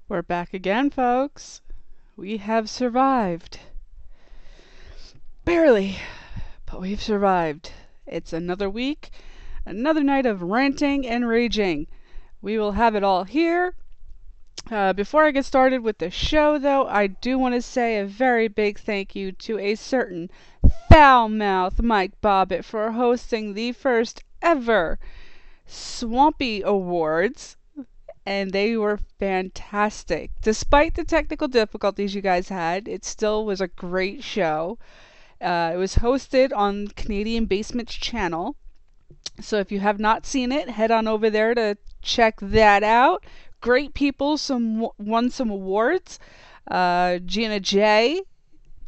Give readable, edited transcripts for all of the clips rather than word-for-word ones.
We're back again, folks. We have survived. Barely, but we've survived. It's another week, another night of ranting and raging. We will have it all here. Before I get started with the show, though, I do want to say a very big thank you to a certain foul-mouthed Mike Bobbitt for hosting the first ever Swampy Awards, and they were fantastic. Despite the technical difficulties you guys had, it still was a great show. It was hosted on Canadian Basement's channel. So if you have not seen it, head on over there to check that out. Great people, won some awards. Gina J,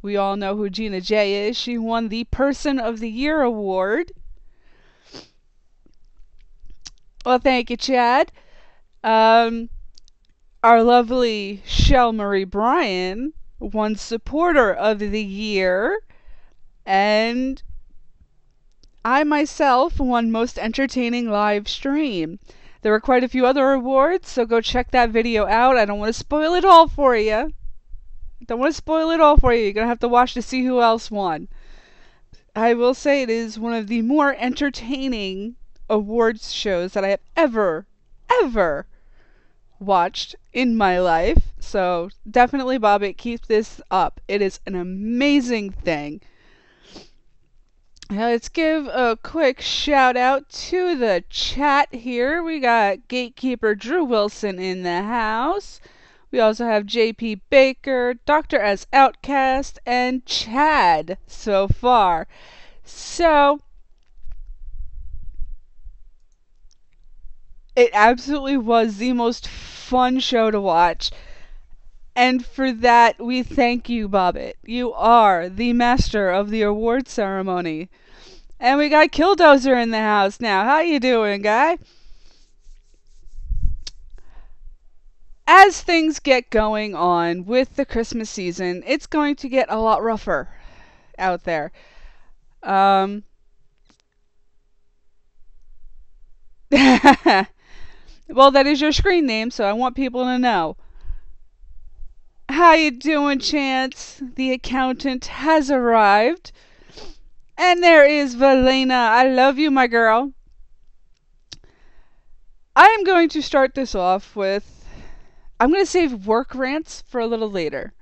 we all know who Gina J is. She won the Person of the Year award. Well, thank you, Chad. Our lovely Shell Marie Bryan won Supporter of the Year, and I myself won Most Entertaining Live Stream. There were quite a few other awards, so go check that video out. I don't want to spoil it all for you. You're going to have to watch to see who else won. I will say it is one of the more entertaining awards shows that I have ever watched in my life. So definitely, Bobbitt, keep this up. It is an amazing thing. Now let's give a quick shout out to the chat here. We got Gatekeeper Drew Wilson in the house. We also have JP Baker, Dr. S Outcast, and Chad so far. So it absolutely was the most fun show to watch. And for that, we thank you, Bobbitt. You are the master of the award ceremony. And we got Killdozer in the house now. How you doing, guy? As things get going on with the Christmas season, it's going to get a lot rougher out there. Well, that is your screen name, so I want people to know. How you doing, Chance? The accountant has arrived. And there is Valena. I love you, my girl. I am going to start this off with... I'm going to save work rants for a little later.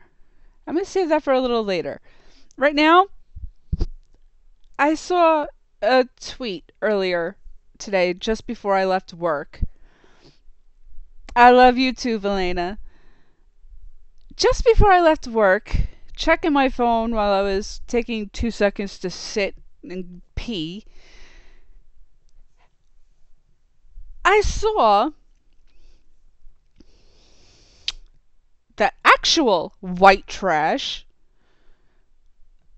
I'm going to save that for a little later. Right now, I saw a tweet earlier today, just before I left work. I love you too, Valena. Just before I left work, checking my phone while I was taking 2 seconds to sit and pee, I saw that actual white trash,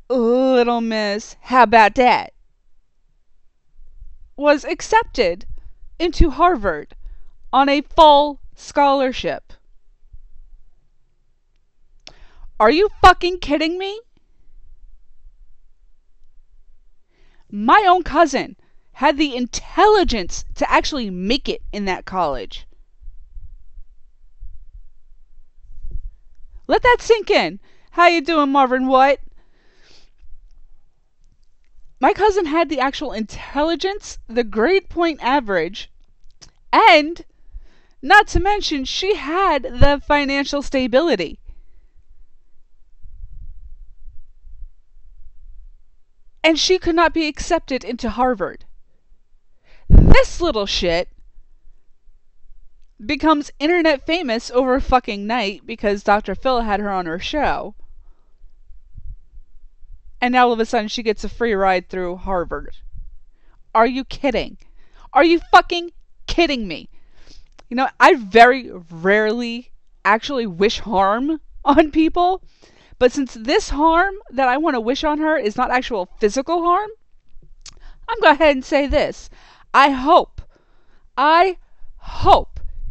Little Miss How About That, was accepted into Harvard on a full scholarship. Are you fucking kidding me? My own cousin had the intelligence to actually make it in that college. Let that sink in. How you doing, Marvin White? My cousin had the actual intelligence, the grade point average, and not to mention she had the financial stability. And she could not be accepted into Harvard. This little shit becomes internet famous over a fucking night because Dr. Phil had her on her show. And now all of a sudden she gets a free ride through Harvard. Are you kidding? Are you fucking kidding me? You know, I very rarely actually wish harm on people. But since this harm that I want to wish on her is not actual physical harm, I'm going to go ahead and say this. I hope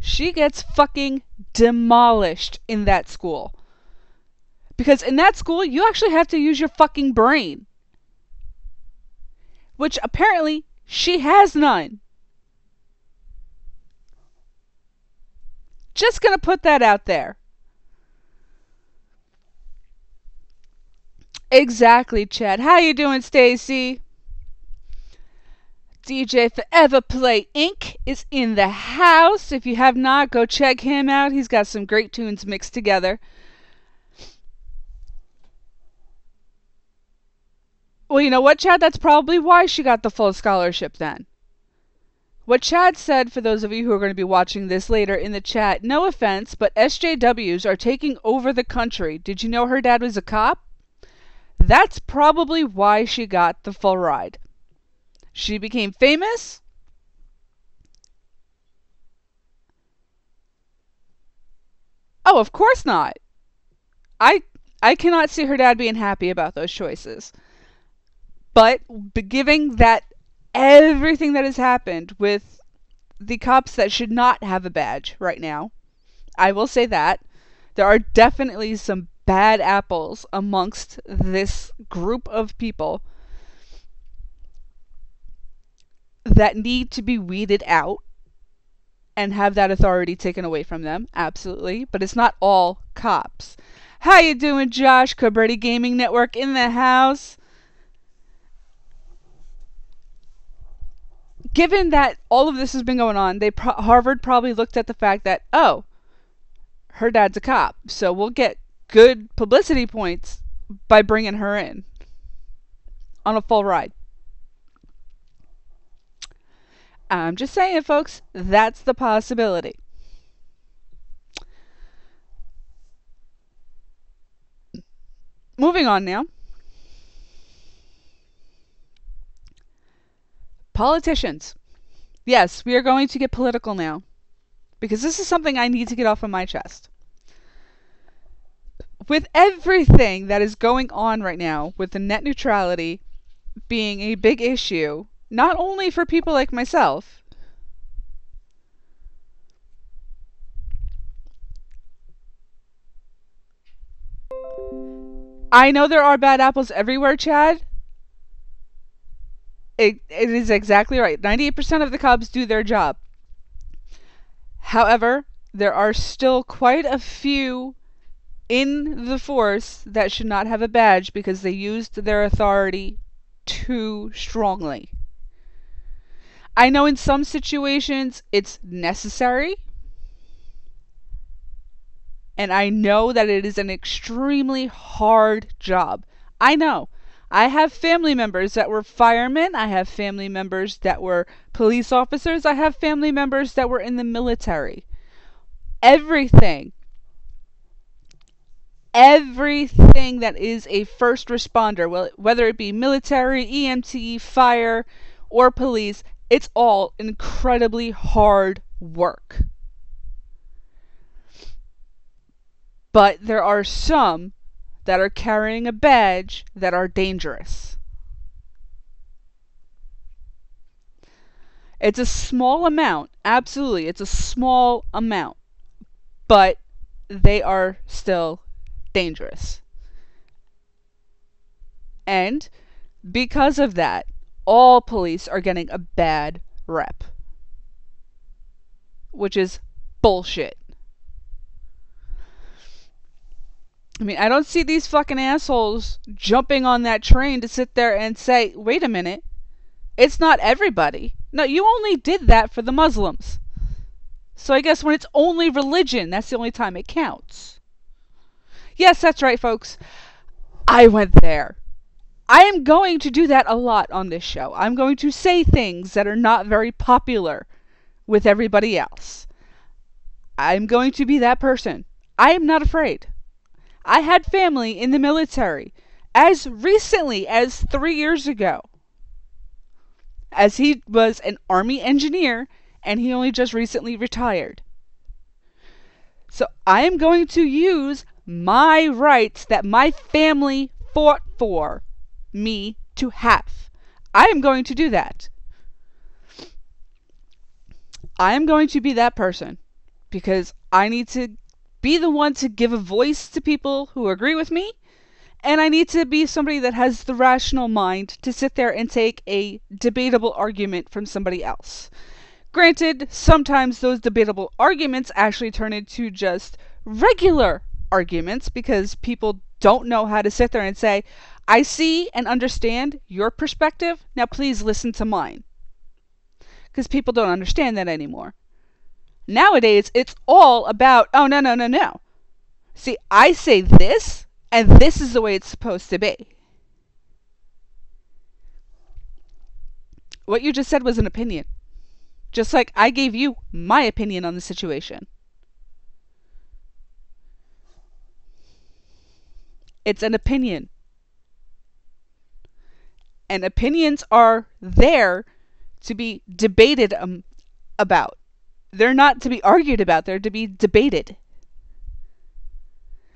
she gets fucking demolished in that school. Because in that school, you actually have to use your fucking brain. Which apparently she has none. Just gonna put that out there. Exactly, Chad. How you doing, Stacy? DJ Forever Play Inc. is in the house. If you have not, go check him out. He's got some great tunes mixed together. Well, you know what, Chad? That's probably why she got the full scholarship then. What Chad said, for those of you who are going to be watching this later in the chat, no offense, but SJWs are taking over the country. Did you know her dad was a cop? That's probably why she got the full ride. She became famous. Oh, of course not. I I cannot see her dad being happy about those choices. But giving that everything that has happened with the cops that should not have a badge right now, I will say that there are definitely some bad apples amongst this group of people that need to be weeded out and have that authority taken away from them. Absolutely. But it's not all cops. How you doing, Josh? Cabretti Gaming Network in the house. Given that all of this has been going on, Harvard probably looked at the fact that, oh, her dad's a cop, so we'll get good publicity points by bringing her in on a full ride. I'm just saying, folks, that's the possibility. Moving on now. Politicians. Yes, we are going to get political now, because this is something I need to get off of my chest. With everything that is going on right now, with the net neutrality being a big issue, not only for people like myself, I know there are bad apples everywhere, Chad. It is exactly right. 98% of the cops do their job. However, there are still quite a few in the force that should not have a badge because they used their authority too strongly. I know in some situations it's necessary, and I know that it is an extremely hard job. I know. I have family members that were firemen. I have family members that were police officers. I have family members that were in the military. Everything that is a first responder, well, whether it be military, EMT, fire, or police, it's all incredibly hard work. But there are some that are carrying a badge that are dangerous. It's a small amount, absolutely, it's a small amount, but they are still dangerous. And because of that, all police are getting a bad rep, which is bullshit. I mean, I don't see these fucking assholes jumping on that train to sit there and say, wait a minute, it's not everybody. No, you only did that for the Muslims. So I guess when it's only religion, that's the only time it counts. Yes, that's right, folks. I went there. I am going to do that a lot on this show. I'm going to say things that are not very popular with everybody else. I'm going to be that person. I am not afraid. I had family in the military as recently as 3 years ago, as he was an Army engineer and he only just recently retired. So I am going to use my rights that my family fought for me to have. I am going to do that. I am going to be that person because I need to be the one to give a voice to people who agree with me, and I need to be somebody that has the rational mind to sit there and take a debatable argument from somebody else. Granted, sometimes those debatable arguments actually turn into just regular arguments because people don't know how to sit there and say, I see and understand your perspective. Now please listen to mine. Because people don't understand that anymore. Nowadays, it's all about, oh, no, no, no, no. See, I say this, and this is the way it's supposed to be. What you just said was an opinion. Just like I gave you my opinion on the situation. It's an opinion. And opinions are there to be debated about. They're not to be argued about, they're to be debated.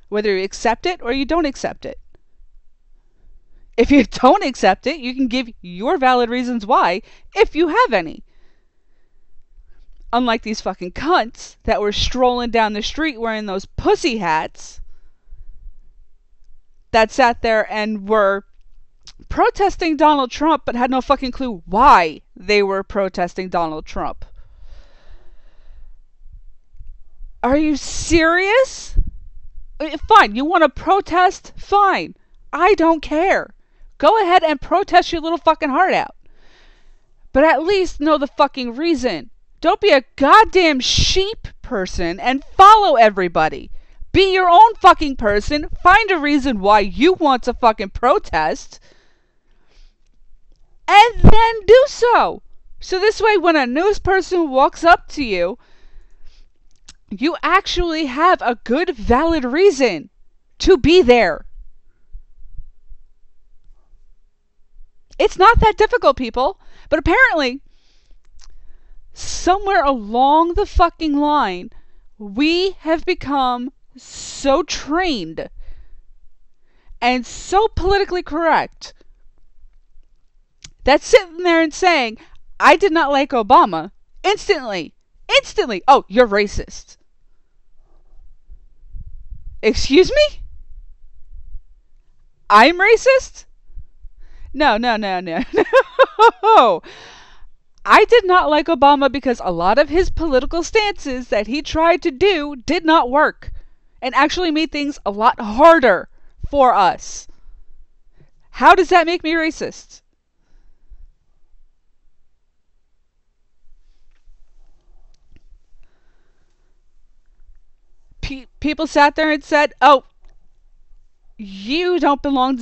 Whether you accept it or you don't accept it. If you don't accept it, you can give your valid reasons why, if you have any. Unlike these fucking cunts that were strolling down the street wearing those pussy hats that sat there and were protesting Donald Trump but had no fucking clue why they were protesting Donald Trump. Are you serious? Fine, you want to protest? Fine. I don't care. Go ahead and protest your little fucking heart out. But at least know the fucking reason. Don't be a goddamn sheep person and follow everybody. Be your own fucking person. Find a reason why you want to fucking protest. And then do so. So this way, when a news person walks up to you, you actually have a good, valid reason to be there. It's not that difficult, people. But apparently, somewhere along the fucking line, we have become so trained and so politically correct that sitting there and saying, I did not like Obama, instantly, oh, you're racist. Excuse me? I'm racist? No. I did not like Obama because a lot of his political stances that he tried to do did not work and actually made things a lot harder for us. How does that make me racist? People sat there and said, oh, you don't belong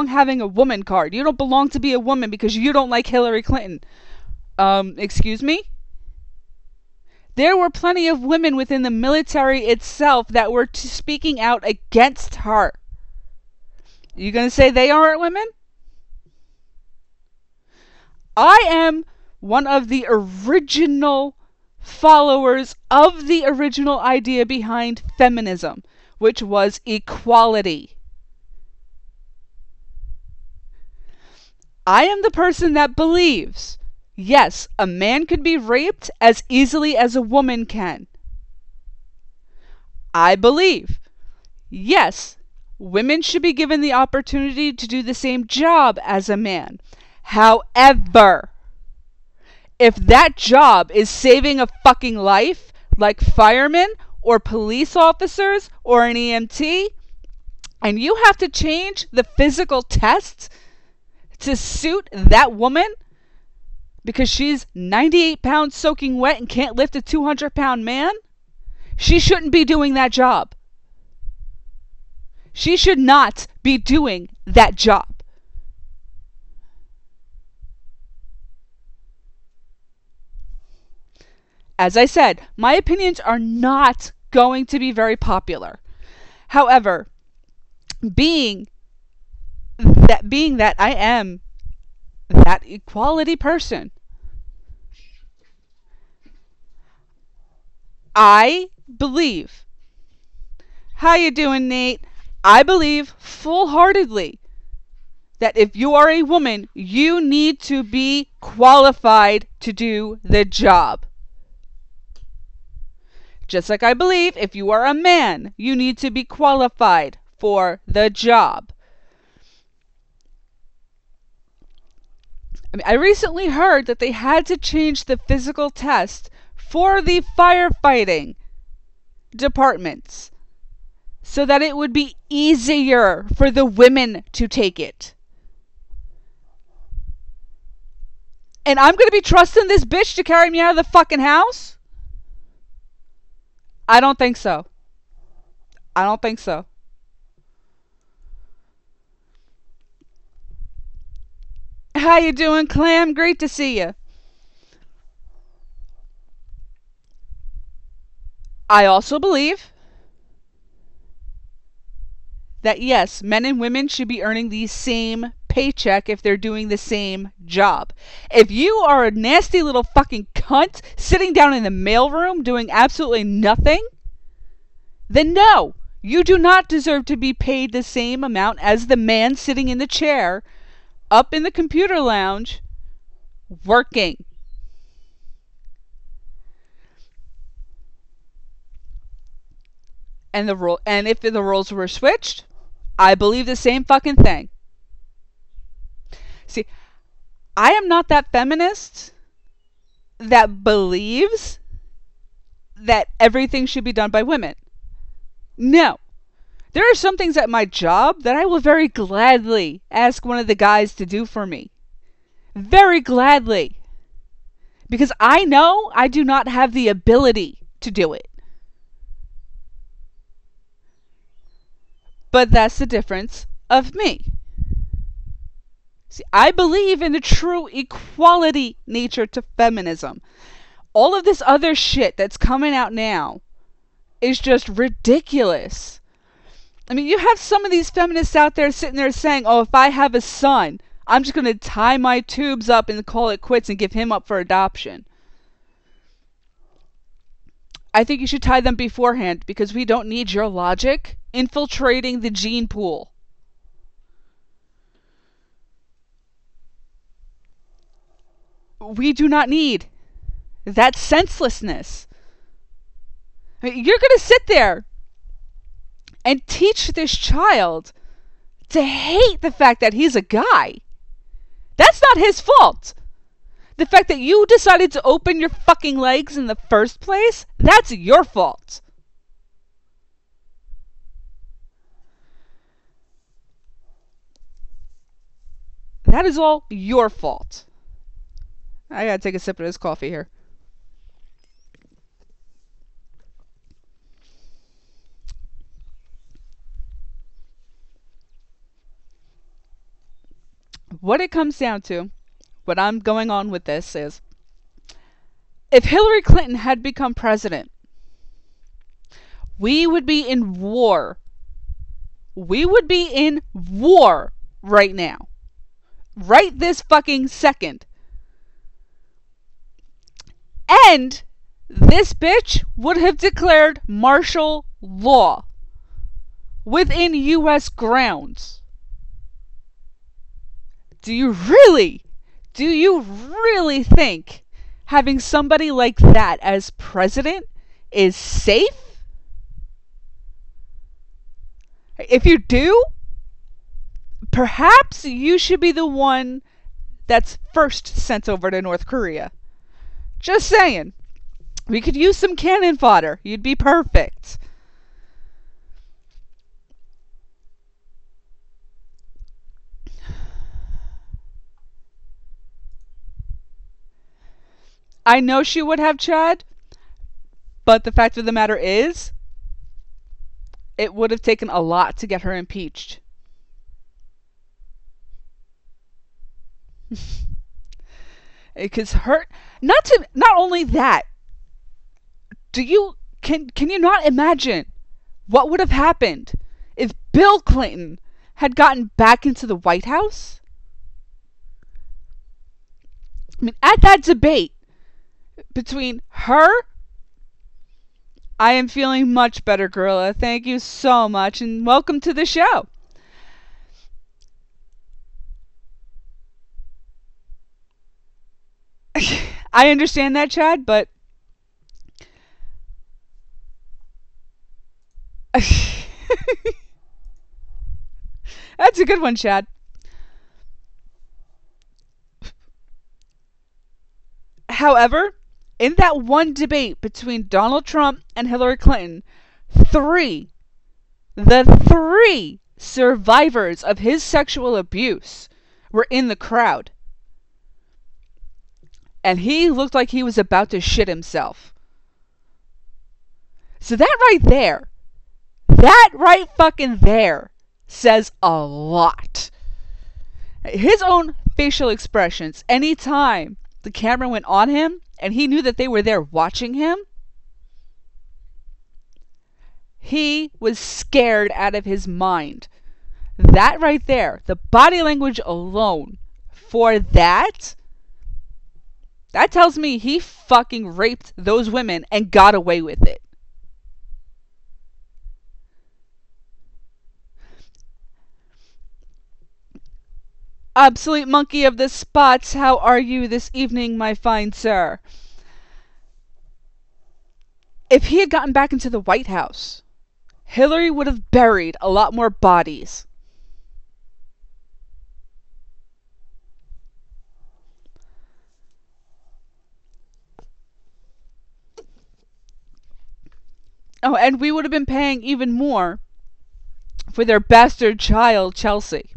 having a woman card. You don't belong to be a woman because you don't like Hillary Clinton. Excuse me? There were plenty of women within the military itself that were speaking out against her. You gonna say they aren't women? I am one of the original followers of the original idea behind feminism, which was equality. I am the person that believes, yes, a man could be raped as easily as a woman can. I believe, yes, women should be given the opportunity to do the same job as a man. However, if that job is saving a fucking life, like firemen or police officers or an EMT, and you have to change the physical tests to suit that woman because she's 98 pounds soaking wet and can't lift a 200-pound man, she shouldn't be doing that job. She should not be doing that job. As I said, my opinions are not going to be very popular. However, being that I am that equality person, I believe. How you doing, Nate? I believe full-heartedly that if you are a woman, you need to be qualified to do the job. Just like I believe if you are a man, you need to be qualified for the job. I recently heard that they had to change the physical test for the firefighting departments so that it would be easier for the women to take it. And I'm going to be trusting this bitch to carry me out of the fucking house? I don't think so. I don't think so. How you doing, Clam? Great to see you. I also believe that yes, men and women should be earning the same paycheck if they're doing the same job. If you are a nasty little fucking cunt sitting down in the mailroom doing absolutely nothing, then no, you do not deserve to be paid the same amount as the man sitting in the chair up in the computer lounge working. And if the roles were switched, I believe the same fucking thing. See, I am not that feminist that believes that everything should be done by women. No. There are some things at my job that I will very gladly ask one of the guys to do for me. Very gladly. Because I know I do not have the ability to do it. But that's the difference of me. See, I believe in the true equality nature to feminism. All of this other shit that's coming out now is just ridiculous. I mean, you have some of these feminists out there sitting there saying, oh, if I have a son, I'm just going to tie my tubes up and call it quits and give him up for adoption. I think you should tie them beforehand because we don't need your logic infiltrating the gene pool. We do not need that senselessness. I mean, you're going to sit there and teach this child to hate the fact that he's a guy. That's not his fault. The fact that you decided to open your fucking legs in the first place, that's your fault. That is all your fault. I gotta take a sip of this coffee here. What it comes down to, what I'm going on with this is, if Hillary Clinton had become president, we would be in war. We would be in war right now. Right this fucking second. And this bitch would have declared martial law within U.S. grounds. Do you really think having somebody like that as president is safe? If you do, perhaps you should be the one that's first sent over to North Korea. Just saying. We could use some cannon fodder. You'd be perfect. I know she would have, Chad, but the fact of the matter is, it would have taken a lot to get her impeached. Because not only that, can you not imagine what would have happened if Bill Clinton had gotten back into the White House? I mean, at that debate between her, I am feeling much better, Gorilla. Thank you so much, and welcome to the show. I understand that, Chad, but that's a good one, Chad. However, in that one debate between Donald Trump and Hillary Clinton, 3 The three survivors of his sexual abuse were in the crowd. And he looked like he was about to shit himself. So that right fucking there says a lot. His own facial expressions, anytime the camera went on him and he knew that they were there watching him, he was scared out of his mind. That right there, the body language alone for that tells me he fucking raped those women and got away with it. Obsolete monkey of the spots, how are you this evening, my fine sir? If he had gotten back into the White House, Hillary would have buried a lot more bodies. Oh, and we would have been paying even more for their bastard child, Chelsea.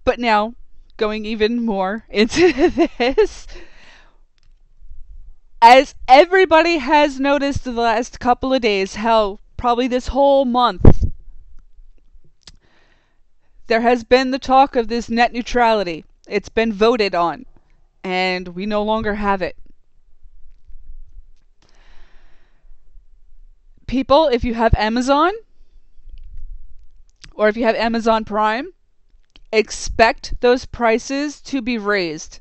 But now, going even more into this, as everybody has noticed the last couple of days, how probably this whole month, there has been the talk of this net neutrality. It's been voted on, and we no longer have it. People, if you have Amazon, or if you have Amazon Prime, expect those prices to be raised.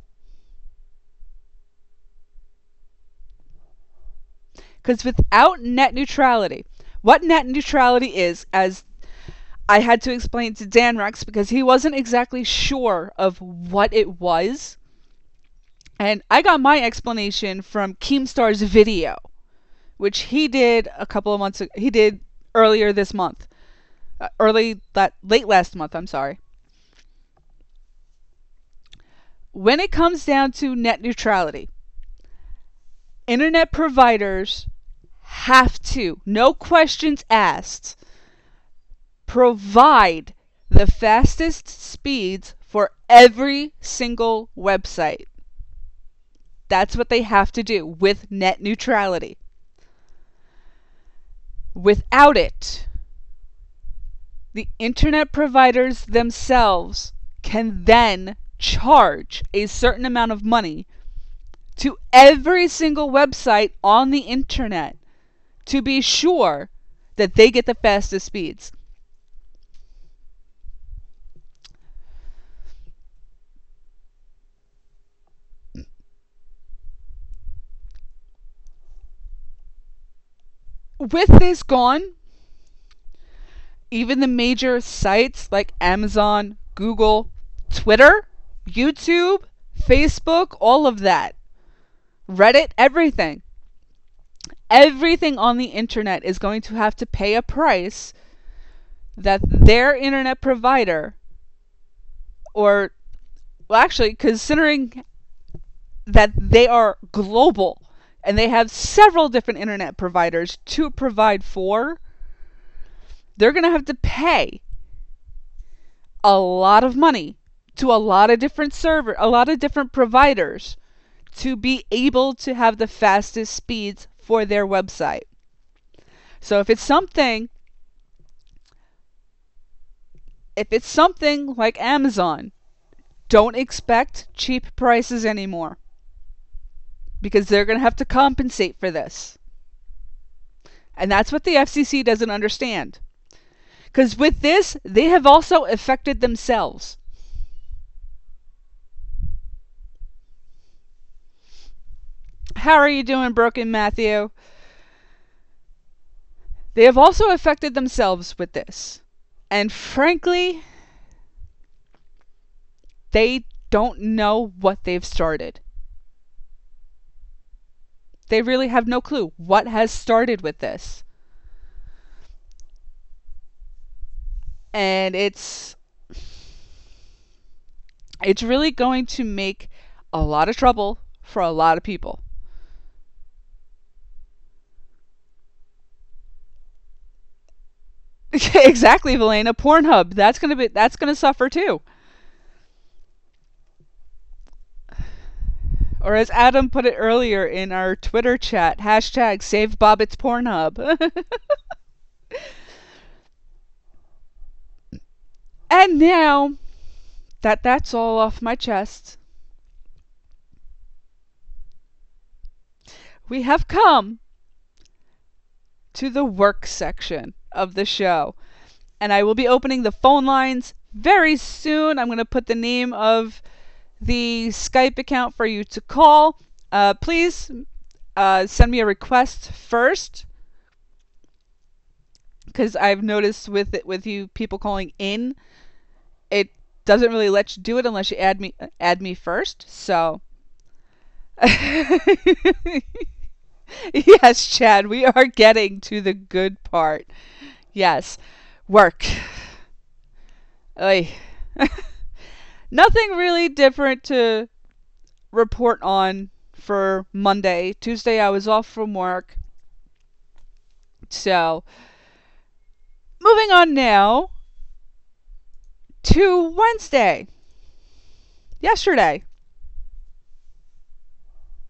Because without net neutrality, what net neutrality is, as I had to explain to Dan Rex because he wasn't exactly sure of what it was. And I got my explanation from Keemstar's video, which he did a couple of months ago. He did earlier this month. Late last month, I'm sorry. When it comes down to net neutrality, internet providers have to, no questions asked, provide the fastest speeds for every single website. That's what they have to do with net neutrality. Without it, the internet providers themselves can then charge a certain amount of money to every single website on the internet to be sure that they get the fastest speeds. With this gone, even the major sites like Amazon, Google, Twitter, YouTube, Facebook, all of that, Reddit, everything on the internet is going to have to pay a price that their internet provider, or, well, actually, considering that they are global and they have several different internet providers to provide for, they're going to have to pay a lot of money to a lot of different providers to be able to have the fastest speeds for their website. So if it's something like Amazon, don't expect cheap prices anymore, because they're going to have to compensate for this. And that's what the FCC doesn't understand. Because with this, they have also affected themselves. How are you doing, Broken Matthew? They have also affected themselves with this. And frankly, they don't know what they've started. They really have no clue what has started with this. And it's It's really going to make a lot of trouble for a lot of people. Exactly, Valena. Pornhub. That's gonna suffer too. Or as Adam put it earlier in our Twitter chat, hashtag save Bobbitt's Pornhub. And now that that's all off my chest, we have come to the work section of the show. And I will be opening the phone lines very soon. I'm going to put the name of the Skype account for you to call. Please send me a request first, because I've noticed with you people calling in, it doesn't really let you do it unless you add me first. So yes, Chad, we are getting to the good part. Yes, work. Oy. Nothing really different to report on for Monday. Tuesday I was off from work. So, moving on now to Wednesday. Yesterday.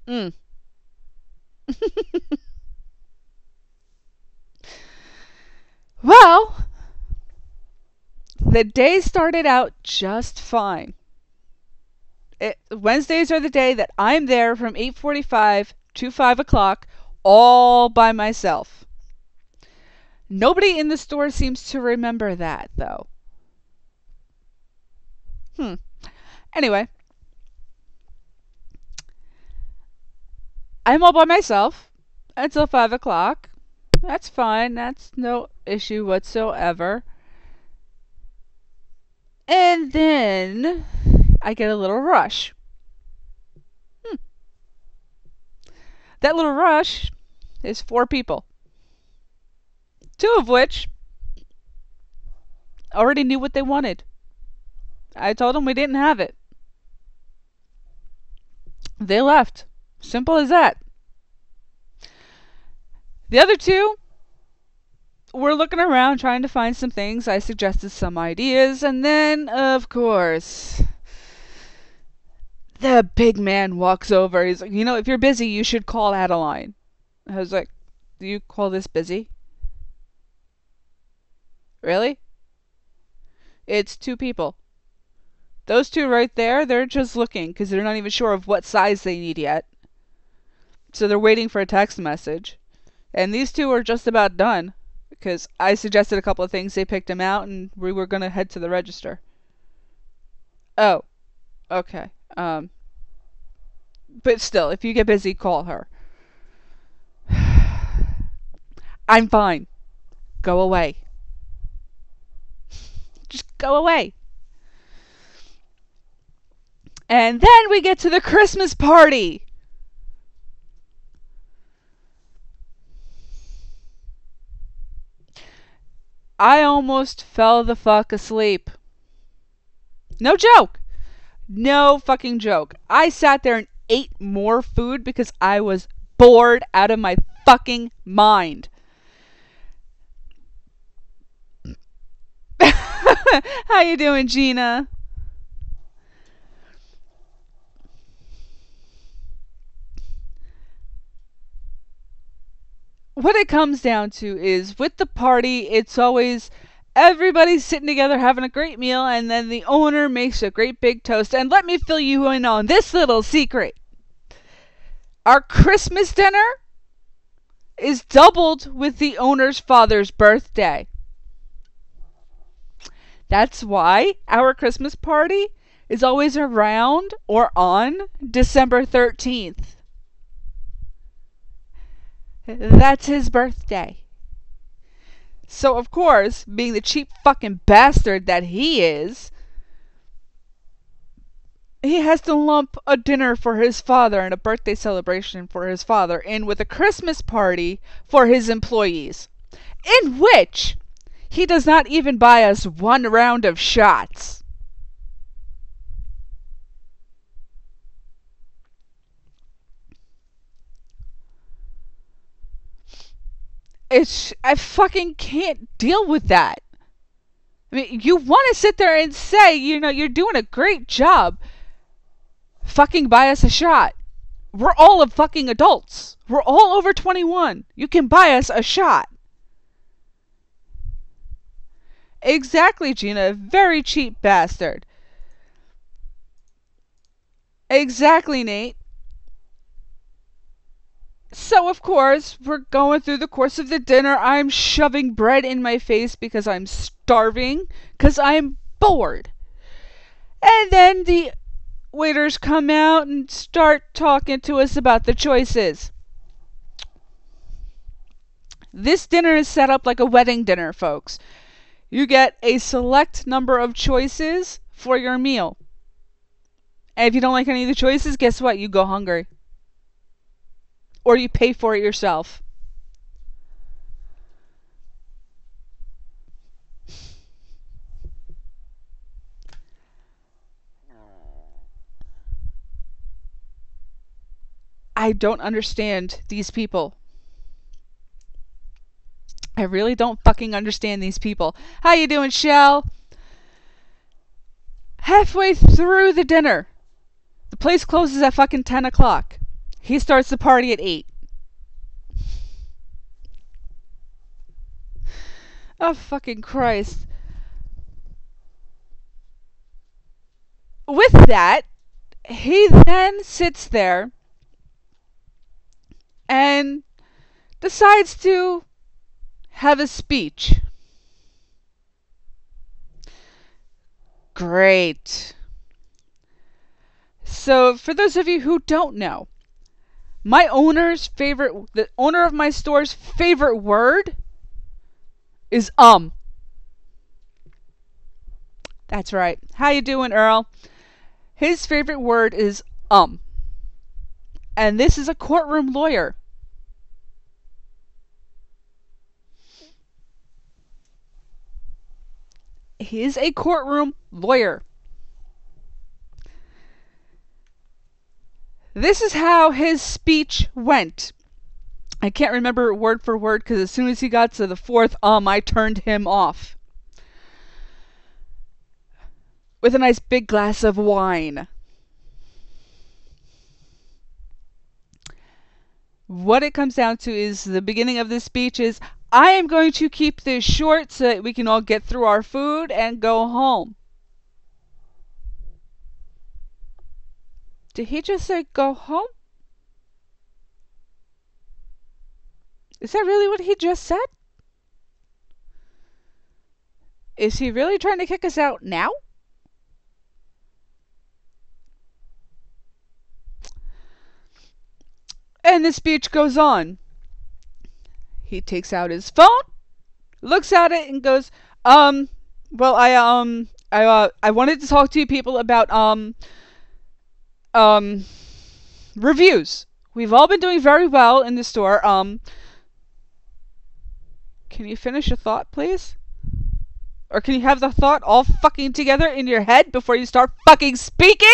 Mm. Well, the day started out just fine. Wednesdays are the day that I'm there from 8:45 to 5 o'clock all by myself. Nobody in the store seems to remember that, though. Anyway, I'm all by myself until 5 o'clock. That's fine. That's no issue whatsoever. And then I get a little rush. That little rush is 4 people. 2 of which already knew what they wanted. I told them we didn't have it. They left. Simple as that. The other 2 were looking around trying to find some things. I suggested some ideas, and then, of course, the big man walks over. He's like, if you're busy, you should call Adeline. I was like, do you call this busy? Really? It's 2 people. Those 2 right there, they're just looking because they're not even sure of what size they need yet. So they're waiting for a text message. And these 2 are just about done because I suggested a couple of things. They picked them out and we were going to head to the register. Oh, okay. But still, if you get busy, call her. I'm fine. Go away. Just go away. And then we get to the Christmas party. I almost fell the fuck asleep. No joke. No fucking joke. I sat there and ate more food because I was bored out of my fucking mind. How you doing, Gina? What it comes down to is with the party, it's always everybody's sitting together having a great meal, and then the owner makes a great big toast. And let me fill you in on this little secret. Our Christmas dinner is doubled with the owner's father's birthday. That's why our Christmas party is always around or on December 13th. That's his birthday. So, of course, being the cheap fucking bastard that he is, he has to lump a dinner for his father and a birthday celebration for his father in with a Christmas party for his employees, in which he does not even buy us one round of shots. I fucking can't deal with that. I mean, you want to sit there and say, you're doing a great job. Fucking buy us a shot. We're all fucking adults. We're all over 21. You can buy us a shot. Exactly, Gina. Very cheap bastard. Exactly, Nate. So, of course, we're going through the course of the dinner. I'm shoving bread in my face because I'm starving, because I'm bored. And then the waiters come out and start talking to us about the choices. This dinner is set up like a wedding dinner, folks. You get a select number of choices for your meal. And if you don't like any of the choices, guess what? You go hungry. Or you pay for it yourself. I don't understand these people. I really don't fucking understand these people. How you doing, Shell? Halfway through the dinner, the place closes at fucking 10 o'clock. He starts the party at 8. Oh, fucking Christ. With that, he then sits there and decides to have a speech. Great. So, for those of you who don't know, the owner of my store's favorite word is That's right. How you doing, Earl? His favorite word is And this is a courtroom lawyer. He is a courtroom lawyer. This is how his speech went. I can't remember word for word because as soon as he got to the fourth I turned him off. With a nice big glass of wine. What it comes down to is the beginning of this speech is, I am going to keep this short so that we can all get through our food and go home. Did he just say go home? Is that really what he just said? Is he really trying to kick us out now? And the speech goes on. He takes out his phone, looks at it, and goes, well, I wanted to talk to you people about, reviews. We've all been doing very well in the store. Can you finish a thought, please? Or can you have the thought all fucking together in your head before you start fucking speaking?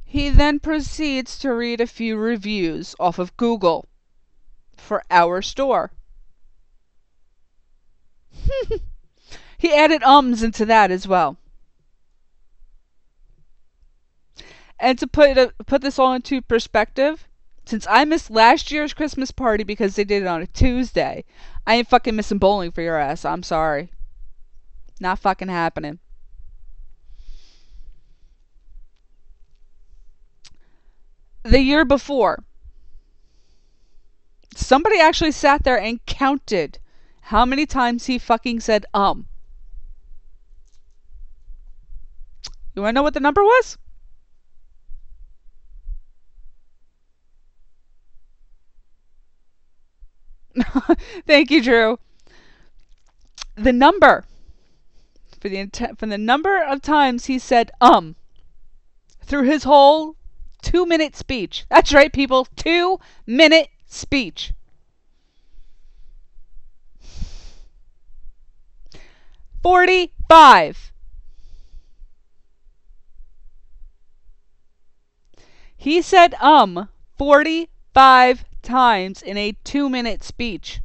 He then proceeds to read a few reviews off of Google for our store. He added into that as well. And to put this all into perspective, since I missed last year's Christmas party because they did it on a Tuesday, I ain't fucking missing bowling for your ass. I'm sorry. Not fucking happening. The year before, somebody actually sat there and counted how many times he fucking said You wanna know what the number was? Thank you, Drew. The number from the number of times he said through his whole 2-minute speech. That's right, people. 2-minute speech. 45. He said 45 times in a 2-minute speech.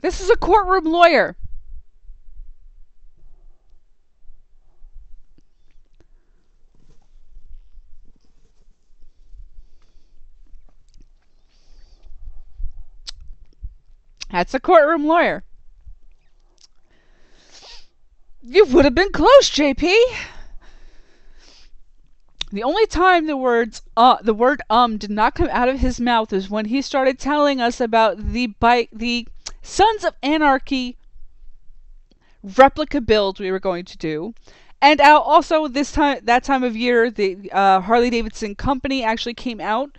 This is a courtroom lawyer. That's a courtroom lawyer. You would have been close, JP. The only time the word did not come out of his mouth is when he started telling us about the Sons of Anarchy replica build we were going to do. And also that time of year, the Harley Davidson company actually came out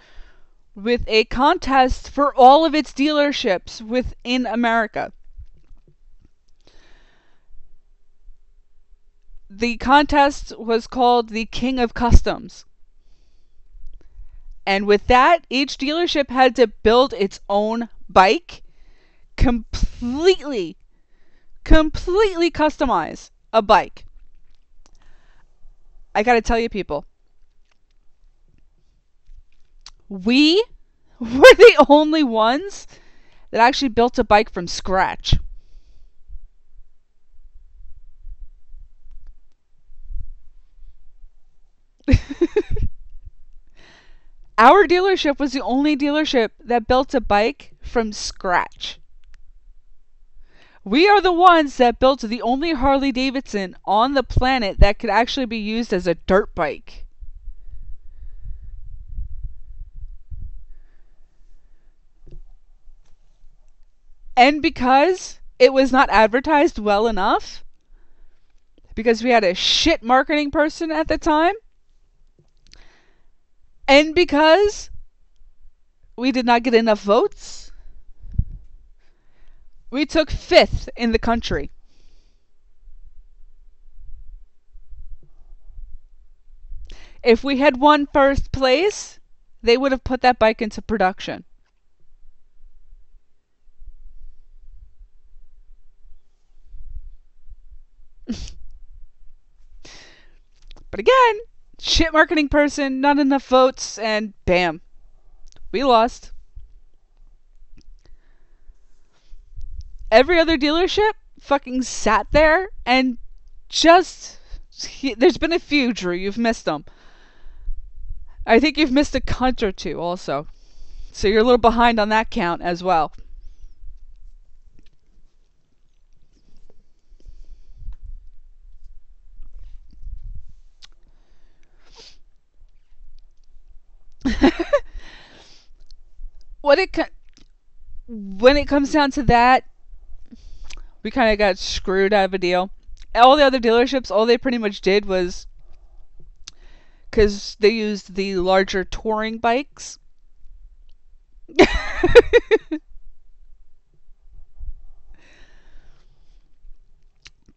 with a contest for all of its dealerships within America. The contest was called the King of Customs. And with that, each dealership had to build its own bike, completely customize a bike. I gotta tell you, people, we were the only ones that actually built a bike from scratch. Our dealership was the only dealership that built a bike from scratch. We are the ones that built the only Harley Davidson on the planet that could actually be used as a dirt bike. And because it was not advertised well enough, because we had a shit marketing person at the time, and because we did not get enough votes, we took 5th in the country. If we had won first place, they would have put that bike into production. But again, shit marketing person, not enough votes, and bam, we lost. Every other dealership fucking sat there and there's been a few, Drew, you've missed them. I think you've missed a cunt or two also. So you're a little behind on that count as well. When it comes down to that, we kind of got screwed out of a deal. All the other dealerships, all they pretty much did was, because they used the larger touring bikes,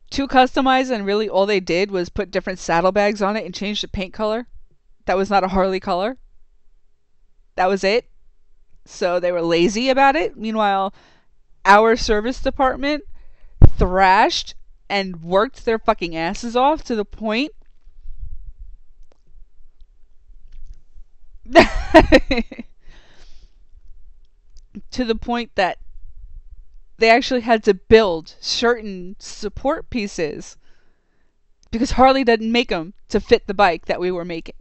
to customize, and really all they did was put different saddlebags on it and change the paint color. That was not a Harley color. That was it. So they were lazy about it. Meanwhile, our service department thrashed and worked their fucking asses off to the point that they actually had to build certain support pieces because Harley didn't make them to fit the bike that we were making.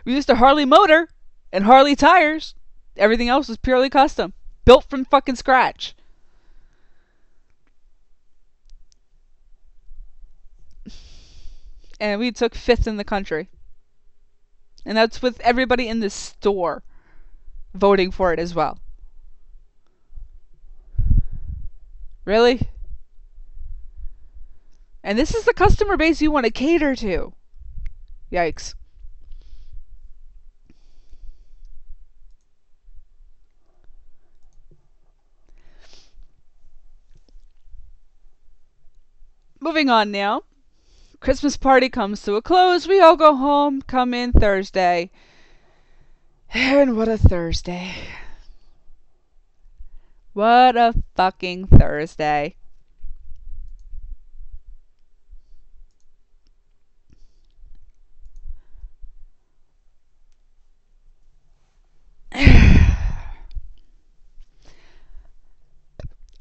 We used a Harley motor and Harley tires. Everything else was purely custom, built from fucking scratch. And we took 5th in the country. And that's with everybody in the store voting for it as well. Really? And this is the customer base you want to cater to. Yikes. Moving on now. Christmas party comes to a close. We all go home, come in Thursday. And what a Thursday. What a fucking Thursday.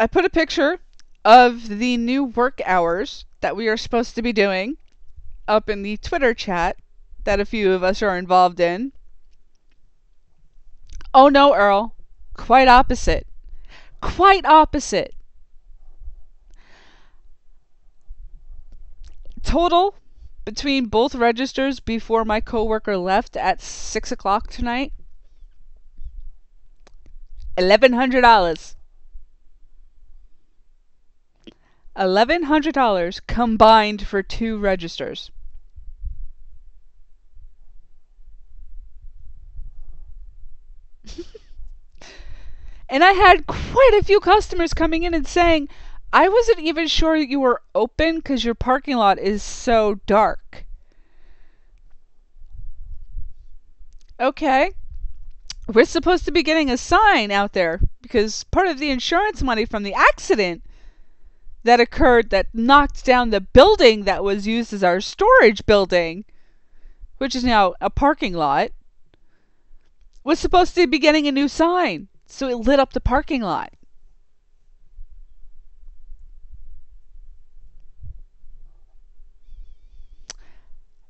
I put a picture of the new work hours that we are supposed to be doing up in the Twitter chat that a few of us are involved in. Oh no, Earl. Quite opposite. Quite opposite. Total between both registers before my coworker left at 6 o'clock tonight, $1,100. $1,100 combined for 2 registers. And I had quite a few customers coming in and saying, I wasn't even sure that you were open because your parking lot is so dark. Okay. We're supposed to be getting a sign out there because part of the insurance money from the accident that occurred that knocked down the building that was used as our storage building, which is now a parking lot, was supposed to be getting a new sign. So it lit up the parking lot.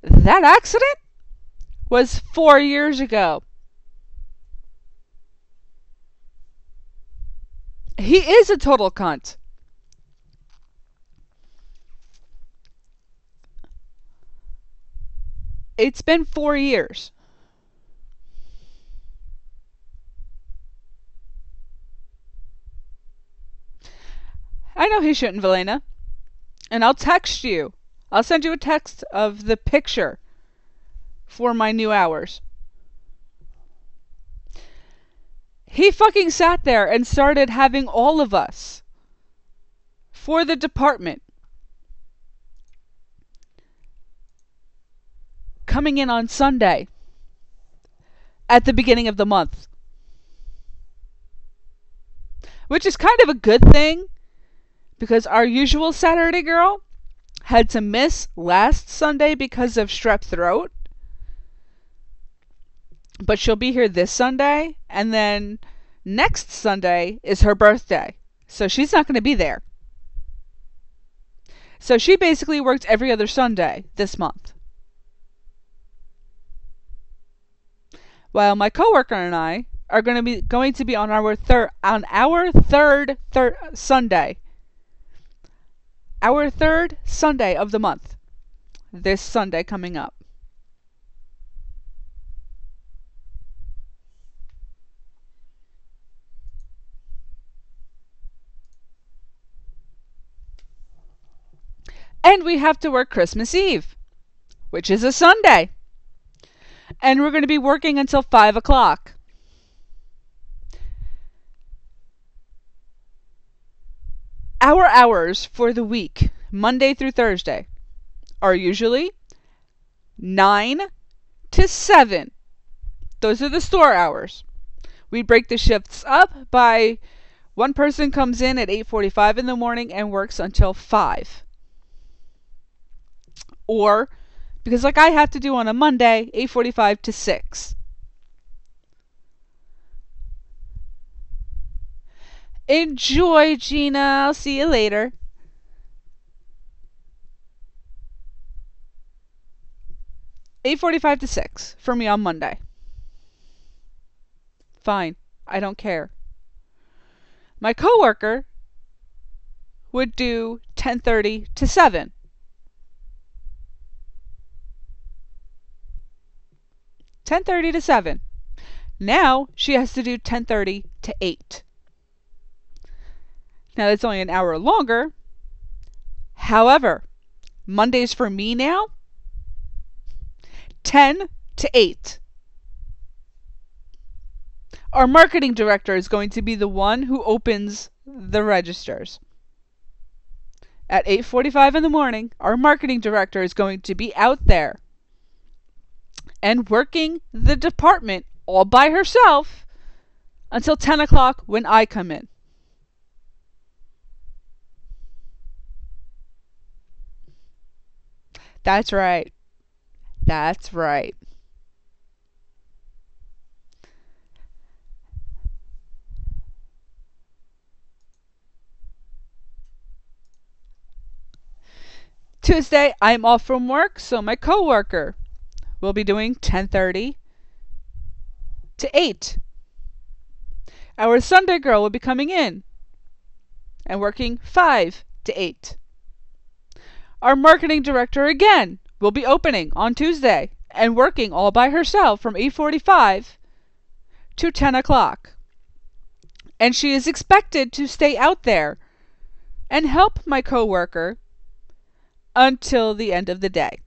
That accident was 4 years ago. He is a total cunt. It's been 4 years. I know he shouldn't, Valena. And I'll text you. I'll send you a text of the picture for my new hours. He fucking sat there and started having all of us for the department coming in on Sunday at the beginning of the month. Which is kind of a good thing because our usual Saturday girl had to miss last Sunday because of strep throat. But she'll be here this Sunday, and then next Sunday is her birthday. So she's not going to be there. So she basically worked every other Sunday this month. While my coworker and I are going to be on our third Sunday. Our third Sunday of the month. This Sunday coming up. And we have to work Christmas Eve, which is a Sunday. And we're going to be working until 5 o'clock. Our hours for the week, Monday through Thursday, are usually 9 to 7. Those are the store hours. We break the shifts up by one person comes in at 8:45 in the morning and works until 5. Or, because like I have to do on a Monday, 8:45 to 6. Enjoy, Gina. I'll see you later. 8:45 to 6 for me on Monday. Fine. I don't care. My coworker would do 10:30 to 7. 10:30 to 7. Now she has to do 10:30 to 8. Now that's only an hour longer. However, Mondays for me now, 10 to 8. Our marketing director is going to be the one who opens the registers. At 8:45 in the morning, our marketing director is going to be out there and working the department all by herself until 10 o'clock when I come in. That's right. That's right. Tuesday, I'm off from work, so my coworker will be doing 10:30 to 8. Our Sunday girl will be coming in and working 5 to 8. Our marketing director again will be opening on Tuesday and working all by herself from 8:45 to 10 o'clock. And she is expected to stay out there and help my coworker until the end of the day.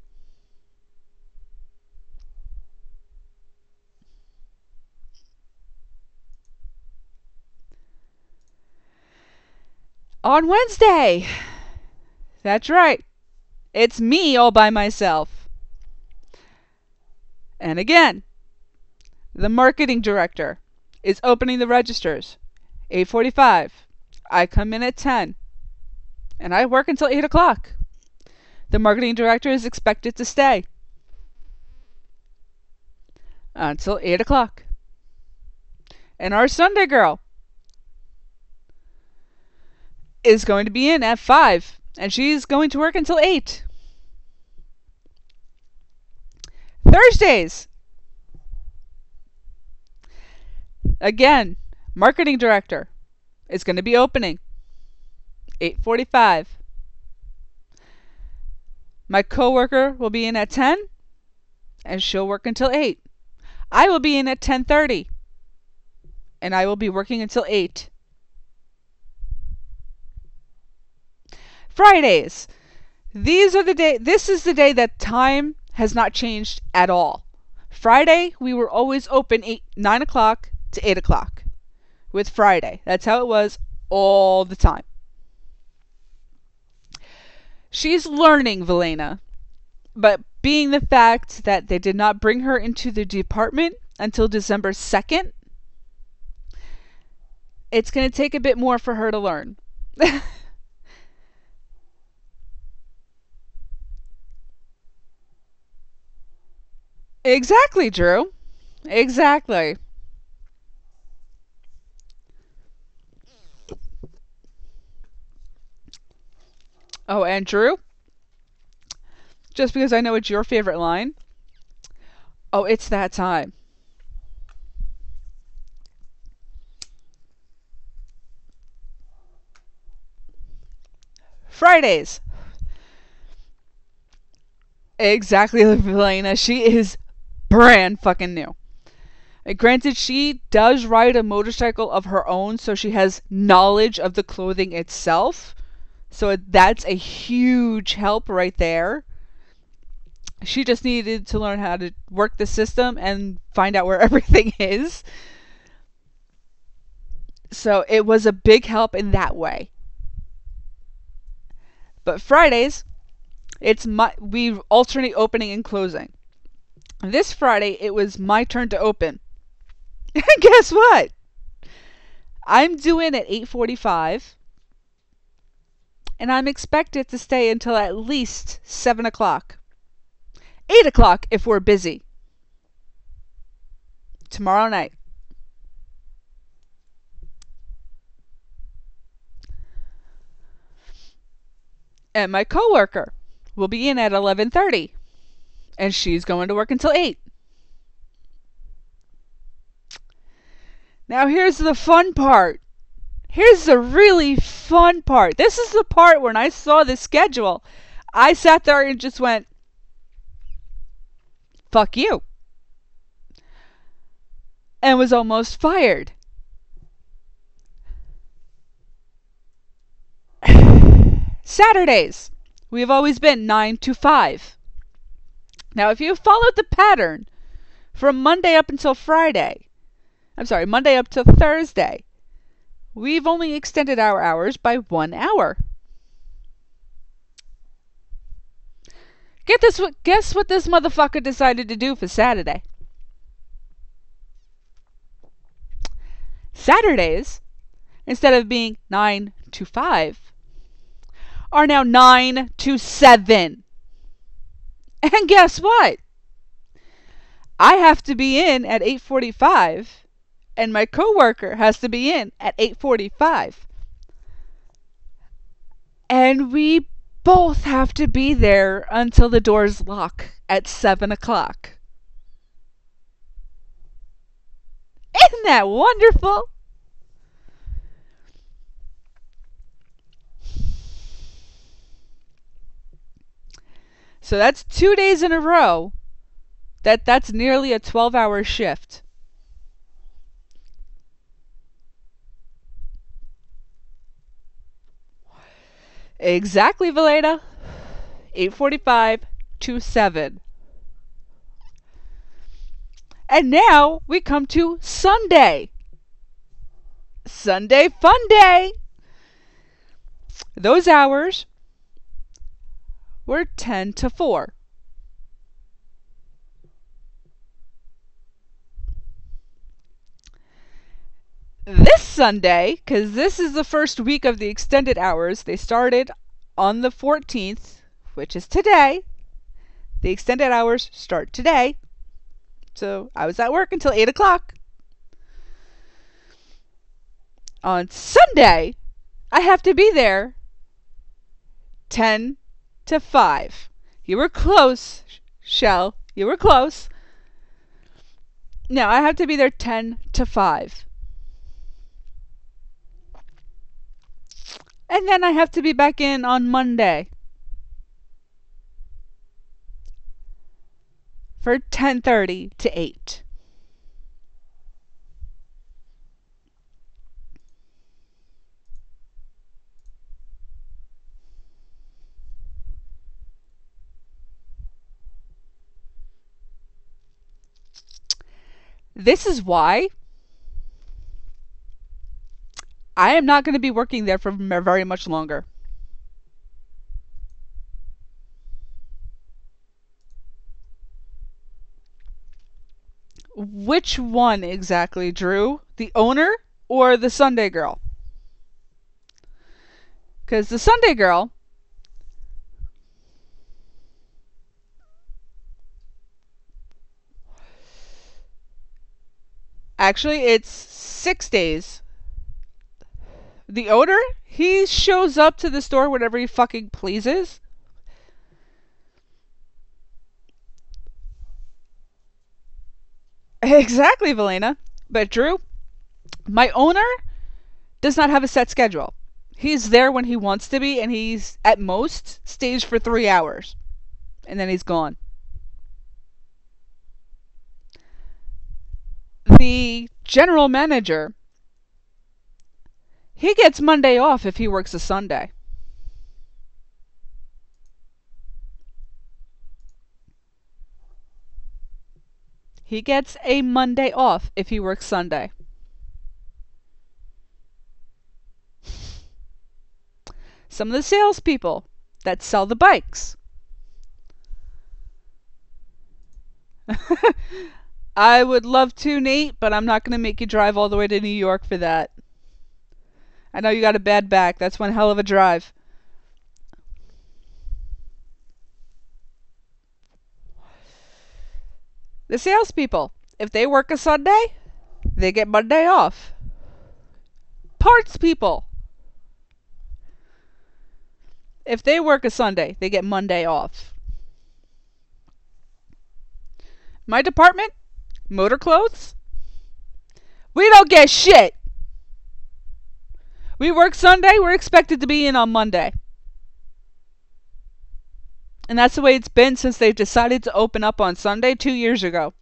On Wednesday, that's right, it's me all by myself. And again, the marketing director is opening the registers 8:45. I come in at 10 and I work until 8 o'clock. The marketing director is expected to stay until 8 o'clock. And our Sunday girl is going to be in at 5 and she's going to work until 8. Thursdays, again, marketing director is going to be opening 8:45. My coworker will be in at 10 and she'll work until 8. I will be in at 10:30 and I will be working until 8. Fridays. This is the day that time has not changed at all. Friday, we were always open 9 o'clock to 8 o'clock with Friday. That's how it was all the time. She's learning, Velena, but being the fact that they did not bring her into the department until December 2nd, it's going to take a bit more for her to learn. Exactly, Drew. Exactly. Oh, and Drew, just because I know it's your favorite line, oh, it's that time. Fridays. Exactly, Elena. She is brand fucking new. Granted, she does ride a motorcycle of her own, so she has knowledge of the clothing itself. So that's a huge help right there. She just needed to learn how to work the system and find out where everything is. So it was a big help in that way. But Fridays, we alternate opening and closing. This Friday, it was my turn to open. And guess what? I'm due in at 8:45. And I'm expected to stay until at least 7 o'clock. 8 o'clock if we're busy. Tomorrow night. And my coworker will be in at 11:30. And she's going to work until 8. Now here's the fun part. Here's the really fun part. This is the part when I saw the schedule, I sat there and just went, fuck you. And was almost fired. Saturdays. We have always been 9 to 5. Now, if you followed the pattern from Monday up until Monday up to Thursday, we've only extended our hours by 1 hour. Guess what this motherfucker decided to do for Saturday? Saturdays, instead of being 9 to 5, are now 9 to 7. And guess what? I have to be in at 8:45 and my coworker has to be in at 8:45. And we both have to be there until the doors lock at 7 o'clock. Isn't that wonderful? So that's 2 days in a row. That's nearly a 12-hour shift. Exactly, Valeda. 8:45 to 7. And now we come to Sunday. Sunday fun day. Those hours were 10 to 4. This Sunday, because this is the first week of the extended hours, they started on the 14th, which is today. The extended hours start today. So I was at work until 8 o'clock. On Sunday, I have to be there 10 to 5. You were close, Shell. You were close. No, I have to be there 10 to 5. And then I have to be back in on Monday for 10:30 to 8. This is why I am not going to be working there for very much longer. Which one exactly, Drew? The owner or the Sunday girl? Because the Sunday girl, actually, it's 6 days. The owner, he shows up to the store whenever he fucking pleases. Exactly, Valena. But Drew, my owner does not have a set schedule. He's there when he wants to be, and he's at most stays for 3 hours. And then he's gone. The general manager, he gets Monday off if he works a Sunday. He gets a Monday off if he works Sunday. Some of the salespeople that sell the bikes. I would love to, Nate, but I'm not going to make you drive all the way to New York for that. I know you got a bad back. That's one hell of a drive. The salespeople, if they work a Sunday, they get Monday off. Parts people, if they work a Sunday, they get Monday off. My department, motor clothes, we don't get shit. We work Sunday, we're expected to be in on Monday. And that's the way it's been since they've decided to open up on Sunday 2 years ago.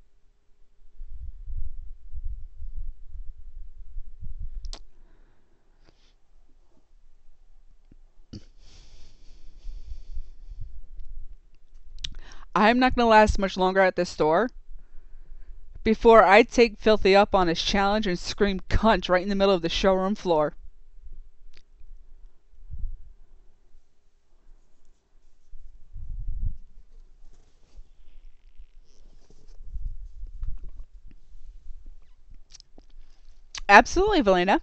I'm not going to last much longer at this store before I take Filthy up on his challenge and scream cunt right in the middle of the showroom floor. Absolutely, Valena.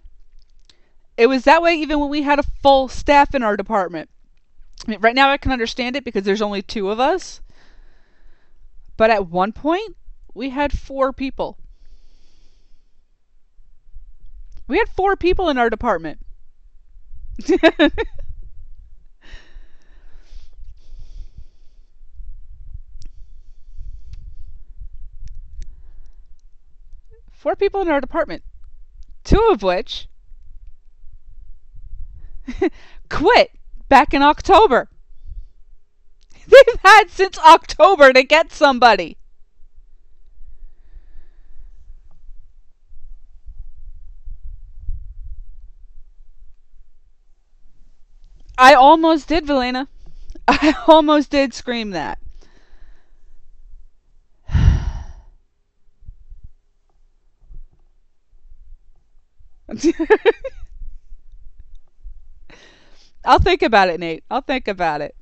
It was that way even when we had a full staff in our department. I mean, right now I can understand it because there's only 2 of us. But at one point, we had 4 people. We had 4 people in our department. 4 people in our department. 2 of which quit back in October. They've had since October to get somebody. I almost did, Valena. I almost did scream that. I'll think about it, Nate. I'll think about it.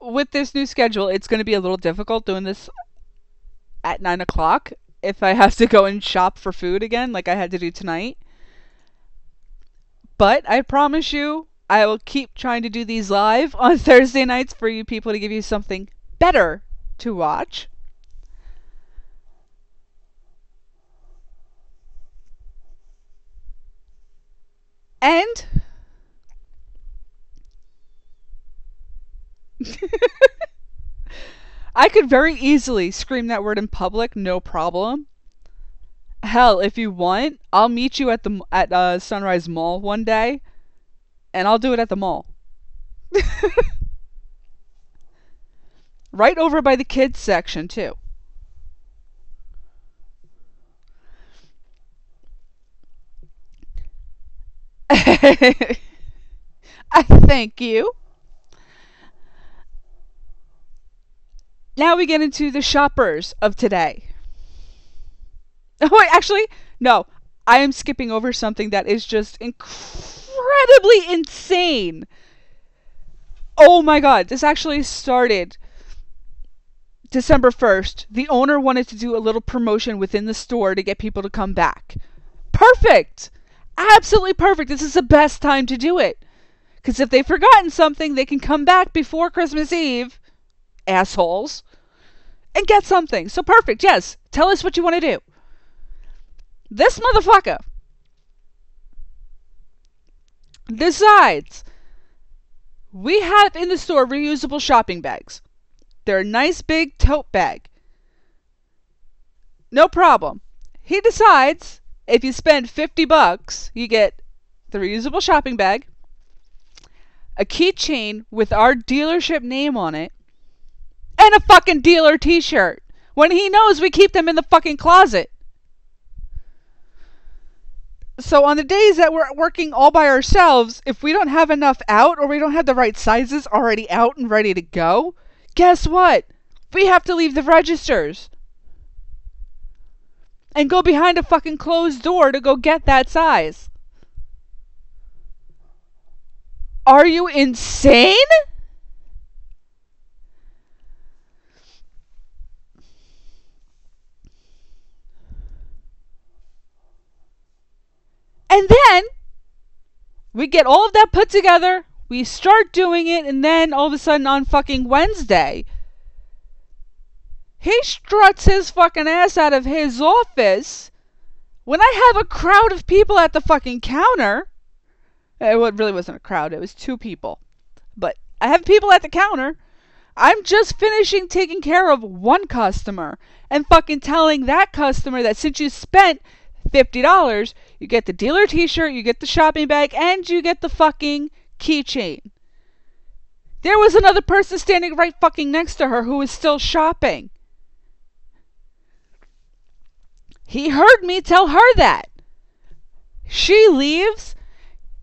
With this new schedule, it's going to be a little difficult doing this at 9 o'clock if I have to go and shop for food again like I had to do tonight. But I promise you, I will keep trying to do these live on Thursday nights for you people to give you something better to watch. And I could very easily scream that word in public, no problem. Hell, if you want, I'll meet you at Sunrise Mall one day, and I'll do it at the mall. Right over by the kids section, too. I thank you. Now we get into the shoppers of today. Oh, wait, actually, no. I am skipping over something that is just incredibly insane. Oh my god, this actually started December 1st. The owner wanted to do a little promotion within the store to get people to come back. Perfect! Absolutely perfect. This is the best time to do it. Because if they've forgotten something, they can come back before Christmas Eve, assholes, and get something. So perfect, yes. Tell us what you want to do. This motherfucker decides we have in the store reusable shopping bags. They're a nice big tote bag. No problem. He decides if you spend $50, you get the reusable shopping bag, a keychain with our dealership name on it, and a fucking dealer t-shirt. When he knows we keep them in the fucking closet. So on the days that we're working all by ourselves, if we don't have enough out or we don't have the right sizes already out and ready to go, guess what? We have to leave the registers and go behind a fucking closed door to go get that size. Are you insane? And then we get all of that put together, we start doing it, and then all of a sudden on fucking Wednesday, he struts his fucking ass out of his office when I have a crowd of people at the fucking counter. It really wasn't a crowd, it was 2 people. But I have people at the counter. I'm just finishing taking care of one customer and fucking telling that customer that since you spent $50, you get the dealer t-shirt, you get the shopping bag, and you get the fucking keychain. There was another person standing right fucking next to her who was still shopping. He heard me tell her that. She leaves.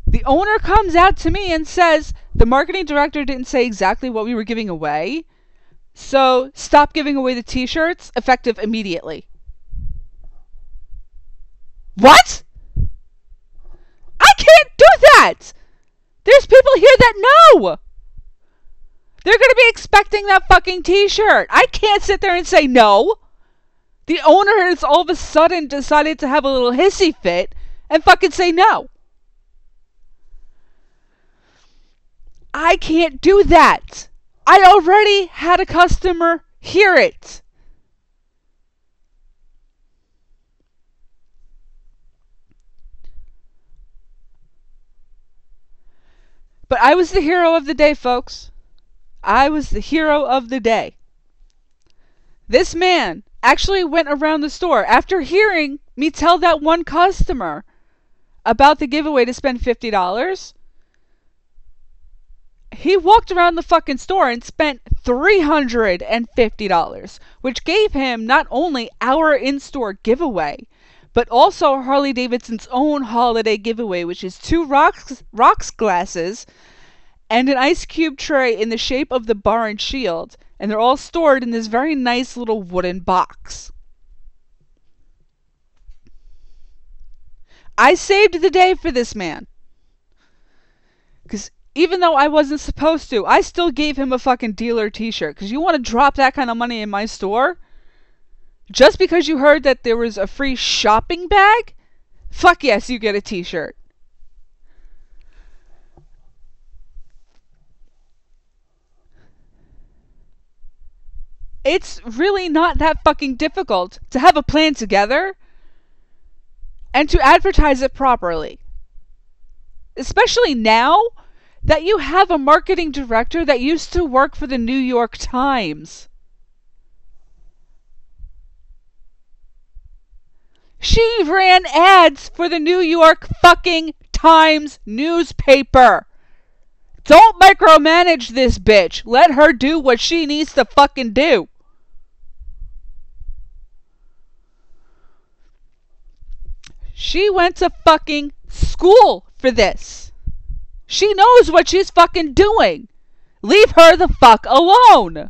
The owner comes out to me and says, the marketing director didn't say exactly what we were giving away, so stop giving away the t-shirts, effective immediately. What? I can't do that! There's people here that know! They're gonna be expecting that fucking t-shirt. I can't sit there and say no. The owner has all of a sudden decided to have a little hissy fit and fucking say no. I can't do that. I already had a customer hear it. But I was the hero of the day, folks. I was the hero of the day. This man actually went around the store after hearing me tell that one customer about the giveaway to spend $50. He walked around the fucking store and spent $350, which gave him not only our in-store giveaway, but also Harley Davidson's own holiday giveaway, which is 2 rocks glasses and an ice cube tray in the shape of the bar and shield, and they're all stored in this very nice little wooden box. I saved the day for this man. Because even though I wasn't supposed to, I still gave him a fucking dealer t-shirt. Because you want to drop that kind of money in my store? Just because you heard that there was a free shopping bag? Fuck yes, you get a t-shirt. It's really not that fucking difficult to have a plan together and to advertise it properly. Especially now that you have a marketing director that used to work for the New York Times. She ran ads for the New York fucking Times newspaper. Don't micromanage this bitch. Let her do what she needs to fucking do. She went to fucking school for this. She knows what she's fucking doing. Leave her the fuck alone.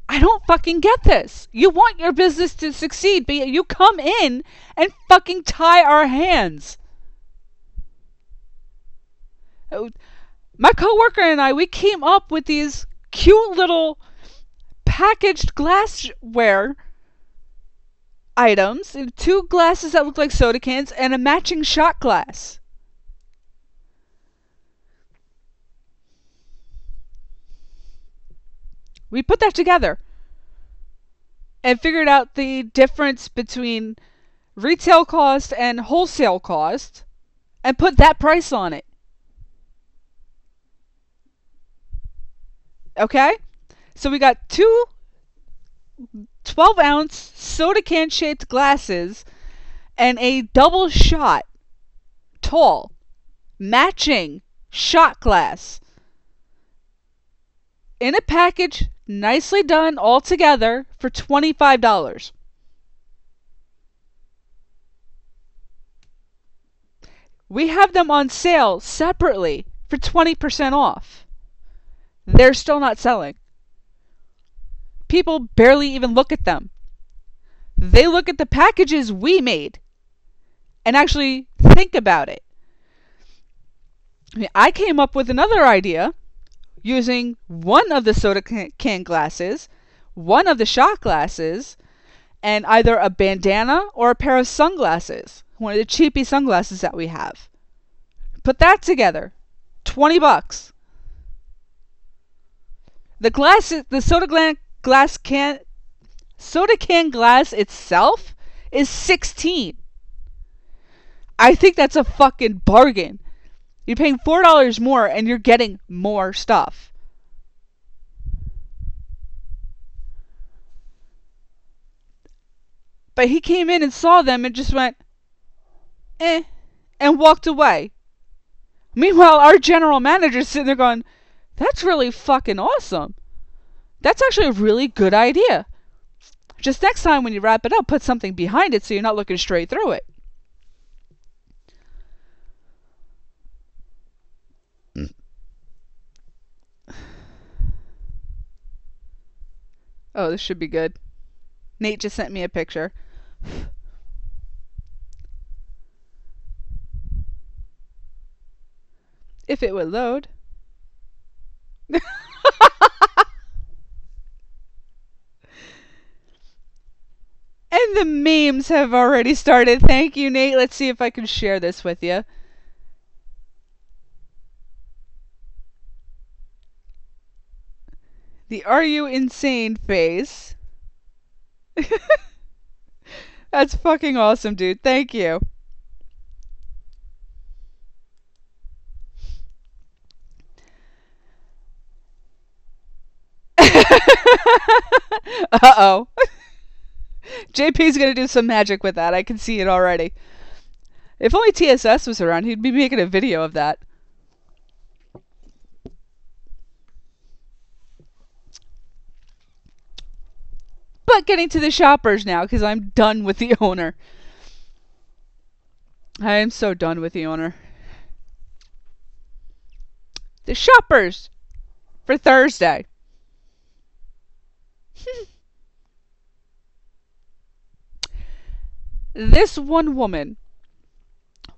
I don't fucking get this. You want your business to succeed, but you come in and fucking tie our hands. My coworker and I, we came up with these cute little packaged glassware items, 2 glasses that look like soda cans and a matching shot glass. We put that together and figured out the difference between retail cost and wholesale cost and put that price on it. Okay? So we got 2 12-ounce soda can shaped glasses and a double shot, tall, matching shot glass in a package, nicely done all together for $25. We have them on sale separately for 20% off. They're still not selling. People barely even look at them. They look at the packages we made and actually think about it. I came up with another idea using one of the soda can glasses, one of the shot glasses, and either a bandana or a pair of sunglasses. One of the cheapy sunglasses that we have. Put that together. $20. The glass, the soda can glass itself is $16. I think that's a fucking bargain. You're paying $4 more and you're getting more stuff. But he came in and saw them and just went, and walked away. Meanwhile, our general manager's sitting there going, that's really fucking awesome. That's actually a really good idea. Just next time when you wrap it up, put something behind it so you're not looking straight through it. Oh, this should be good. Nate just sent me a picture. If it would load. And the memes have already started. Thank you, Nate. Let's see if I can share this with you. The "Are you insane" face. That's fucking awesome, dude. Thank you. Uh-oh. JP's gonna do some magic with that. I can see it already. If only TSS was around, he'd be making a video of that. But getting to the shoppers now, because I'm done with the owner. I am so done with the owner. The shoppers for Thursday. This one woman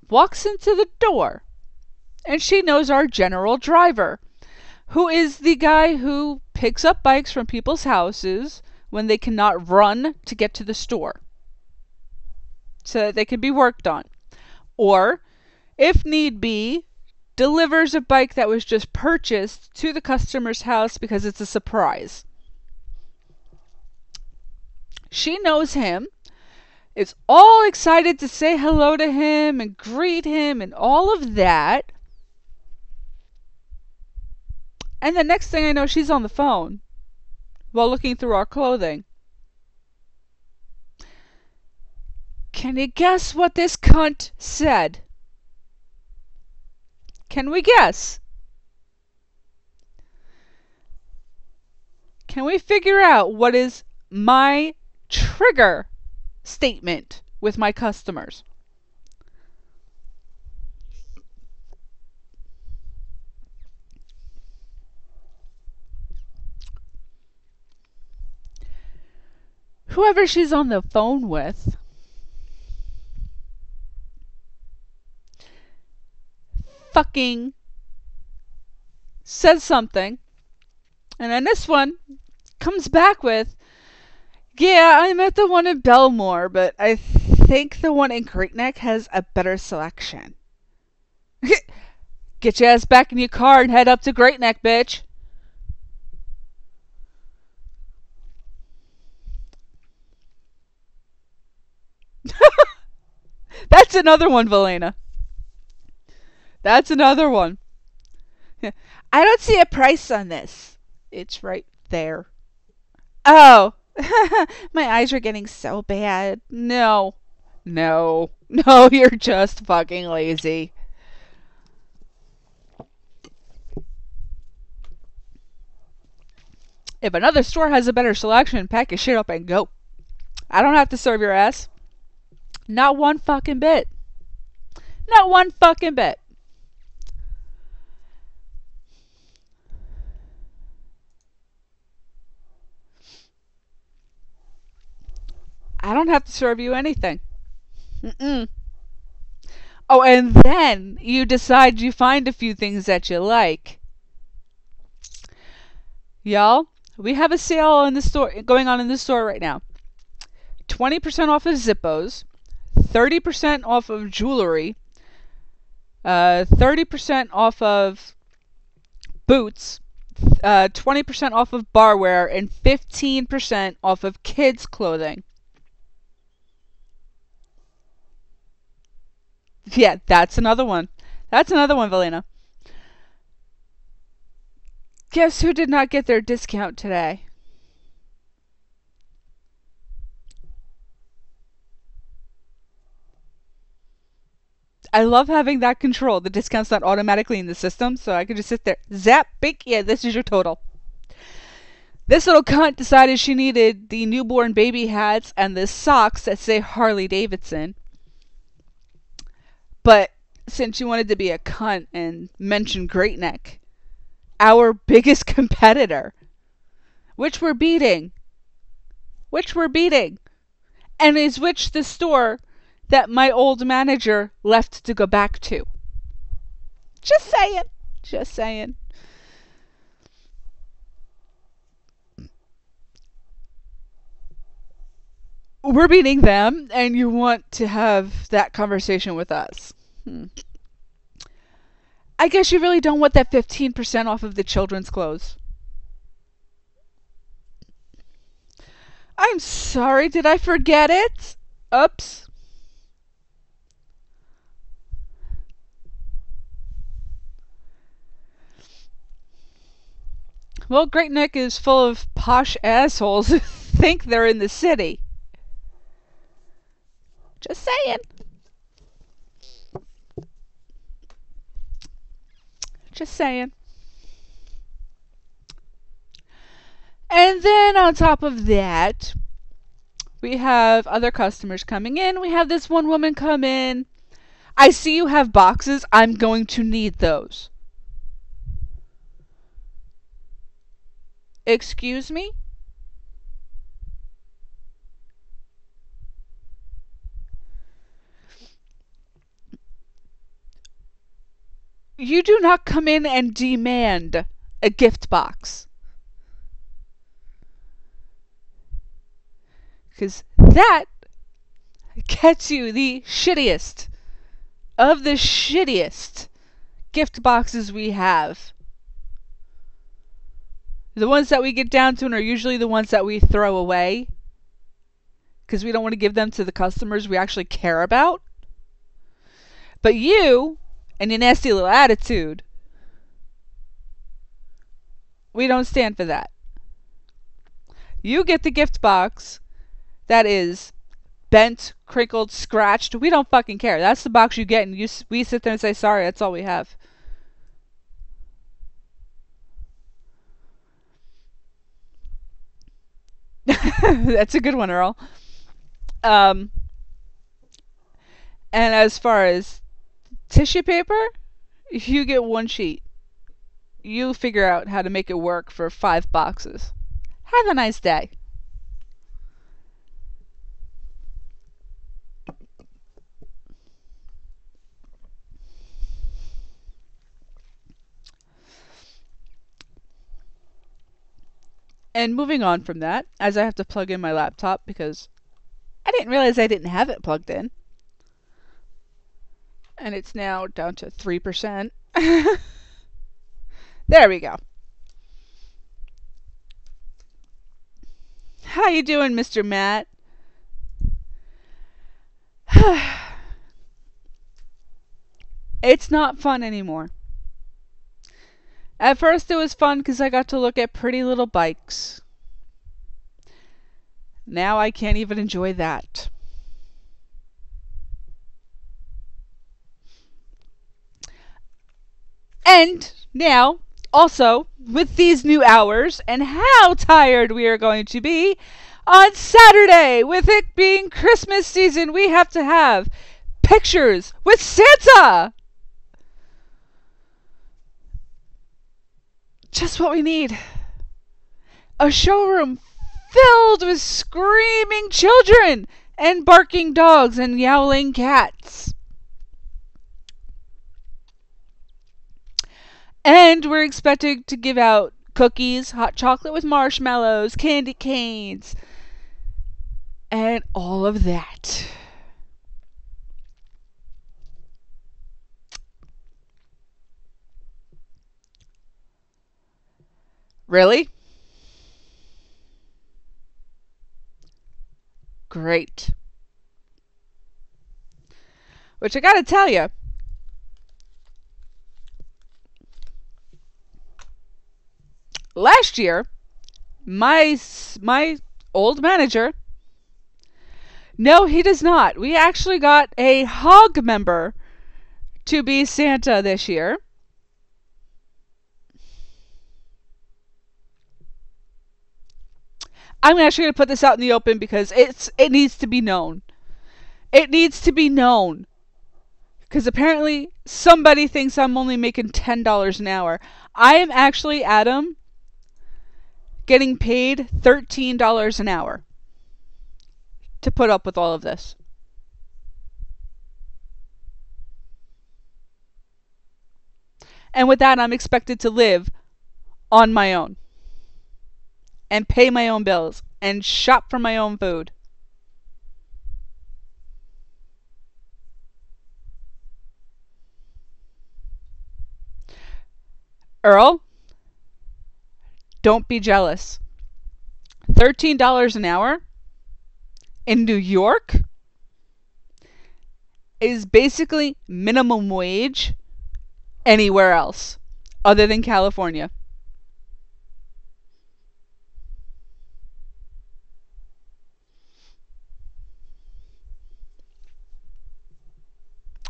walks into the door, and she knows our general driver, who is the guy who picks up bikes from people's houses when they cannot run to get to the store so that they can be worked on. Or, if need be, delivers a bike that was just purchased to the customer's house because it's a surprise. She knows him, is all excited to say hello to him and greet him and all of that. And the next thing I know, she's on the phone while looking through our clothing. Can you guess what this cunt said? Can we guess? Can we figure out what is my trigger statement with my customers? Whoever she's on the phone with fucking says something, and then this one comes back with, yeah, I'm at the one in Belmore, but I think the one in Great Neck has a better selection. Get your ass back in your car and head up to Great Neck, bitch. That's another one, Valena. That's another one. I don't see a price on this. It's right there. Oh, my eyes are getting so bad. No, you're just fucking lazy. If another store has a better selection, pack your shit up and go. I don't have to serve your ass. Not one fucking bit. Not one fucking bit. I don't have to serve you anything. Mm-mm. Oh, and then you decide you find a few things that you like. Y'all, we have a sale in the store going on in the store right now. 20% off of Zippos, 30% off of jewelry, 30% off of boots, 20% off of barware, and 15% off of kids' clothing. Yeah, that's another one. That's another one, Valena. Guess who did not get their discount today? I love having that control. The discount's not automatically in the system, so I could just sit there. Zap, bink, yeah, this is your total. This little cunt decided she needed the newborn baby hats and the socks that say Harley Davidson. But since you wanted to be a cunt and mention Great Neck, our biggest competitor, which we're beating, and is which the store that my old manager left to go back to. Just saying. Just saying. We're beating them, and you want to have that conversation with us. I guess you really don't want that 15% off of the children's clothes. I'm sorry, did I forget it? Oops. Well, Great Neck is full of posh assholes who think they're in the city. Just saying. Just saying. And then on top of that, we have other customers coming in. We have this one woman come in. I see you have boxes. I'm going to need those. Excuse me? You do not come in and demand a gift box. Because that gets you the shittiest of the shittiest gift boxes we have. The ones that we get down to are usually the ones that we throw away because we don't want to give them to the customers we actually care about. But you and your nasty little attitude, we don't stand for that. You get the gift box that is bent, crinkled, scratched. We don't fucking care. That's the box you get, and we sit there and say, sorry, that's all we have. That's a good one, Earl. And as far as tissue paper, if you get one sheet, you figure out how to make it work for 5 boxes. Have a nice day. And moving on from that, as I have to plug in my laptop because I didn't realize I didn't have it plugged in. And it's now down to 3%. There we go. How you doing, Mr. Matt? It's not fun anymore. At first it was fun because I got to look at pretty little bikes. Now I can't even enjoy that. And now, also, with these new hours and how tired we are going to be, on Saturday, with it being Christmas season, we have to have pictures with Santa! Just what we need. A showroom filled with screaming children and barking dogs and yowling cats. And we're expecting to give out cookies, hot chocolate with marshmallows, candy canes, and all of that. Really? Great. Which I gotta tell you, last year, my old manager, no, he does not. We actually got a hog member to be Santa this year. I'm actually going to put this out in the open because it needs to be known. It needs to be known. Because apparently somebody thinks I'm only making $10 an hour. I am actually, Adam, getting paid $13 an hour to put up with all of this. And with that, I'm expected to live on my own and pay my own bills and shop for my own food. Earl, don't be jealous. $13 an hour in New York is basically minimum wage anywhere else other than California.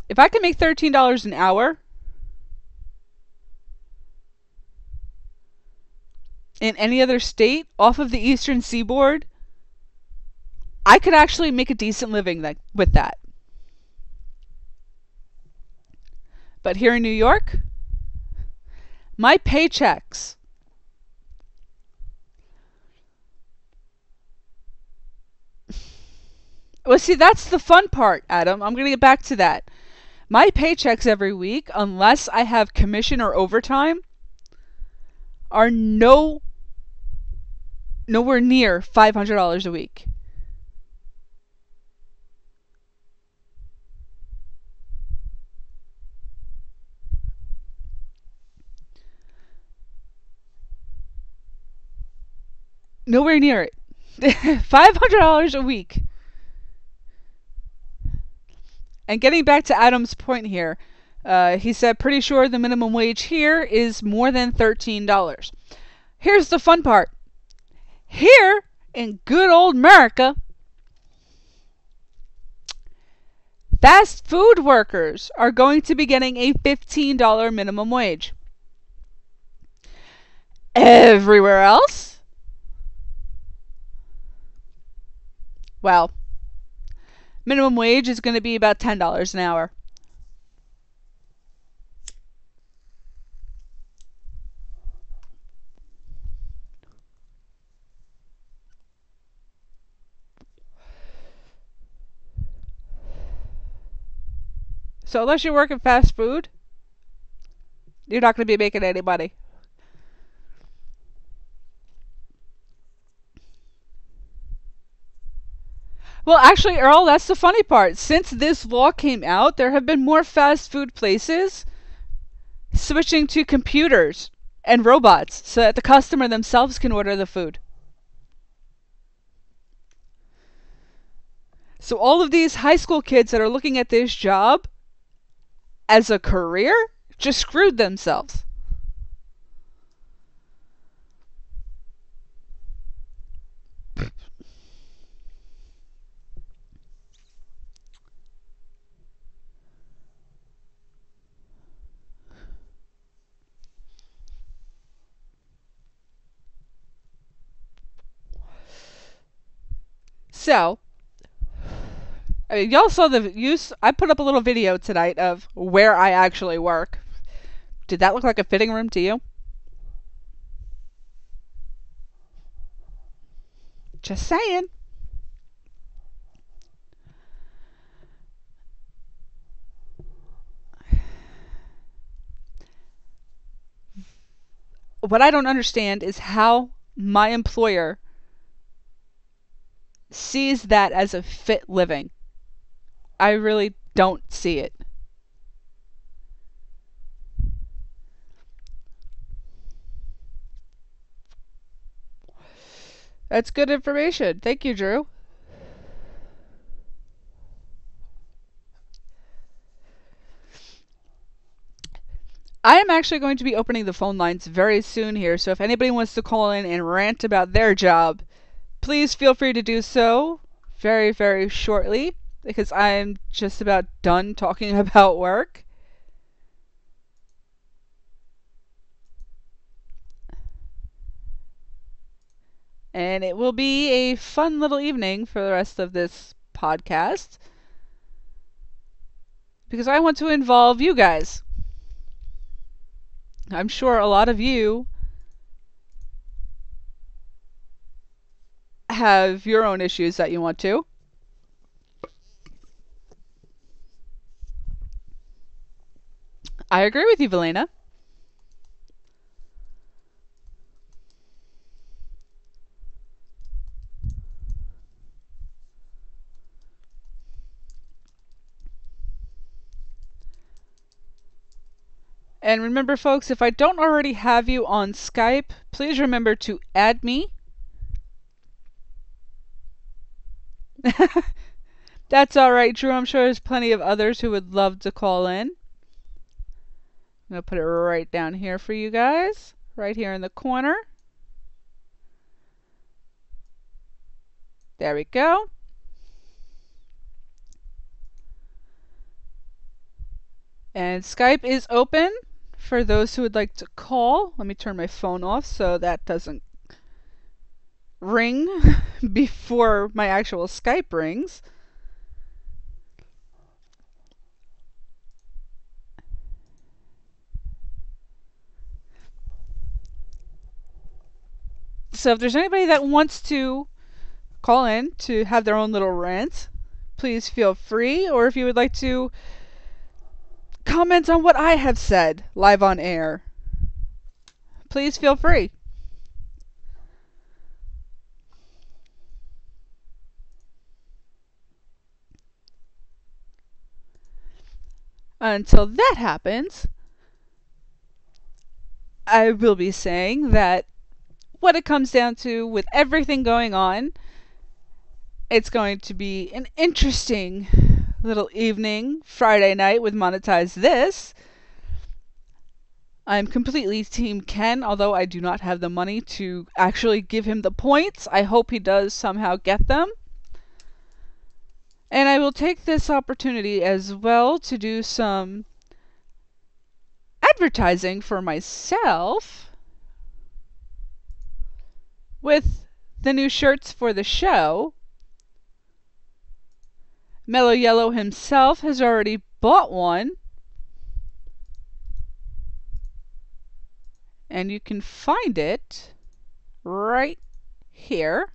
If I can make $13 an hour in any other state off of the eastern seaboard, I could actually make a decent living with that. But here in New York, my paychecks well, see, that's the fun part, Adam. I'm going to get back to that. My paychecks every week, unless I have commission or overtime, are nowhere near $500 a week. Nowhere near it. $500 a week. And getting back to Adam's point here, he said, pretty sure the minimum wage here is more than $13. Here's the fun part. Here in good old America, fast food workers are going to be getting a $15 minimum wage. Everywhere else, well, minimum wage is going to be about $10 an hour. So unless you work in fast food, you're not going to be making any money. Well, actually, Earl, that's the funny part. Since this law came out, there have been more fast food places switching to computers and robots so that the customer themselves can order the food. So all of these high school kids that are looking at this job as a career just screwed themselves. So, I mean, y'all saw the use. I put up a little video tonight of where I actually work. Did that look like a fitting room to you? Just saying. What I don't understand is how my employer sees that as a fit living. I really don't see it. That's good information. Thank you, Drew. I am actually going to be opening the phone lines very soon here, so if anybody wants to call in and rant about their job, please feel free to do so very, very shortly, because I'm just about done talking about work. And it will be a fun little evening for the rest of this podcast, because I want to involve you guys. I'm sure a lot of you have your own issues that you want to. I agree with you, Valena. And remember, folks, if I don't already have you on Skype, please remember to add me. That's all right, Drew. I'm sure there's plenty of others who would love to call in. I'm going to put it right down here for you guys, right here in the corner. There we go. And Skype is open for those who would like to call. Let me turn my phone off so that doesn't ring before my actual Skype rings. So if there's anybody that wants to call in to have their own little rant, please feel free. Or if you would like to comment on what I have said live on air, please feel free. Until that happens, I will be saying that what it comes down to with everything going on, it's going to be an interesting little evening, Friday night with Monetize This. I'm completely Team Ken, although I do not have the money to actually give him the points. I hope he does somehow get them. And I will take this opportunity as well to do some advertising for myself with the new shirts for the show. Mellow Yellow himself has already bought one. And you can find it right here.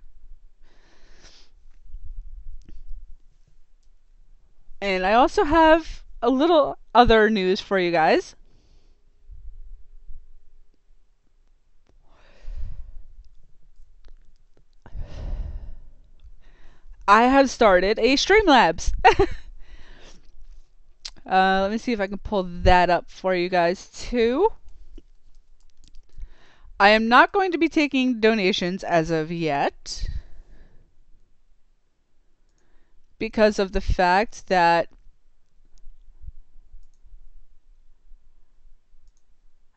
And I also have a little other news for you guys. I have started a Streamlabs. Let me see if I can pull that up for you guys too. I am not going to be taking donations as of yet, because of the fact that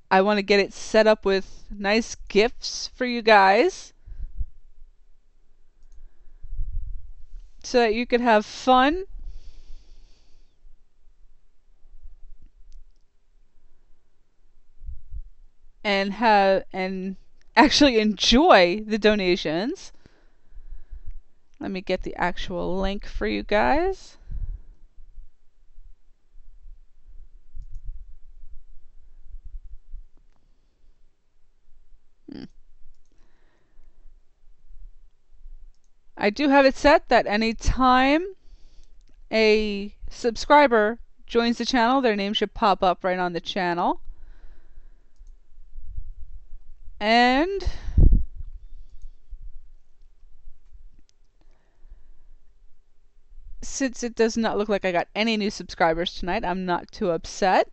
I want to get it set up with nice gifts for you guys so that you could have fun and actually enjoy the donations. Let me get the actual link for you guys. I do have it set that any time a subscriber joins the channel, their name should pop up right on the channel. And since it does not look like I got any new subscribers tonight, I'm not too upset.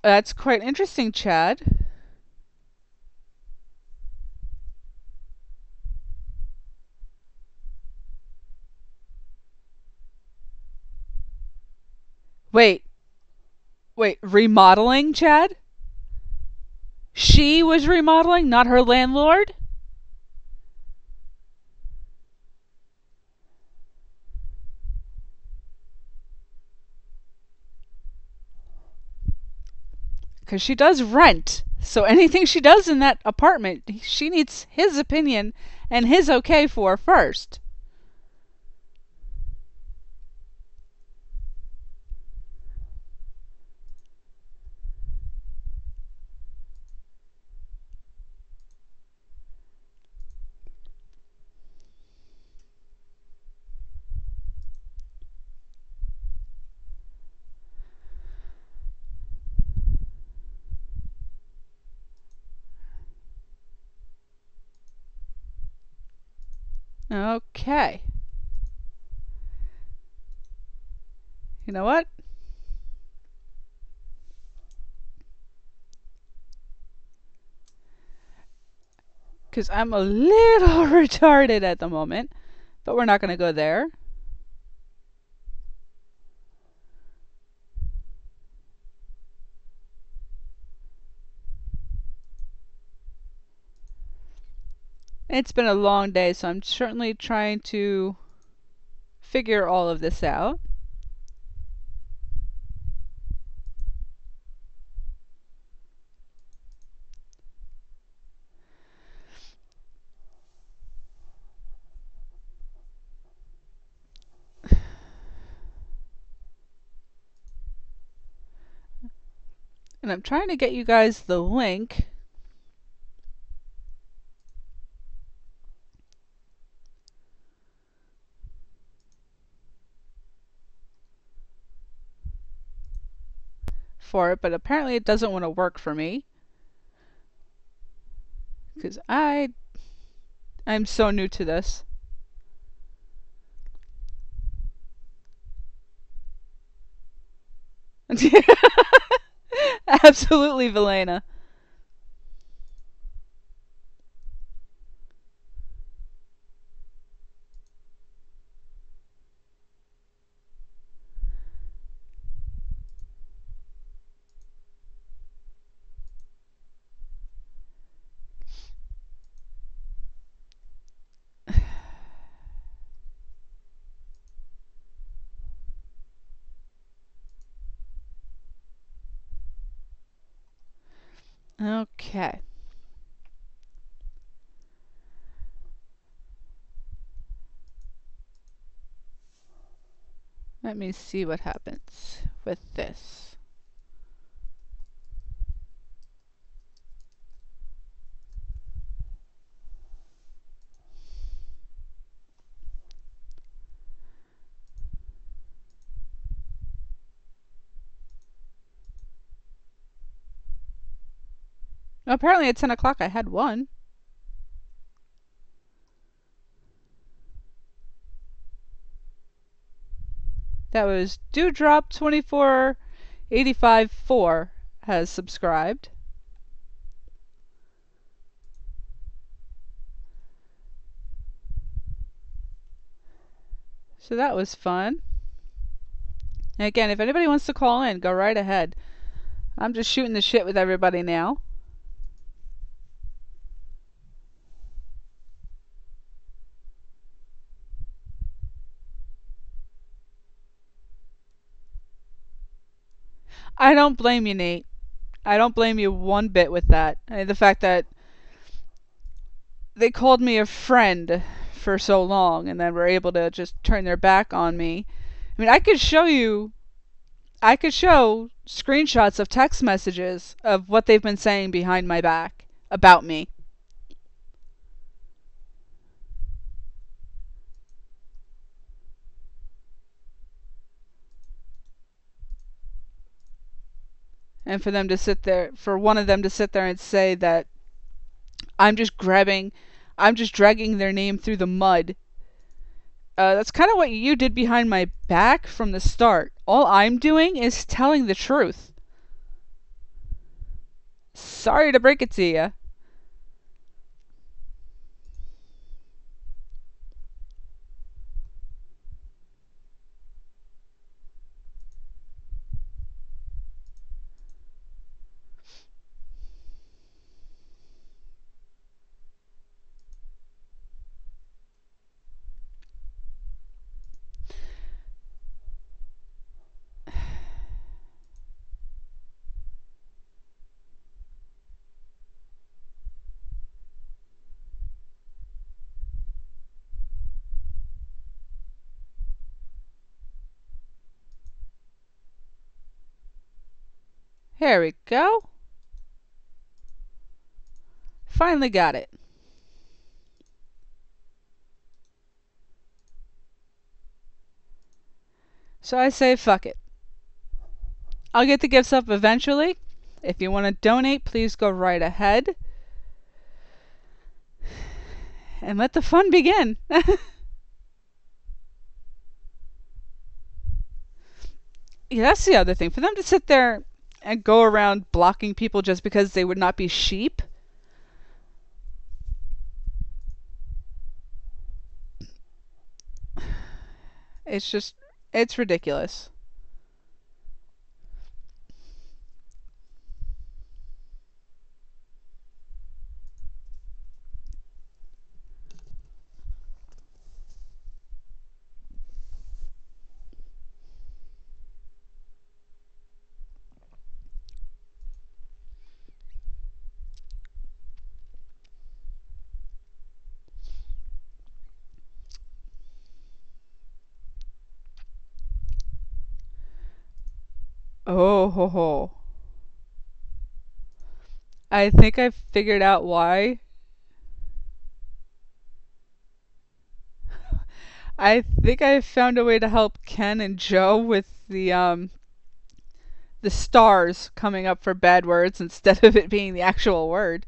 That's quite interesting, Chad. Wait, remodeling, Chad? She was remodeling, not her landlord? Because she does rent. So anything she does in that apartment, she needs his opinion and his okay for first. Okay. You know what? Because I'm a little retarded at the moment, but we're not going to go there. It's been a long day, so I'm certainly trying to figure all of this out. And I'm trying to get you guys the link. For it, but apparently it doesn't want to work for me. Because I'm so new to this. Absolutely, Velena. Okay. Let me see what happens with this. Apparently at 10 o'clock I had one. That was Dewdrop 24854 has subscribed. So that was fun. And again, if anybody wants to call in, go right ahead. I'm just shooting the shit with everybody now. I don't blame you, Nate. I don't blame you one bit with that. I mean, the fact that they called me a friend for so long and then were able to just turn their back on me. I mean, I could show screenshots of text messages of what they've been saying behind my back about me. And for one of them to sit there and say that I'm just dragging their name through the mud. That's kind of what you did behind my back from the start. All I'm doing is telling the truth. Sorry to break it to you. Here we go. Finally got it. So I say fuck it. I'll get the gifts up eventually. If you want to donate, please go right ahead. and let the fun begin. Yeah, that's the other thing. For them to sit there and go around blocking people just because they would not be sheep. It's just, it's ridiculous. Oh ho ho. I think I figured out why. I think I found a way to help Ken and Joe with the stars coming up for bad words instead of it being the actual word.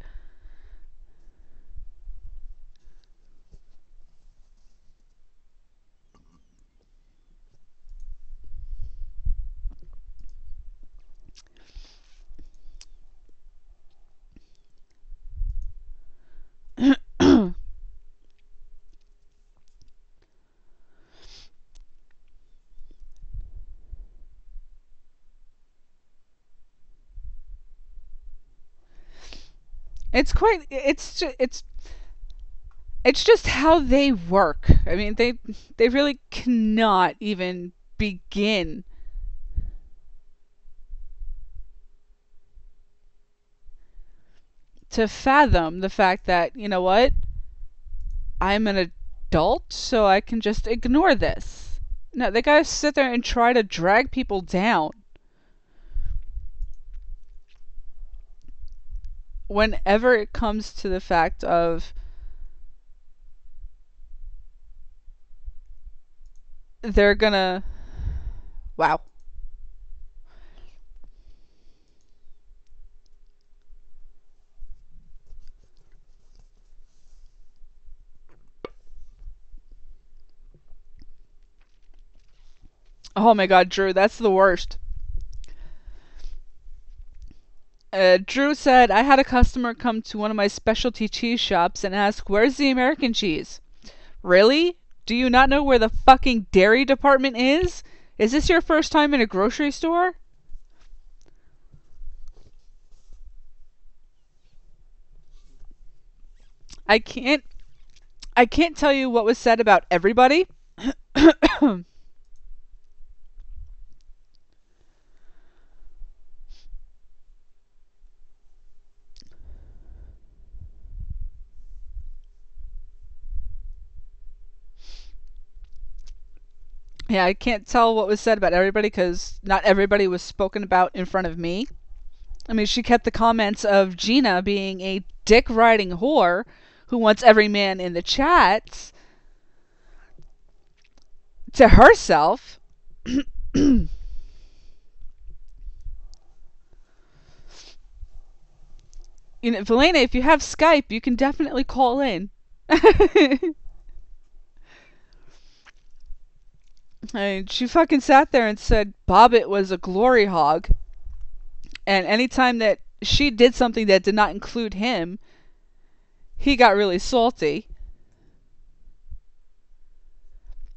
It's quite it's just how they work. I mean, they really cannot even begin to fathom the fact that, you know what? I'm an adult, so I can just ignore this. No, they gotta sit there and try to drag people down. Whenever it comes to the fact of they're gonna. Wow. Oh my god, Drew, that's the worst. Drew said, I had a customer come to one of my specialty cheese shops and ask, where's the American cheese? Really? Do you not know where the fucking dairy department is? Is this your first time in a grocery store? I can't I can't tell you what was said about everybody. Yeah, I can't tell what was said about everybody because not everybody was spoken about in front of me. I mean, she kept the comments of Gina being a dick riding whore who wants every man in the chats to herself. You know, Valena, if you have Skype, you can definitely call in. And she fucking sat there and said Bobbit was a glory hog. And anytime that she did something that did not include him, he got really salty.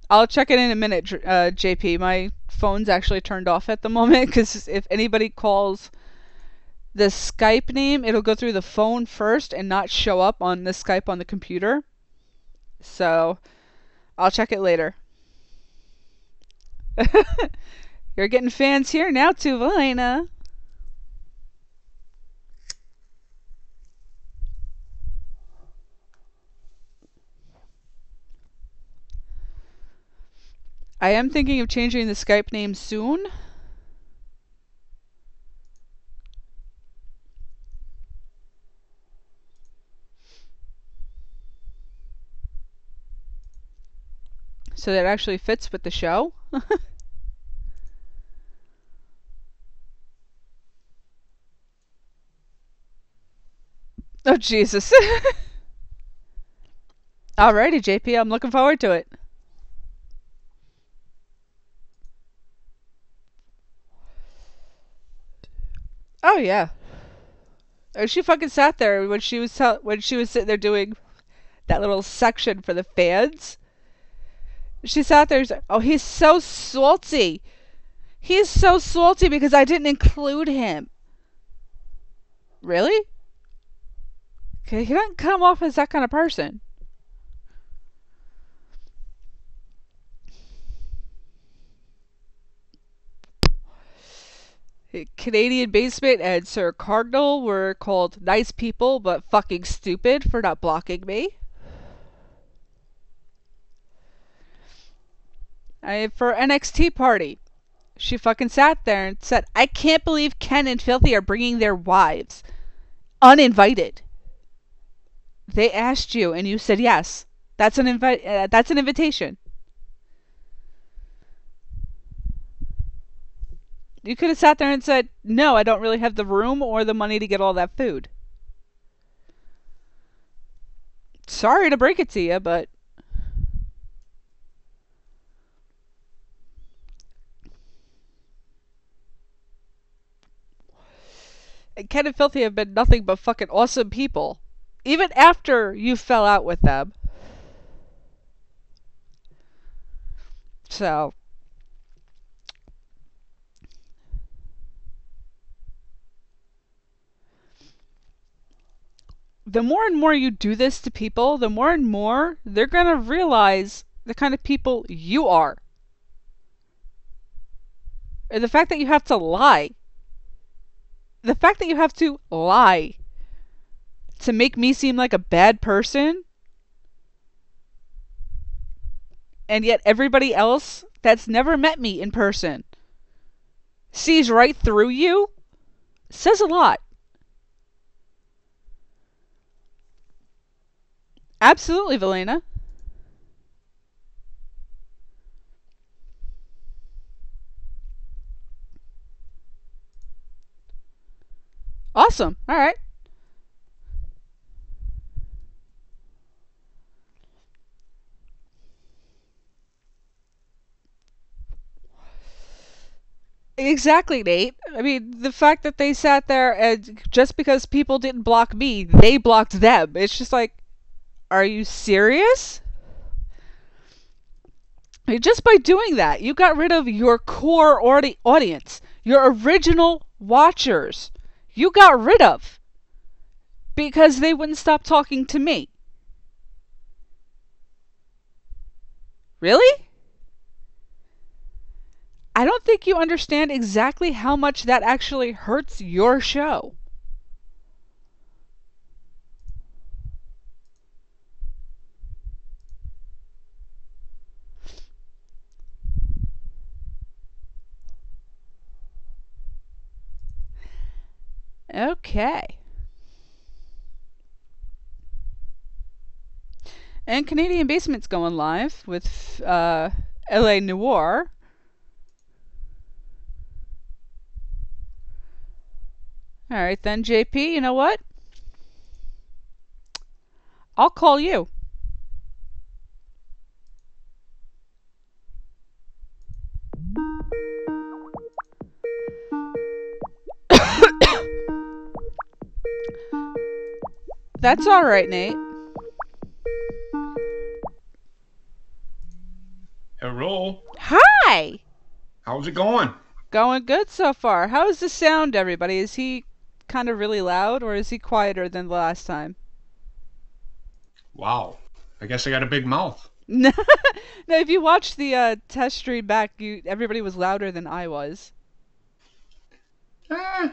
I'll check it in a minute, JP. My phone's actually turned off at the moment because if anybody calls the Skype name, it'll go through the phone first and not show up on the Skype on the computer. So I'll check it later. You're getting fans here now too, Valena. I am thinking of changing the Skype name soon. So that it actually fits with the show. Oh, Jesus. Alrighty, JP, I'm looking forward to it. Oh yeah. And she fucking sat there when she was sitting there doing that little section for the fans. She sat there and said, "Oh, he's so salty. He's so salty because I didn't include him." Really? Okay, he doesn't come off as that kind of person. Canadian Basement and Sir Cardinal were called nice people but fucking stupid for not blocking me. For NXT party, she fucking sat there and said, "I can't believe Ken and Filthy are bringing their wives uninvited. They asked you and you said yes. That's an that's an invitation." You could have sat there and said, "No, I don't really have the room or the money to get all that food. Sorry to break it to you, but..." And Ken and Filthy have been nothing but fucking awesome people. Even after you fell out with them. So... the more and more you do this to people, the more and more they're going to realize the kind of people you are. And the fact that you have to lie. The fact that you have to lie to make me seem like a bad person, and yet everybody else that's never met me in person sees right through you, says a lot. Absolutely, Valena. Awesome. All right. Exactly, Nate. I mean, the fact that they sat there and just because people didn't block me, they blocked them. It's just like, are you serious? I mean, just by doing that, you got rid of your core audience, your original watchers. You got rid of because they wouldn't stop talking to me. Really? I don't think you understand exactly how much that actually hurts your show. Okay. And Canadian Basement's going live with LA Noir. Alright then, JP, you know what? I'll call you. That's alright, Nate. Hello. Hi! How's it going? Going good so far. How is the sound, everybody? Is he kind of really loud, or is he quieter than the last time? Wow. I guess I got a big mouth. No, if you watch the test stream back, everybody was louder than I was. Eh,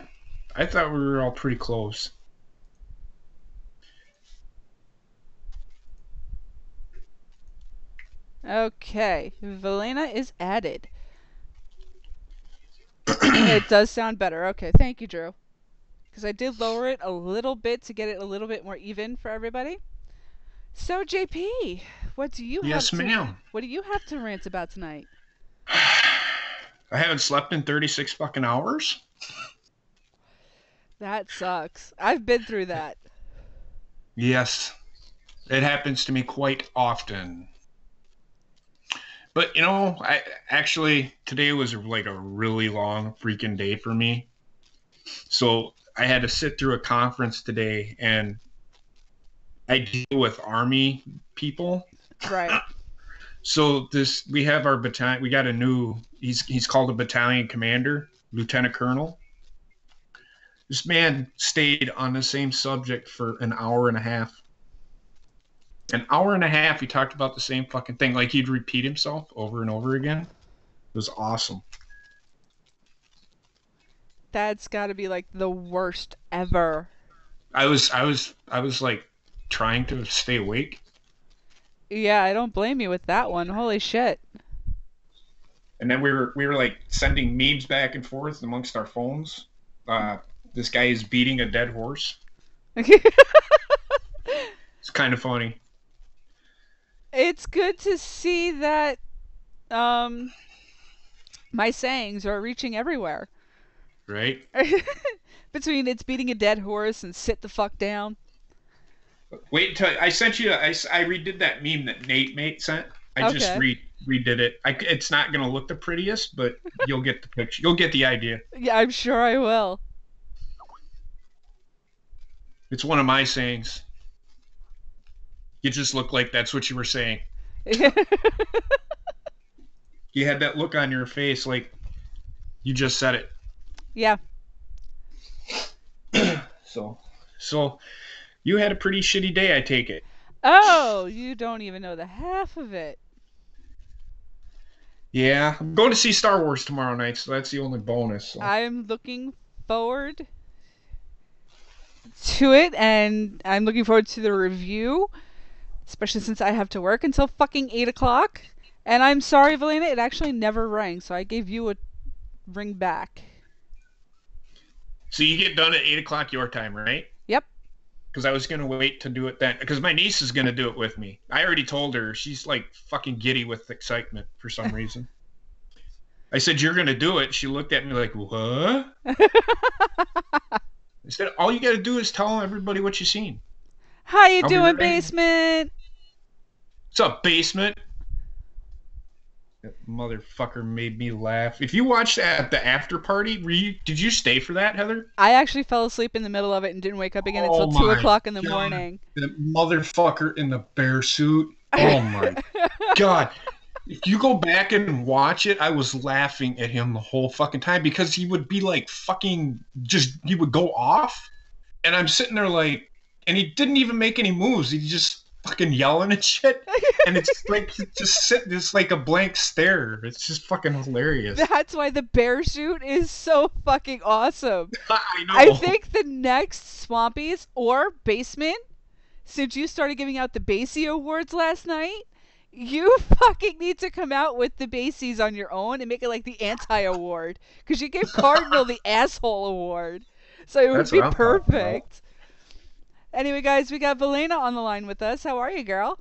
I thought we were all pretty close. Okay, Valena is added. It does sound better. Okay, thank you, Drew. Because I did lower it a little bit to get it a little bit more even for everybody. So, JP, what do you Yes, have to, ma'am. what do you have to rant about tonight? I haven't slept in 36 fucking hours. That sucks. I've been through that. Yes. It happens to me quite often. But I actually today was like a really long freaking day for me. So I had to sit through a conference today, and I deal with Army people. Right. So we have our battalion. We got a new. He's called a battalion commander, lieutenant colonel. This man stayed on the same subject for an hour and a half. An hour and a half, he talked about the same fucking thing. Like he'd repeat himself over and over again. It was awesome. That's got to be like the worst ever. I was like trying to stay awake. Yeah, I don't blame you with that one. Holy shit. And then we were like sending memes back and forth amongst our phones. Uh, this guy is beating a dead horse. It's kind of funny. It's good to see that um my sayings are reaching everywhere. Right? Between it's beating a dead horse and sit the fuck down. Wait until I sent you. I redid that meme that Nate mate sent. I just Okay. redid it. It's not gonna look the prettiest, but you'll get the picture. You'll get the idea. Yeah, I'm sure I will. It's one of my sayings. You just look like that's what you were saying. You had that look on your face like you just said it. Yeah. So, so you had a pretty shitty day, I take it. Oh, you don't even know the half of it. Yeah, I'm going to see Star Wars tomorrow night, so that's the only bonus. So. I'm looking forward to it, and I'm looking forward to the review, especially since I have to work until fucking 8 o'clock. And I'm sorry, Valena, it actually never rang, so I gave you a ring back. So you get done at 8 o'clock your time, right? Yep. Because I was gonna wait to do it then. Because my niece is gonna do it with me. I already told her. She's like fucking giddy with excitement for some reason. I said you're gonna do it. She looked at me like, what? I said all you gotta do is tell everybody what you've seen. How you I'll be doing, ready. basement? What's up, basement? That motherfucker made me laugh. If you watched that at the after party, did you stay for that, Heather? I actually fell asleep in the middle of it and didn't wake up again Oh until 2 my o'clock in the God. morning. The motherfucker in the bear suit. Oh my God. If you go back and watch it, I was laughing at him the whole fucking time because he would be like fucking he would go off. And I'm sitting there like, and he didn't even make any moves. He just fucking yelling and shit. And it's like, he just sitting, it's like a blank stare. It's just fucking hilarious. That's why the bear suit is so fucking awesome. I know. I think the next Swampies or Basement, since you started giving out the Basie Awards last night, you fucking need to come out with the Basies on your own and make it like the anti-award. Because you gave Cardinal the asshole award. So it would That's be what I'm talking about. perfect. Anyway, guys, we got Valena on the line with us. How are you, girl?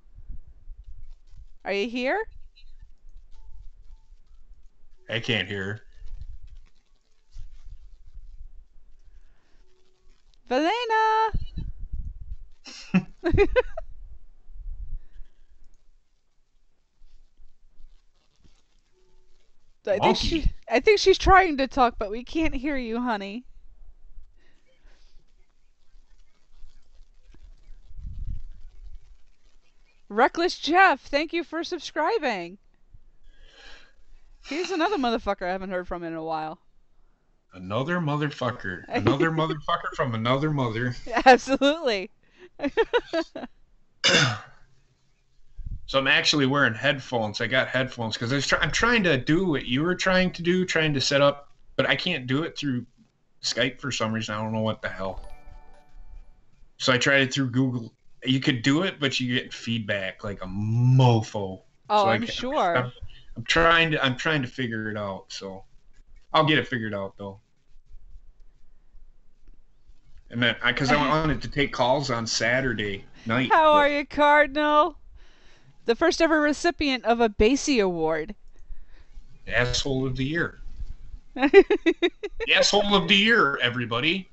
Are you here? I can't hear. Valena! Wonky. I think she's trying to talk, but we can't hear you, honey. Reckless Jeff, thank you for subscribing. Here's another motherfucker I haven't heard from in a while. Another motherfucker. Another motherfucker from another mother. Absolutely. So I'm actually wearing headphones. I got headphones because I'm trying to do what you were trying to do, trying to set up, but I can't do it through Skype for some reason. I don't know what the hell. So I tried it through Google. You could do it, but you get feedback like a mofo. Oh, So I'm sure. I'm trying to figure it out. So I'll get it figured out though. And then because I wanted to take calls on Saturday night. How are you, Cardinal? The first ever recipient of a Basie Award. Asshole of the year. The asshole of the year, everybody.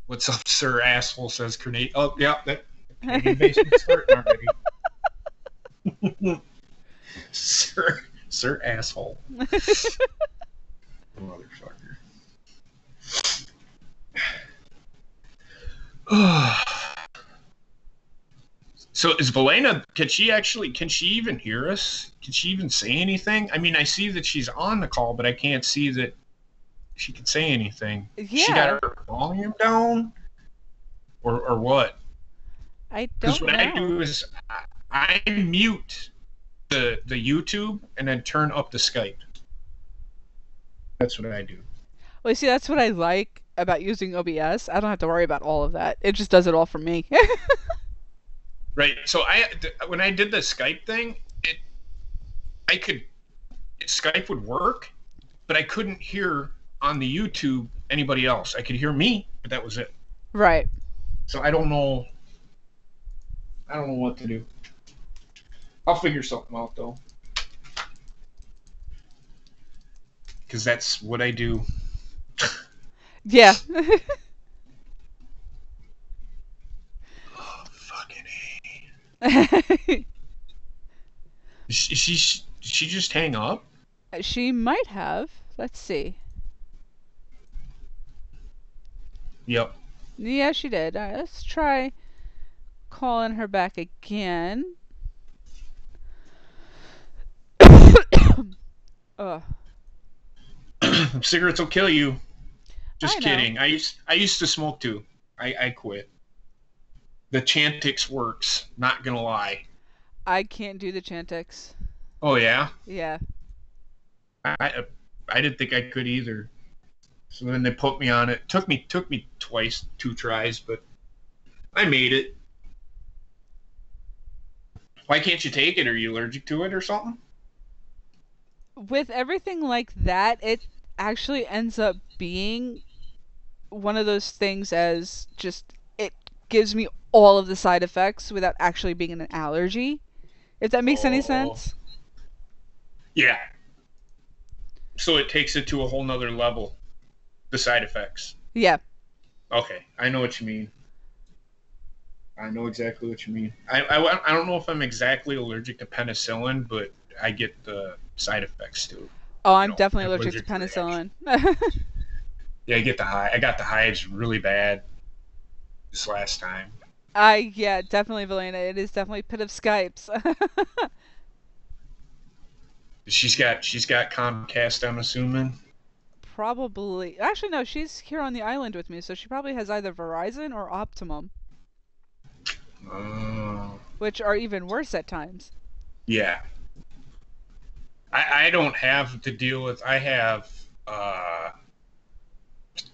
What's up, sir? Asshole, says Grenade. Oh, yeah, that Canadian basement starting already. Sir, asshole. Motherfucker. So is Valena, can she even hear us? Can she even say anything? I mean, I see that she's on the call, but I can't see that she can say anything. Yeah. She got her volume down? Or what? I Because don't what know. I do is I mute the YouTube and then turn up the Skype. That's what I do. Well, see, that's what I like about using OBS. I don't have to worry about all of that. It just does it all for me. Right. So when I did the Skype thing, Skype would work, but I couldn't hear on the YouTube anybody else. I could hear me, but that was it. Right. So I don't know what to do. I'll figure something out though. Because that's what I do. Yeah. Oh, fucking A. Did she just hang up? She might have. Let's see. Yep. Yeah, she did. All right, let's try calling her back again. Ugh. Cigarettes will kill you. Just I know. kidding. I used to smoke too. I quit. The Chantix works. Not gonna lie. I can't do the Chantix. Oh yeah. Yeah. I didn't think I could either. So then they put me on it. Took me twice, 2 tries, but I made it. Why can't you take it? Are you allergic to it or something? With everything like that, it actually ends up being one of those things as just it gives me all of the side effects without actually being an allergy. If that makes any sense. Yeah. So it takes it to a whole nother level. The side effects. Yeah. Okay, I know what you mean. I know exactly what you mean. I don't know if I'm exactly allergic to penicillin, but I get the side effects too. Oh, I'm definitely allergic to penicillin. Yeah, I got the hives really bad this last time. Yeah, definitely, Valena. It is definitely pit of Skypes. She's got Comcast, I'm assuming. Probably. Actually, no. She's here on the island with me, so she probably has either Verizon or Optimum. Which are even worse at times. Yeah. I don't have to deal with. I have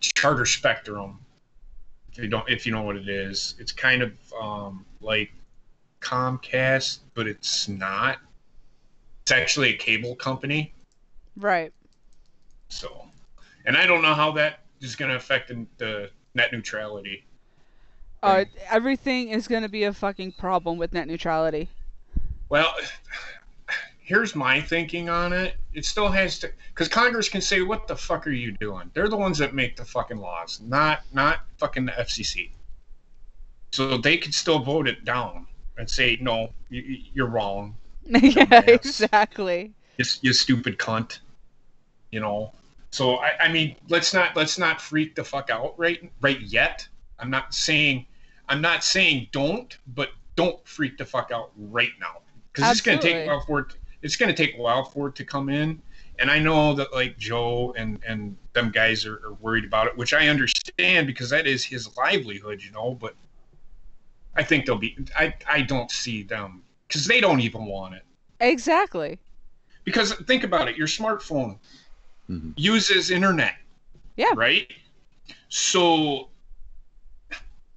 Charter Spectrum. If you know what it is, it's kind of like Comcast, but it's not. It's actually a cable company. Right. So, and I don't know how that is going to affect the net neutrality. Everything is going to be a fucking problem with net neutrality. Well, here's my thinking on it. It still has to, because Congress can say, "What the fuck are you doing?" They're the ones that make the fucking laws, not fucking the FCC. So they could still vote it down and say, "No, you're wrong." Yeah, exactly. You stupid cunt. You know. So I mean, let's not freak the fuck out right yet. I'm not saying don't, but don't freak the fuck out right now, because it's going to take a while for it. It's going to take a while for it to come in, and I know that like Joe and them guys are worried about it, which I understand because that is his livelihood, you know. But I think they'll be. I don't see them because they don't even want it. Exactly. Because think about it, your smartphone uses internet. Yeah. Right. So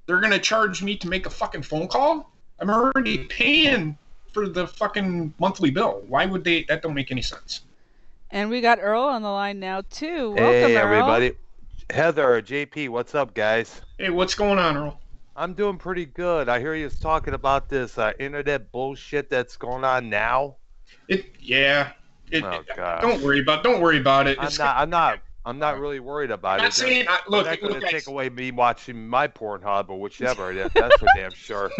they're going to charge me to make a fucking phone call? I'm already paying for the fucking monthly bill. Why would they? That don't make any sense. And we got Earl on the line now, too. Welcome, hey, Earl. everybody. Heather, JP, what's up, guys? Hey, what's going on, Earl? I'm doing pretty good. I hear you talking about this internet bullshit that's going on now. Yeah. Oh, God. Don't worry about it. I'm not I'm not really worried about I'm it. not saying. They're Look, not going to guys, take away me watching my Pornhub or whichever. That's for damn sure.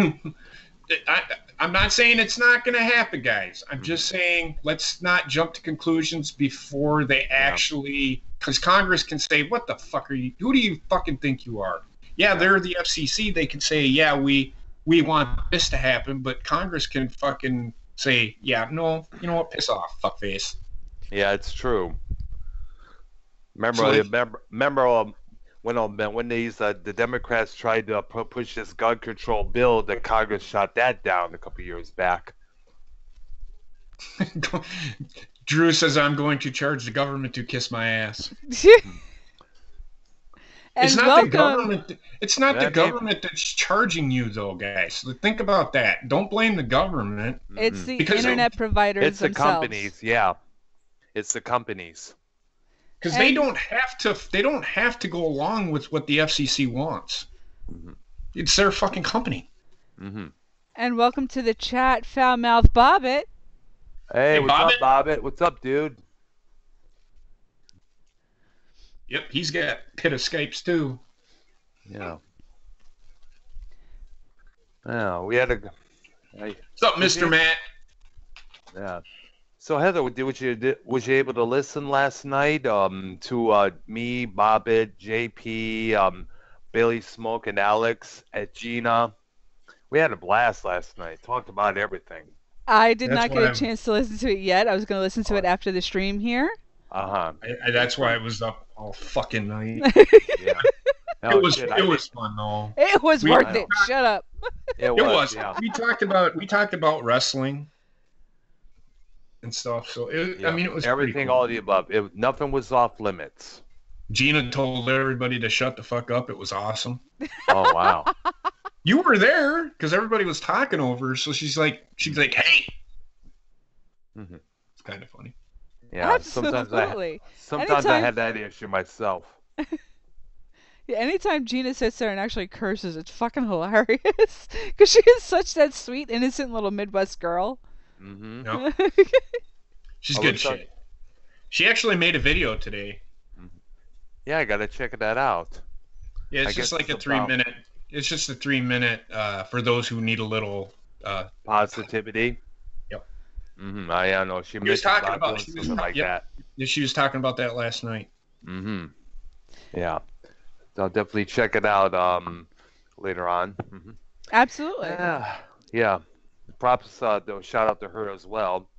I'm not saying it's not going to happen, guys. I'm Mhm. just saying let's not jump to conclusions before they actually, because Congress can say, "What the fuck are you? Who do you fucking think you are?" Yeah, they're the FCC. They can say, "Yeah, we want this to happen," but Congress can fucking say, "Yeah, no, you know what? Piss off, fuckface." Yeah, it's true. Remember, So, remember when the Democrats tried to push this gun control bill, that Congress shot that down a couple years back. Drew says, "I'm going to charge the government to kiss my ass." And It's not welcome. the government. It's not the That government that's charging you, though, guys. So think about that. Don't blame the government. It's the Because internet providers It's the themselves. companies, yeah. It's the companies. Because they don't have to. They don't have to go along with what the FCC wants. Mhm. It's their fucking company. Mm-hmm. And welcome to the chat, Foul Mouth Bobbit. Hey, what's Bobbit? up, Bobbit? What's up, dude? Yep, he's got pit escapes too. Yeah. Yeah, we had a. What's up, Mr. Matt? Yeah. So Heather, was you able to listen last night to me, Bobbit, JP, Billy Smoke, and Alex at Gina? We had a blast last night. Talked about everything. I did That's not get why a I'm- chance to listen to it yet. I was going to listen to it after the stream here. Uh-huh. That's why I was up all fucking night. Yeah. It was fun though. It was We- worth it. Shut up. It It was. yeah. We talked about wrestling and stuff. So Yeah. I mean, it was pretty everything, cool. all the above. Nothing was off limits. Gina told everybody to shut the fuck up. It was awesome. Oh wow. You were there because everybody was talking over her. So she's like, hey. Mhm. It's kind of funny. Yeah. Absolutely. Sometimes I Anytime- had that issue myself. Yeah, anytime Gina sits there and actually curses, it's fucking hilarious. Because she is such that sweet, innocent little Midwest girl. Mm-hmm. No, she's Oh, good what's up? shit. She actually made a video today. Yeah, I gotta check that out. Yeah, I it's just guess like a it's 3 about- minute. It's just a 3 minute for those who need a little. Positivity. Yep. Mm-hmm. I know. She was mentioned talking about about- doing she was- something like yep. She was talking about that last night. that. Mm-hmm. Yeah. So I'll definitely check it out later on. Mm-hmm. Absolutely. Yeah. Yeah. Props, though, shout out to her as well.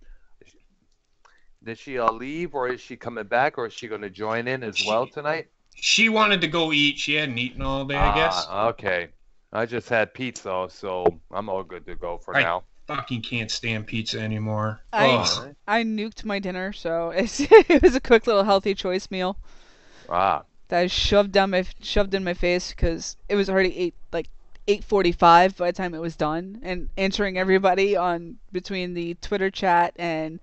Did she leave, or is she coming back, or is she going to join in as well tonight? She wanted to go eat. She hadn't eaten all day, I guess. Okay. I just had pizza, so I'm all good to go for I- now. Fucking can't stand pizza anymore. I- Ugh. I nuked my dinner, so it was a quick little healthy choice meal Ah. that I shoved in my face because it was already 8:45 by the time it was done, and answering everybody on between the Twitter chat and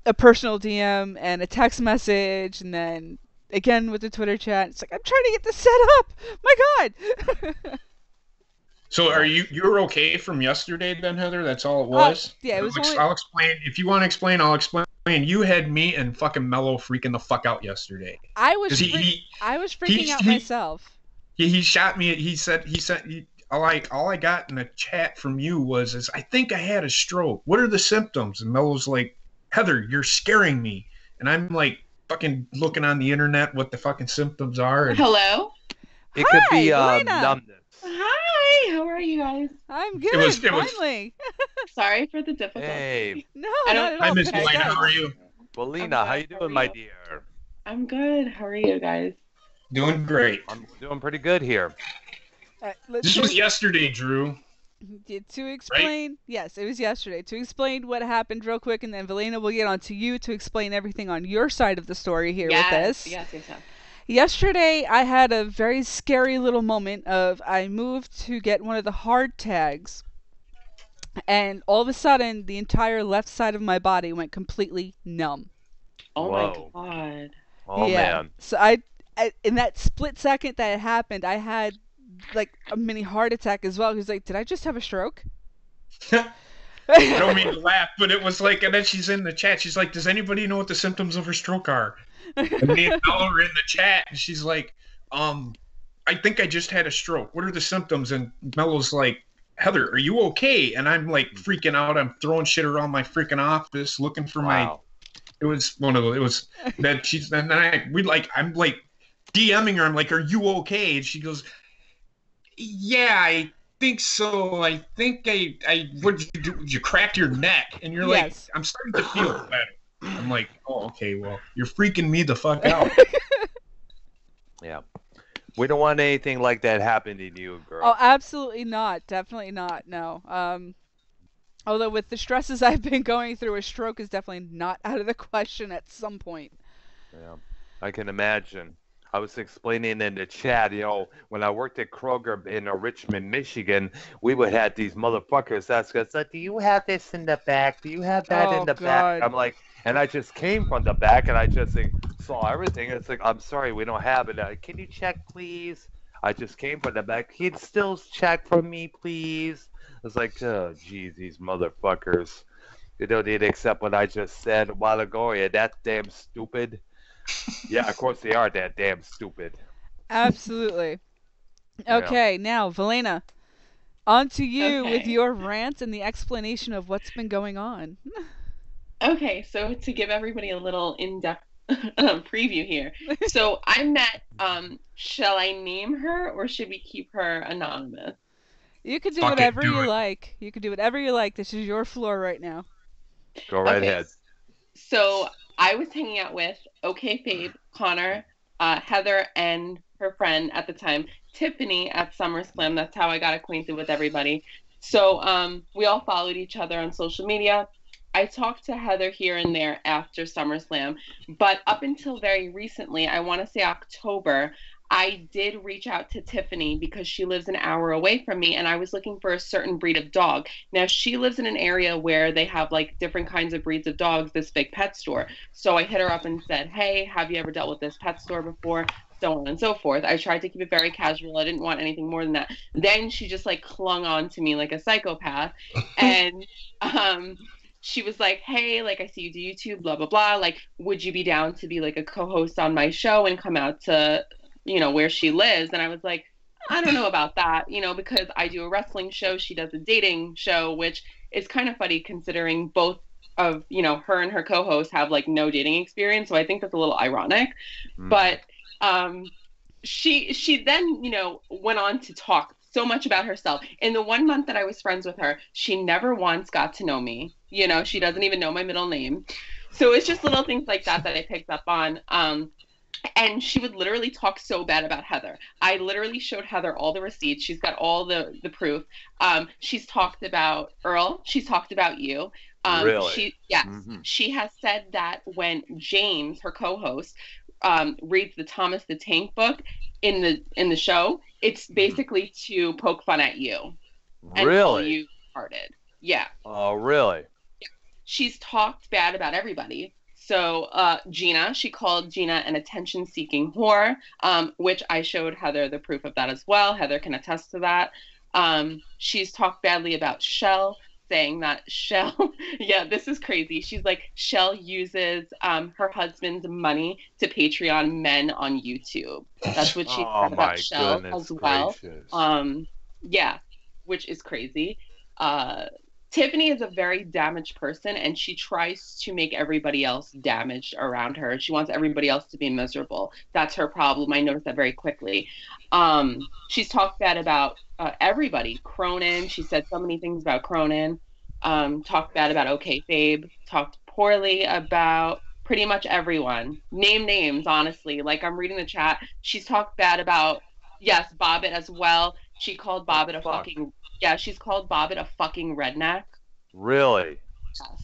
a personal DM and a text message, and then again with the Twitter chat. It's like, I'm trying to get this set up. My God. So are you're okay from yesterday then, Heather? That's all it was? yeah, it was only- I'll explain. If you want to explain, I'll explain. You had me and fucking Mello freaking the fuck out yesterday. I was 'Cause he freaking out he- myself. he shot me. He said all I got in the chat from you was I think I had a stroke. What are the symptoms? And Mello's like, Heather, you're scaring me. And I'm like fucking looking on the internet what the fucking symptoms are. And Hello. It could be Hi, Elena. numbness. Hi. How are you guys? I'm good. was- Finally. Sorry for the difficulty. Hey, No, I not don't- at Hi, all. Miss Thank Elena. God. How are you? Belina, how you How doing, are my you? dear? I'm good. How are you guys? Doing great. I'm doing pretty good here. This was yesterday, Drew. To explain, yes, it was yesterday. To explain what happened real quick, and then Valena will get on to you to explain everything on your side of the story here with this. Yes. Yesterday, I had a very scary little moment of I moved to get one of the hard tags, and all of a sudden, the entire left side of my body went completely numb. Oh Whoa. my god. Oh yeah. man. So I, in that split second that it happened, I had like a mini heart attack as well. He was like, "Did I just have a stroke?" I don't mean to laugh, but it was like, and then she's in the chat. She's like, "Does anybody know what the symptoms of her stroke are?" And me and Mello were in the chat, and she's like, I think I just had a stroke. What are the symptoms? And Mello's like, Heather, are you okay? And I'm like freaking out. I'm throwing shit around my freaking office, looking for my. It was one of those. It was that she's. And then I'm like DMing her. I'm like, are you okay? And she goes, yeah, I think so. I think what did you do? You cracked your neck, and you're like, Yes. I'm starting to feel better. I'm like, oh, okay, well, you're freaking me the fuck out. Yeah. We don't want anything like that happening to you, girl. Oh, absolutely not. Definitely not. No. Although with the stresses I've been going through, a stroke is definitely not out of the question at some point. Yeah, I can imagine. I was explaining in the chat, when I worked at Kroger in Richmond, Michigan, we would have these motherfuckers ask us, do you have this in the back? Do you have that in the back? I'm like, and I just came from the back and I just saw everything. It's like, I'm sorry, we don't have it. Can you check, please? I just came from the back. Can you still check for me, please? It's like, oh, geez, these motherfuckers. They don't need to accept what I just said a while ago. Yeah, that's damn stupid. Yeah, of course they are that damn stupid. Absolutely. Okay, now, Velena, on to you with your rant and the explanation of what's been going on. Okay, so to give everybody a little in-depth preview here. So I met, shall I name her or should we keep her anonymous? You can do whatever you like. You can do whatever you like. This is your floor right now. Go right ahead. So I was hanging out with OkFabe, Connor, Heather, and her friend at the time, Tiffany, at SummerSlam. That's how I got acquainted with everybody. So we all followed each other on social media. I talked to Heather here and there after SummerSlam, but up until very recently, I want to say October, I did reach out to Tiffany because she lives an hour away from me and I was looking for a certain breed of dog. Now, she lives in an area where they have like different kinds of breeds of dogs, this big pet store. So I hit her up and said, hey, have you ever dealt with this pet store before? So on and so forth. I tried to keep it very casual. I didn't want anything more than that. Then she just like clung on to me like a psychopath. And she was like, hey, like I see you do YouTube, blah, blah, blah. Like, would you be down to be like a co-host on my show and come out to where she lives? And I was like, I don't know about that, because I do a wrestling show. She does a dating show, which is kind of funny considering both of, her and her co-host have like no dating experience. So I think that's a little ironic. But she then, went on to talk so much about herself. In the 1 month that I was friends with her, she never once got to know me. She doesn't even know my middle name. So it's just little things like that I picked up on. And she would literally talk so bad about Heather. I literally showed Heather all the receipts. She's got all the proof. She's talked about Earl. She's talked about you. Really? She has said that when James, her co-host, reads the Thomas the Tank book in the show, it's basically to poke fun at you. And call you retarded. Yeah. Oh, really? Yeah. She's talked bad about everybody. So Gina, she called Gina an attention-seeking whore, which I showed Heather the proof of that as well. Heather can attest to that. She's talked badly about Shell, saying that Shell, yeah, this is crazy. She's like, Shell uses her husband's money to Patreon men on YouTube. That's what she said about Shell as well. Yeah, which is crazy. Tiffany is a very damaged person, and she tries to make everybody else damaged around her. She wants everybody else to be miserable. That's her problem. I noticed that very quickly. She's talked bad about everybody. Cronin, she said so many things about Cronin. Talked bad about OkFabe. Talked poorly about pretty much everyone. Name names, honestly. Like, I'm reading the chat. She's talked bad about, yes, Bobbitt as well. She called Bobbitt a fucking... Yeah, she's called Bobbitt a fucking redneck. Really? Yes.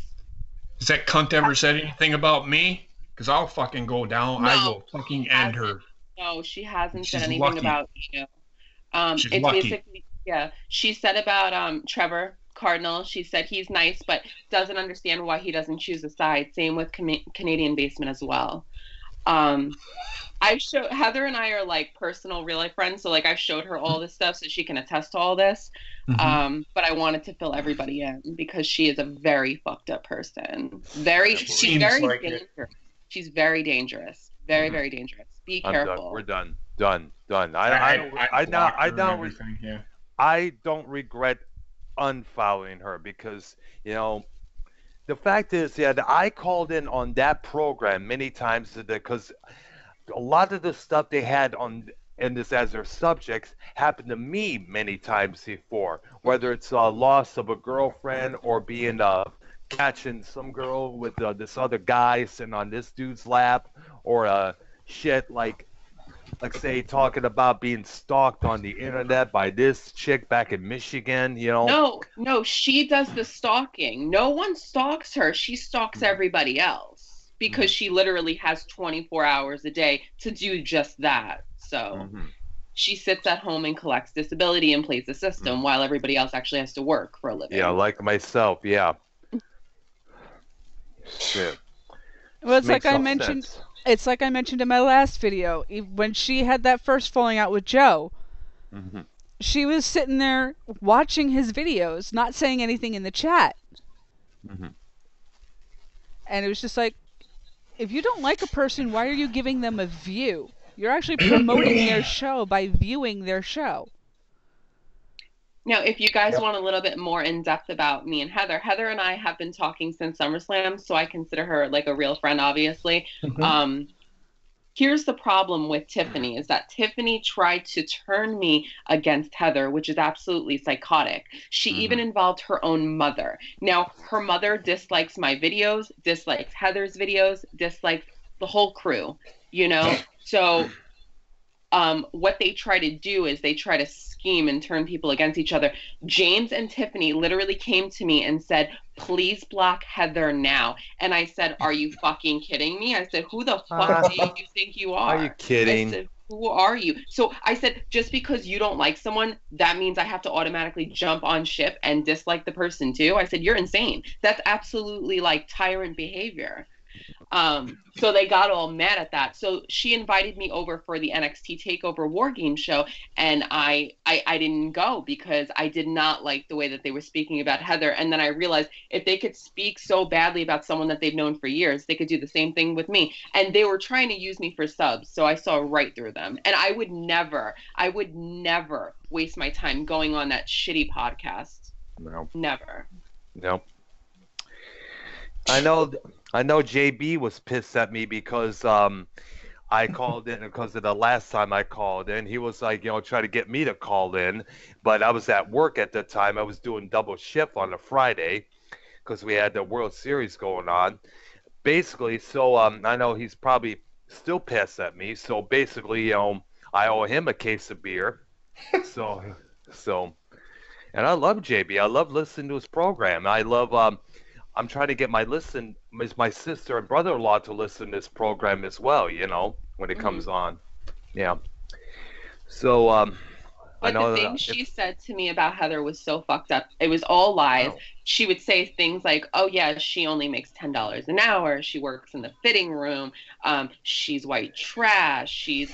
Has that cunt ever said anything about me? Because I'll fucking go down. No, I will fucking end her. No, she hasn't said anything about you. She's it's lucky. Basically, yeah. She said about Trevor Cardinal. She said he's nice, but doesn't understand why he doesn't choose a side. Same with Canadian Basement as well. I showed Heather and I are like personal real life friends, so like I showed her all this stuff so she can attest to all this. But I wanted to fill everybody in because she is a very fucked up person. She's very dangerous. She's very dangerous. Very, very dangerous. Be I'm done. careful. We're done. Done. I don't regret unfollowing her because, you know, the fact is, yeah, that I called in on that program many times because a lot of the stuff they had on in this as their subjects happened to me many times before, whether it's a loss of a girlfriend or being catching some girl with this other guy sitting on this dude's lap, or shit like say talking about being stalked on the internet by this chick back in Michigan, you know. No, she does the stalking. No one stalks her. She stalks everybody else because she literally has 24 hours a day to do just that. So she sits at home and collects disability and plays the system while everybody else actually has to work for a living. Yeah, like myself, yeah. Shit. Well, it's like I mentioned. It's like I mentioned in my last video. When she had that first falling out with Joe, she was sitting there watching his videos, not saying anything in the chat. And it was just like, if you don't like a person, why are you giving them a view? You're actually promoting their show by viewing their show. Now, if you guys want a little bit more in depth about me and Heather and I have been talking since SummerSlam, so I consider her like a real friend, obviously. Here's the problem with Tiffany is that Tiffany tried to turn me against Heather, which is absolutely psychotic. She even involved her own mother. Now, her mother dislikes my videos, dislikes Heather's videos, dislikes the whole crew, you know? So what they try to do is they try to scheme and turn people against each other. James and Tiffany literally came to me and said, please block Heather now. And I said, are you fucking kidding me? I said, who the fuck do you think you are? Are you kidding? I said, who are you? So I said, just because you don't like someone, that means I have to automatically jump on ship and dislike the person too. I said, you're insane. That's absolutely like tyrant behavior. So they got all mad at that. So she invited me over for the NXT TakeOver War Game show, and I didn't go because I did not like the way that they were speaking about Heather. And then I realized if they could speak so badly about someone that they've known for years, they could do the same thing with me. And they were trying to use me for subs, so I saw right through them. And I would never waste my time going on that shitty podcast. No. Never. No. I know JB was pissed at me because I called in because of the last time I called in. He was like, trying to get me to call in, but I was at work at the time. I was doing double shift on a Friday because we had the World Series going on. Basically, so I know he's probably still pissed at me. So basically, I owe him a case of beer. So, and I love JB. I love listening to his program. I love. I'm trying to get my sister and brother-in-law to listen to this program as well, when it comes on. Yeah. So, but the thing she said to me about Heather was so fucked up. It was all lies. Oh. She would say things like, oh, yeah, she only makes $10 an hour. She works in the fitting room. She's white trash. She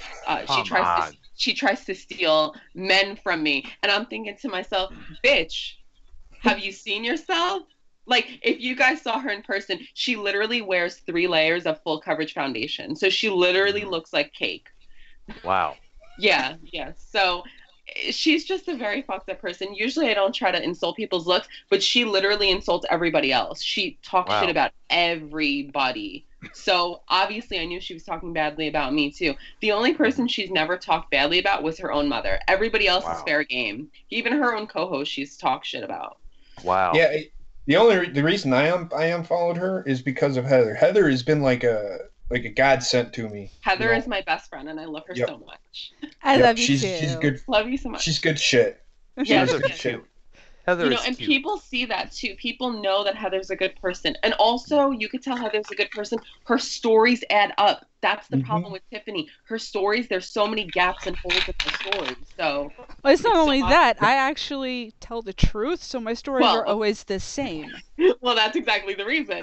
tries to steal men from me. And I'm thinking to myself, bitch, have you seen yourself? Like, if you guys saw her in person, she literally wears 3 layers of full coverage foundation. So she literally looks like cake. Wow. Yeah. So she's just a very fucked up person. Usually I don't try to insult people's looks, but she literally insults everybody else. She talks shit about everybody. So obviously I knew she was talking badly about me too. The only person she's never talked badly about was her own mother. Everybody else is fair game. Even her own co-host she's talked shit about. Wow. Yeah. The reason I unfollowed her is because of Heather. Heather has been like a godsend to me. Heather is my best friend, and I love her so much. I love you too. She's good. Love you so much. She's good shit. Yeah, Heather's cute. Heather is and cute. people see that too. People know that Heather's a good person, and also you could tell Heather's a good person. Her stories add up. That's the problem with Tiffany. Her stories, there's so many gaps and holes in her stories. So well, it's not only that. I actually tell the truth, so my stories are always the same. Well, that's exactly the reason.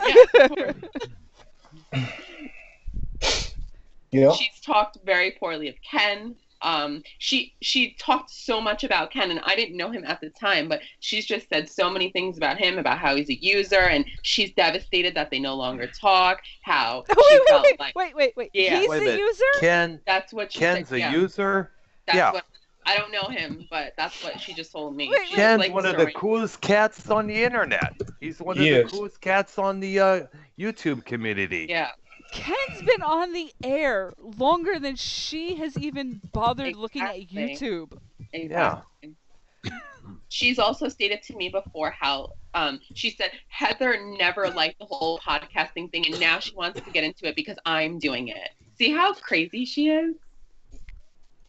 Yeah. She's talked very poorly of Ken. She talked so much about Ken, and I didn't know him at the time, but she's just said so many things about him, about how he's a user, and she's devastated that they no longer talk. How she felt like Wait. Yeah. He's Wait a a minute. user? that's what she Ken's said. a Yeah, user? that's Yeah. what I don't know him, but that's what she just told me. Wait, She's Ken's like, one of the sorry. coolest cats on the internet. He's one of He the is. coolest cats on the YouTube community. Yeah, Ken's been on the air longer than she has even bothered looking at Exactly. YouTube. exactly. She's also stated to me before how she said Heather never liked the whole podcasting thing, and now she wants to get into it because I'm doing it. See how crazy she is?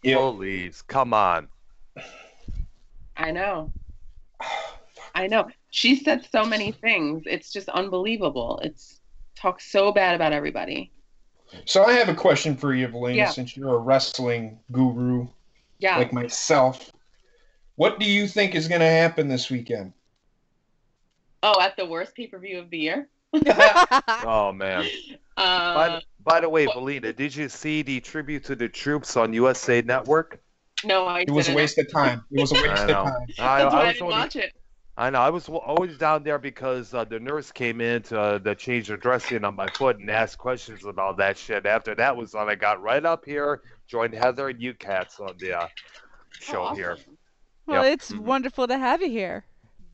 Yeah. Please, come on. I know. She said so many things. It's just unbelievable. It's talks so bad about everybody. So I have a question for you, Evelina, Yeah. since you're a wrestling guru Yeah. like myself. What do you think is going to happen this weekend? Oh, at the worst pay-per-view of the year. Oh, man. By the way, Valina, did you see the tribute to the troops on USA Network? No, I It was a didn't. waste of time. It was a waste I of know. time. That's why I was didn't only- watch it. I know. I was always down there because the nurse came in to change the dressing on my foot and asked questions about that shit. After that was on, I got right up here, joined Heather and you cats on the show Oh, here. awesome. Well, Yep. it's wonderful to have you here.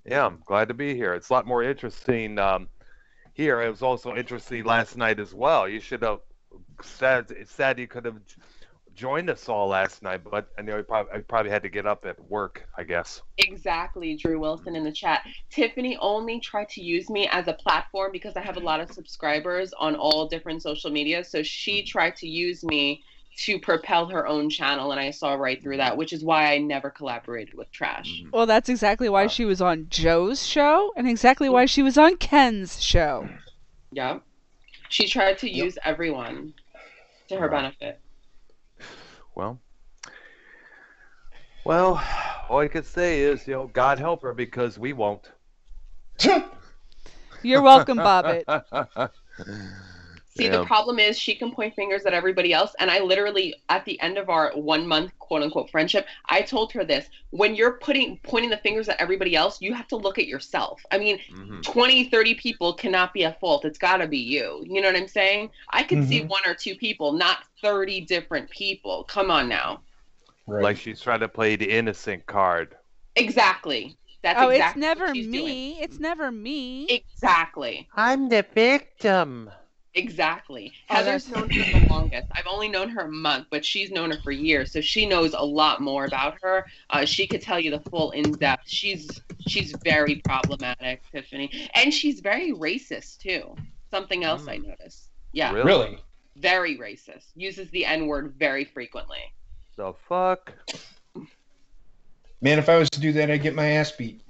Yeah, I'm glad to be here. It's a lot more interesting here. It was also interesting last night as well. You should have said. It's sad you could have joined us all last night, but I know I probably had to get up at work, I guess. Exactly, Drew Wilson in the chat. Tiffany only tried to use me as a platform because I have a lot of subscribers on all different social media. So she tried to use me to propel her own channel, and I saw right through that, which is why I never collaborated with Trash. Well, that's exactly why she was on Joe's show and exactly why she was on Ken's show. Yeah. She tried to use everyone to her benefit. Well, all I can say is, God help her because we won't. You're welcome, Bobbit. See, the problem is she can point fingers at everybody else. And I literally, at the end of our 1 month, quote unquote, friendship, I told her this. When you're pointing the fingers at everybody else, you have to look at yourself. I mean, 20, 30 people cannot be at fault. It's got to be you. You know what I'm saying? I can see 1 or 2 people, not 30 different people. Come on now. Right. Like she's trying to play the innocent card. Exactly. That's Oh, exactly it's never what she's doing. me. It's never me. Exactly. I'm the victim. Exactly. Oh, Heather's that's- known her the longest. I've only known her a month, but she's known her for years, so she knows a lot more about her. She could tell you the full in-depth. She's very problematic, Tiffany, and she's very racist too. Something else I noticed. Yeah, Really? very racist. Uses the N-word very frequently. The fuck? Man, if I was to do that, I'd get my ass beat.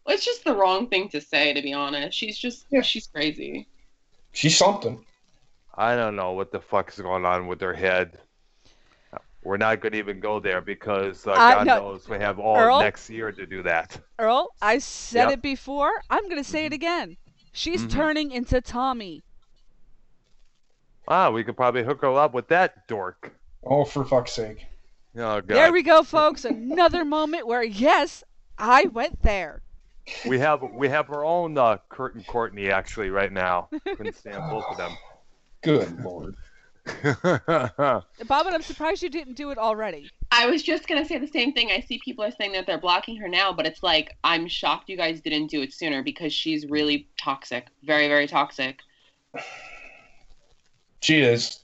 Well, it's just the wrong thing to say, to be honest. She's crazy. She's something. I don't know what the fuck is going on with her head. We're not going to even go there because God no. knows we have all Earl? next year to do that. Earl, I said Yep. it before. I'm going to say it again. She's turning into Tommy. Ah, we could probably hook her up with that dork. Oh, for fuck's sake. Oh, God. There we go, folks. Another moment where, yes, I went there. We have our own Kurt and Courtney actually right now. Couldn't stand both of them. Good Lord. Bobbit, I'm surprised you didn't do it already. I was just going to say the same thing. I see people are saying that they're blocking her now, but it's like, I'm shocked you guys didn't do it sooner because she's really toxic. Very, very toxic. She is.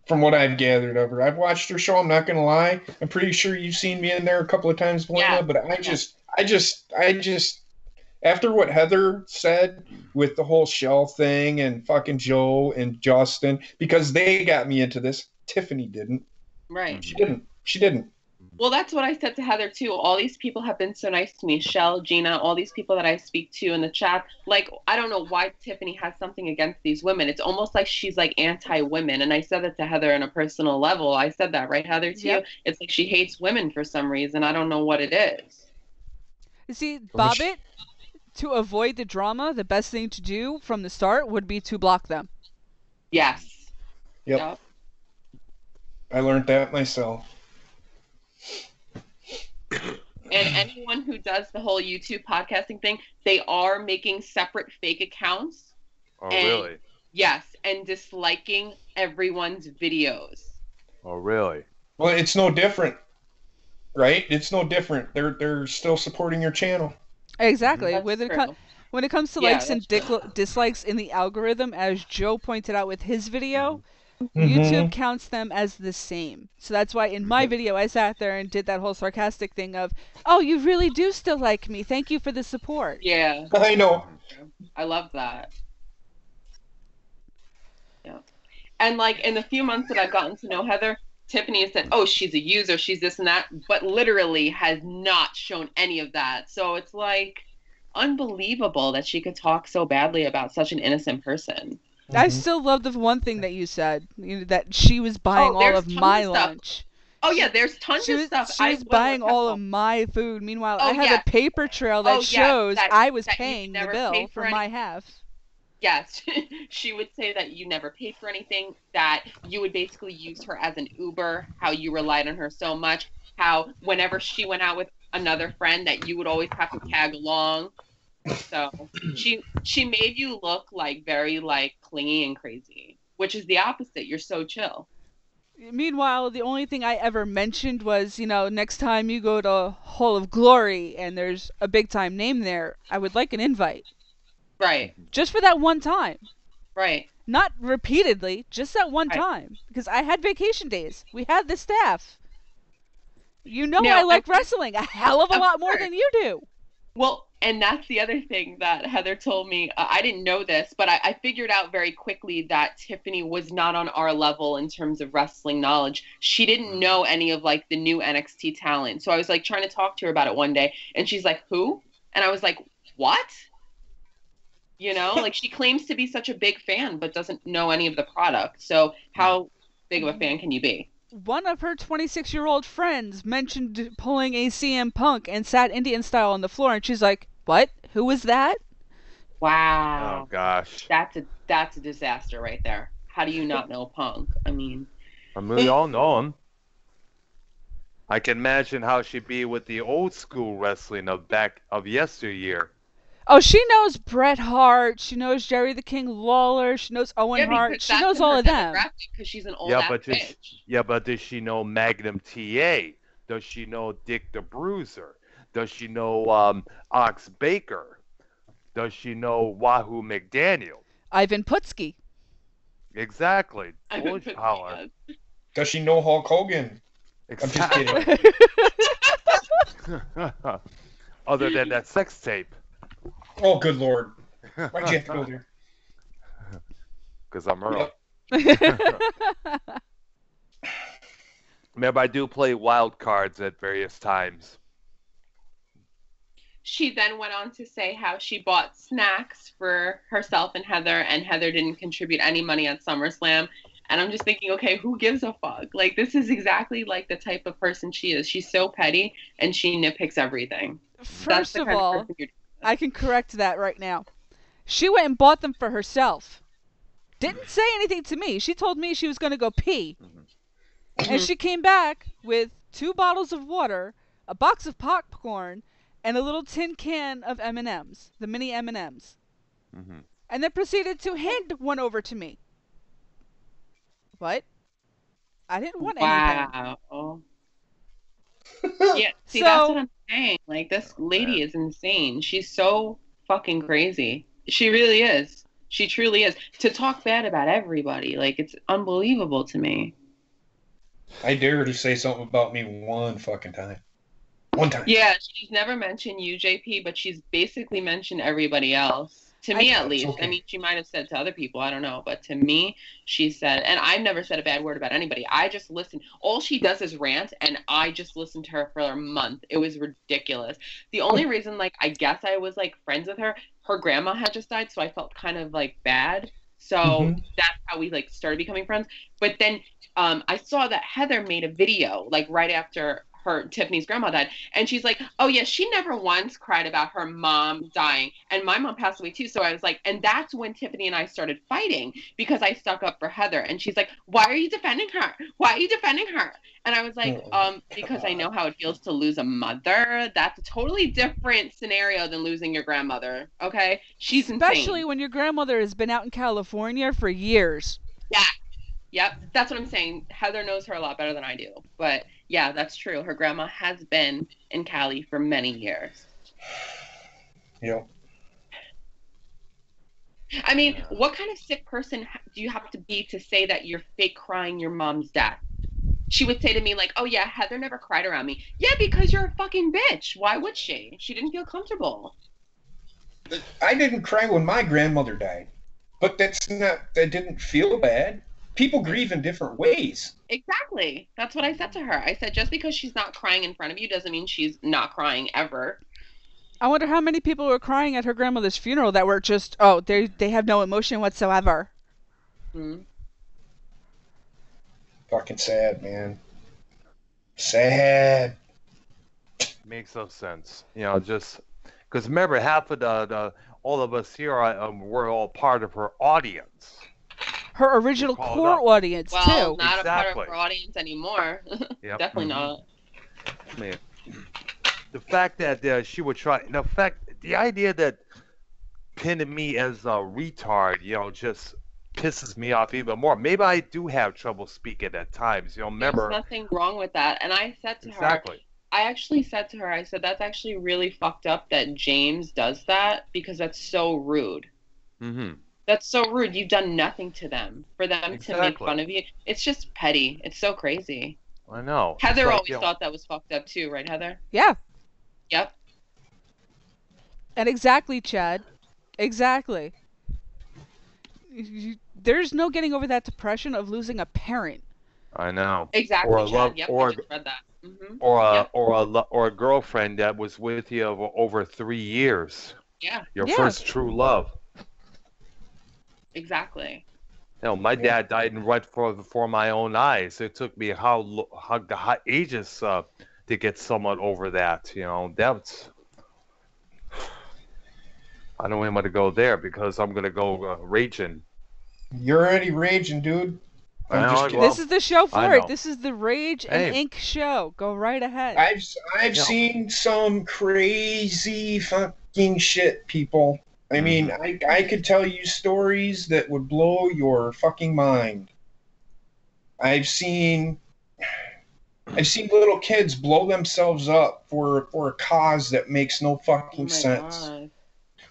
From what I've gathered of her. I've watched her show, I'm not going to lie. I'm pretty sure you've seen me in there a couple of times, Belinda, Yeah. but I just, after what Heather said with the whole Shell thing and fucking Joe and Justin, because they got me into this, Tiffany didn't. Right. She didn't. Well, that's what I said to Heather, too. All these people have been so nice to me. Shell, Gina, all these people that I speak to in the chat. Like, I don't know why Tiffany has something against these women. It's almost like she's, like, anti-women. And I said that to Heather on a personal level. I said that, right, Heather, to Yep. you? It's like she hates women for some reason. I don't know what it is. You see, Bobbit, to avoid the drama, the best thing to do from the start would be to block them. Yes. Yep. I learned that myself. And anyone who does the whole YouTube podcasting thing, they are making separate fake accounts. Oh, And- really? Yes, and disliking everyone's videos. Oh, really? Well, it's no different, right? It's no different. They're still supporting your channel. Exactly. That's true. When it comes to Yeah, likes and that's true. dislikes in the algorithm, as Joe pointed out with his video, Mhm. YouTube counts them as the same. So that's why in my video I sat there and did that whole sarcastic thing of, oh, you really do still like me. Thank you for the support. Yeah, I know. I love that. Yeah. And like in the few months that I've gotten to know Heather, Tiffany has said, oh, she's a user, she's this and that, but literally has not shown any of that. So it's like unbelievable that she could talk so badly about such an innocent person. I Mhm. still love the one thing that you said, that she was buying all there's of tons my of stuff. lunch. Oh yeah, there's tons She of was, stuff. she was will buying all attest of my food. Meanwhile, Oh, I have yes. a paper trail that Oh, yes, shows that- I was that you paying the never bill paid for for my any- half. Yes, she would say that you never paid for anything, that you would basically use her as an Uber, how you relied on her so much, how whenever she went out with another friend that you would always have to tag along. So she made you look like very like clingy and crazy, which is the opposite. You're so chill. Meanwhile, the only thing I ever mentioned was, next time you go to Hall of Glory and there's a big time name there, I would like an invite. Right, Just for that one time. right. Not repeatedly, just that one Right. time. Because I had vacation days. We had the staff. Now, I like wrestling a hell of a Of lot more course. than you do. Well, and that's the other thing that Heather told me. I didn't know this, but I figured out very quickly that Tiffany was not on our level in terms of wrestling knowledge. She didn't know any of like the new NXT talent. So I was like trying to talk to her about it one day, and she's like, "Who?" And I was like, "What?" Like she claims to be such a big fan, but doesn't know any of the product. So how big of a fan can you be? One of her 26-year-old friends mentioned pulling a CM Punk and sat Indian style on the floor, and she's like, "What? Who was that?" Wow. Oh, gosh. That's a disaster right there. How do you not know Punk? I mean, We all know him. I can imagine how she'd be with the old school wrestling of yesteryear. Oh, she knows Bret Hart. She knows Jerry the King Lawler. She knows Owen Hart. She knows all of them. Because she's an old Yeah, ass but bitch. does she know Magnum TA? Does she know Dick the Bruiser? Does she know Ox Baker? Does she know Wahoo McDaniel? Ivan Putski. Exactly. I Holy would put power. yes. Does she know Hulk Hogan? I'm just Exactly. kidding. Other than that sex tape. Oh, good lord. Why'd you have to go there? Because I'm Earl. Yep. Remember, I do play wild cards at various times. She then went on to say how she bought snacks for herself and Heather didn't contribute any money at SummerSlam. And I'm just thinking, okay, who gives a fuck? Like, this is exactly like the type of person she is. She's so petty and she nitpicks everything. That's First the of kind all, person you're I can correct that right now. She went and bought them for herself. Didn't say anything to me. She told me she was going to go pee. And she came back with 2 bottles of water, a box of popcorn, and a little tin can of M&Ms, the mini M&Ms. Mm-hmm. And then proceeded to hand one over to me. What? I didn't want anything. Wow. Yeah, see, So- that's what I'm saying. Like, this lady is insane. She's so fucking crazy. She really is. She truly is. To talk bad about everybody, like, it's unbelievable to me. I dare her to say something about me one fucking time. One time. Yeah, she's never mentioned you, JP, but she's basically mentioned everybody else. To me, at least. okay. I mean, she might have said to other people, I don't know. But to me, she said, and I've never said a bad word about anybody. I just listen. All she does is rant, and I just listened to her for a month. It was ridiculous. The only reason, like, I guess I was, like, friends with her, her grandma had just died, so I felt kind of, like, bad. So that's how we, like, started becoming friends. But then I saw that Heather made a video, like, right after Tiffany's grandma died, and she's like, oh yeah, she never once cried about her mom dying, and my mom passed away too. So I was like, and that's when Tiffany and I started fighting, because I stuck up for Heather, and she's like, why are you defending her? And I was like, because I know how it feels to lose a mother. That's a totally different scenario than losing your grandmother. Okay, she's Especially insane. when your grandmother has been out in California for years. Yeah. Yep, that's what I'm saying. Heather knows her a lot better than I do. But yeah, that's true. Her grandma has been in Cali for many years. Yep. I mean, what kind of sick person do you have to be to say that you're fake crying your mom's death? She would say to me, like, oh yeah, Heather never cried around me. Yeah, because you're a fucking bitch. Why would she? She didn't feel comfortable. I didn't cry when my grandmother died, but that didn't feel bad. People grieve in different ways. Exactly. That's what I said to her. I said, just because she's not crying in front of you doesn't mean she's not crying ever. I wonder how many people were crying at her grandmother's funeral that were just, they have no emotion whatsoever. Fucking sad, man. Sad. Makes no sense. Just because remember, half of the all of us here we're all part of her audience. Her original core audience, well, too. Not Exactly. a part of her audience anymore. Yep. Definitely not. Man. The fact that she would try, the idea that pinning me as a retard, just pisses me off even more. Maybe I do have trouble speaking at times. Remember. There's nothing wrong with that. And I said to Exactly. her, I said, that's actually really fucked up that James does that because that's so rude. Mm-hmm. That's so rude. You've done nothing to them. For them to make fun of you, it's just petty. It's so crazy. I know. Heather always thought that was fucked up too, right, Heather? Yeah. Yep. And exactly, Chad. Exactly. There's no getting over that depression of losing a parent. I know. Exactly, Or a Chad. love, Yep, or I just read that. Mm-hmm. or a girlfriend that was with you over 3 years. Yeah. Your first true love. Exactly. My dad died right before my own eyes. It took me how ages to get somewhat over that. That's. I don't want to go there because I'm gonna go raging. You're already raging, dude. This is the show for it. This is the Rage and Ink show. Go right ahead. I've seen some crazy fucking shit, people. I mean, I could tell you stories that would blow your fucking mind. I've seen little kids blow themselves up for a cause that makes no fucking sense. God.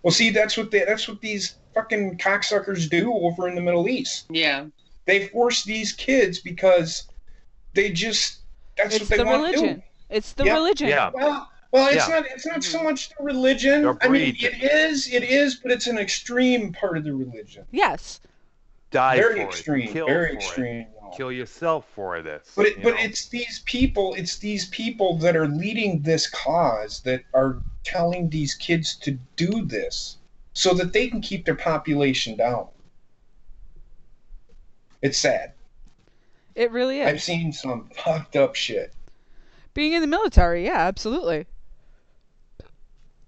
Well, see, that's what these fucking cocksuckers do over in the Middle East. Yeah. They force these kids because that's what they want to do. It's the religion. Yeah. Well, it's not so much the religion. I mean, it is, but it's an extreme part of the religion. Yes. Die very for extreme, it. Kill very for extreme. It. Kill yourself for this. But it's these people that are leading this cause that are telling these kids to do this so that they can keep their population down. It's sad. It really is. I've seen some fucked up shit. Being in the military, yeah, absolutely.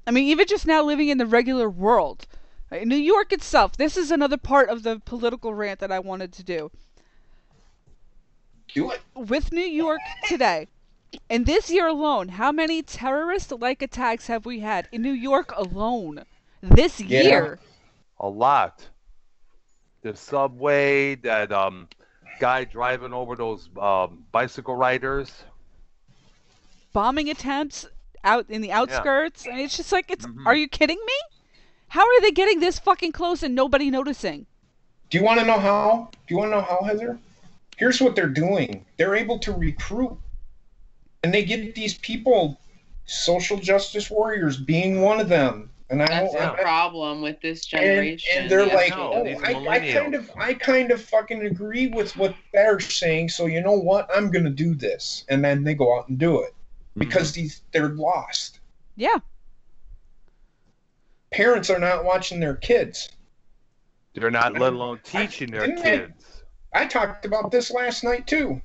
I mean, even just now living in the regular world. New York itself, this is another part of the political rant that I wanted to do. Do it. With New York today, in this year alone, how many terrorist-like attacks have we had in New York alone? This year? A lot. The subway, that guy driving over those bicycle riders. Bombing attempts out in the outskirts. And it's just like, are you kidding me? How are they getting this fucking close and nobody noticing? Do you want to know how? Heather? Here's what they're doing. They're able to recruit. And they get these people, social justice warriors, being one of them. And that's the problem with this generation. And they're I kind of fucking agree with what they're saying. So you know what? I'm going to do this. And then they go out and do it. Because they're lost. Yeah. Parents are not watching their kids. They're not, let alone teaching their kids. I talked about this last night, too.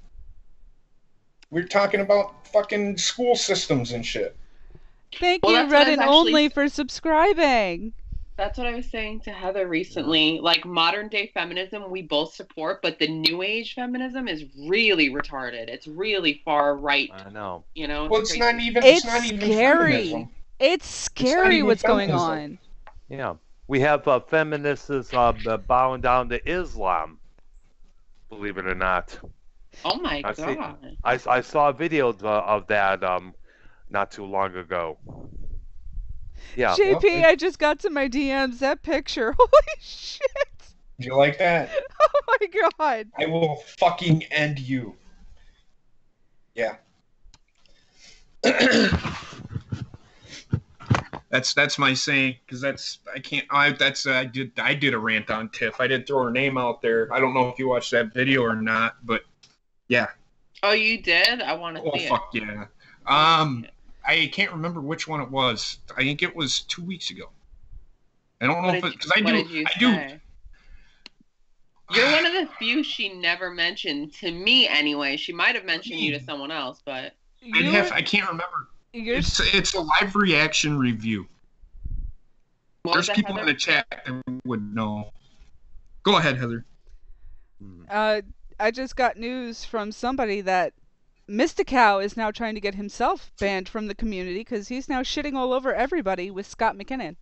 We were talking about fucking school systems and shit. Thank you, Reddit Only, for subscribing. That's what I was saying to Heather recently. Like modern day feminism, we both support, but the new age feminism is really retarded. It's really far right. I know. You know, Well, it's crazy. not even. It's not even scary. feminism. It's scary even what's going feminism. on. Yeah. We have feminists bowing down to Islam, believe it or not. Oh my I see. god. I saw a video of that not too long ago. Yeah. JP, I just got to my DMs that picture. Holy shit! Do you like that? Oh my god! I will fucking end you. Yeah. That's my saying, because I did a rant on Tiff. I did throw her name out there. I don't know if you watched that video or not, but yeah. Oh, you did? I want to Oh see it. fuck yeah. I can't remember which one it was. I think it was 2 weeks ago. I don't know because I do. Say? You're one of the few she never mentioned to me anyway. She might have mentioned you to someone else, but I can't remember. It's a live reaction review. There's people in the chat that would know. Go ahead, Heather. I just got news from somebody that Mysticow is now trying to get himself banned from the community because he's now shitting all over everybody with Scott McKinnon.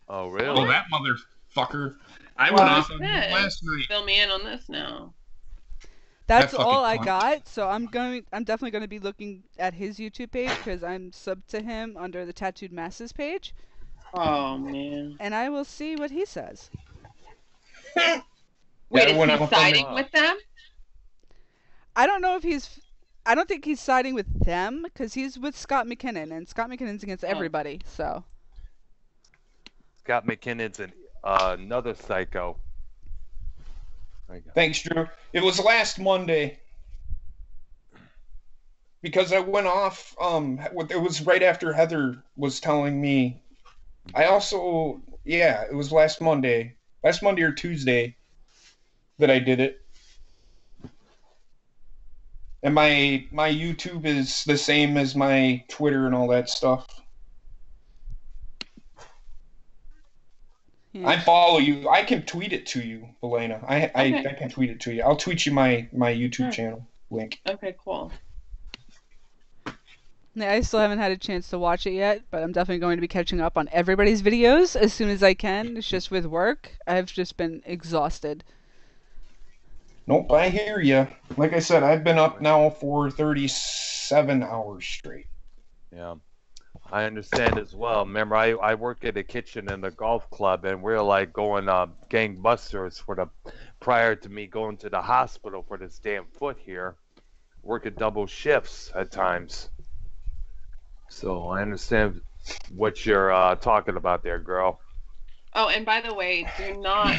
Oh, really? Oh, that motherfucker. I went off on him last night. Fill me in on this now. That's all I got, so I'm definitely going to be looking at his YouTube page because I'm subbed to him under the Tattooed Masses page. Oh, man. And I will see what he says. Wait, is he siding with them? I don't know if I don't think he's siding with them because he's with Scott McKinnon, and Scott McKinnon's against everybody, so. Scott McKinnon's another psycho. Thanks, Drew. It was last Monday. Because I went off, it was right after Heather was telling me. It was last Monday or Tuesday that I did it. And my YouTube is the same as my Twitter and all that stuff. Yeah. I follow you. I can tweet it to you, Elena. I can tweet it to you. I'll tweet you my YouTube channel link. Okay, cool. Yeah, I still haven't had a chance to watch it yet, but I'm definitely going to be catching up on everybody's videos as soon as I can. It's just with work. I've just been exhausted. Nope, I hear you. Like I said, I've been up now for 37 hours straight. Yeah, I understand as well. Remember, I work at a kitchen in the golf club, and we're like going gangbusters prior to me going to the hospital for this damn foot here. Working double shifts at times. So I understand what you're talking about there, girl. Oh, and by the way, do not...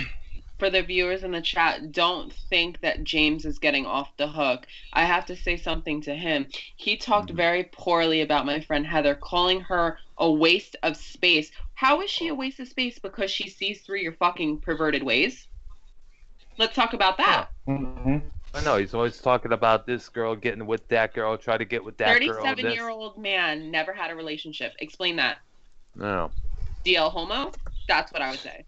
For the viewers in the chat, don't think that James is getting off the hook. I have to say something to him. He talked very poorly about my friend Heather, calling her a waste of space. How is she a waste of space? Because she sees through your fucking perverted ways? Let's talk about that. Mm-hmm. I know, he's always talking about this girl getting with that girl, try to get with that girl. 37-year-old man never had a relationship. Explain that. No. DL homo? That's what I would say.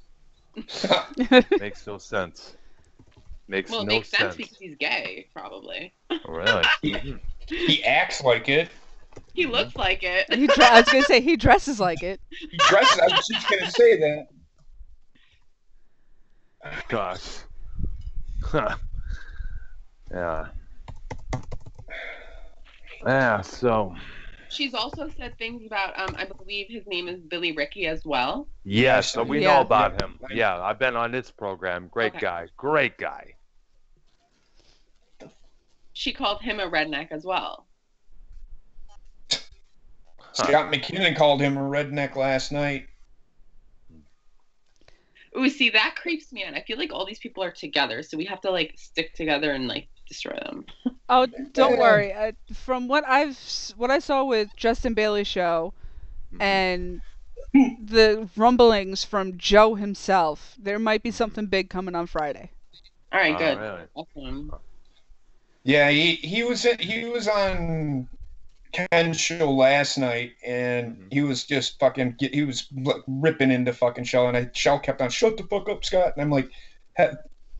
Makes no sense. Makes it makes sense because he's gay, probably. Really? He acts like it. He looks like it. I was gonna say he dresses like it. He dresses. I was just gonna say that. Gosh. Yeah. Yeah. So. She's also said things about, I believe his name is Billy Ricky as well. Yes, so we know about him. Yeah, I've been on this program. Great guy. Great guy. She called him a redneck as well. Scott McKinnon called him a redneck last night. Ooh, see, that creeps me out. I feel like all these people are together, so we have to, stick together and, destroy them. Oh, don't worry. From what I saw with Justin Bailey's show and the rumblings from Joe himself, there might be something big coming on Friday. All right, good. Really? Awesome. Yeah, he was on Ken's show last night, and he was just fucking. He was ripping into fucking Shell, and Shell kept on, "Shut the fuck up, Scott." And I'm like,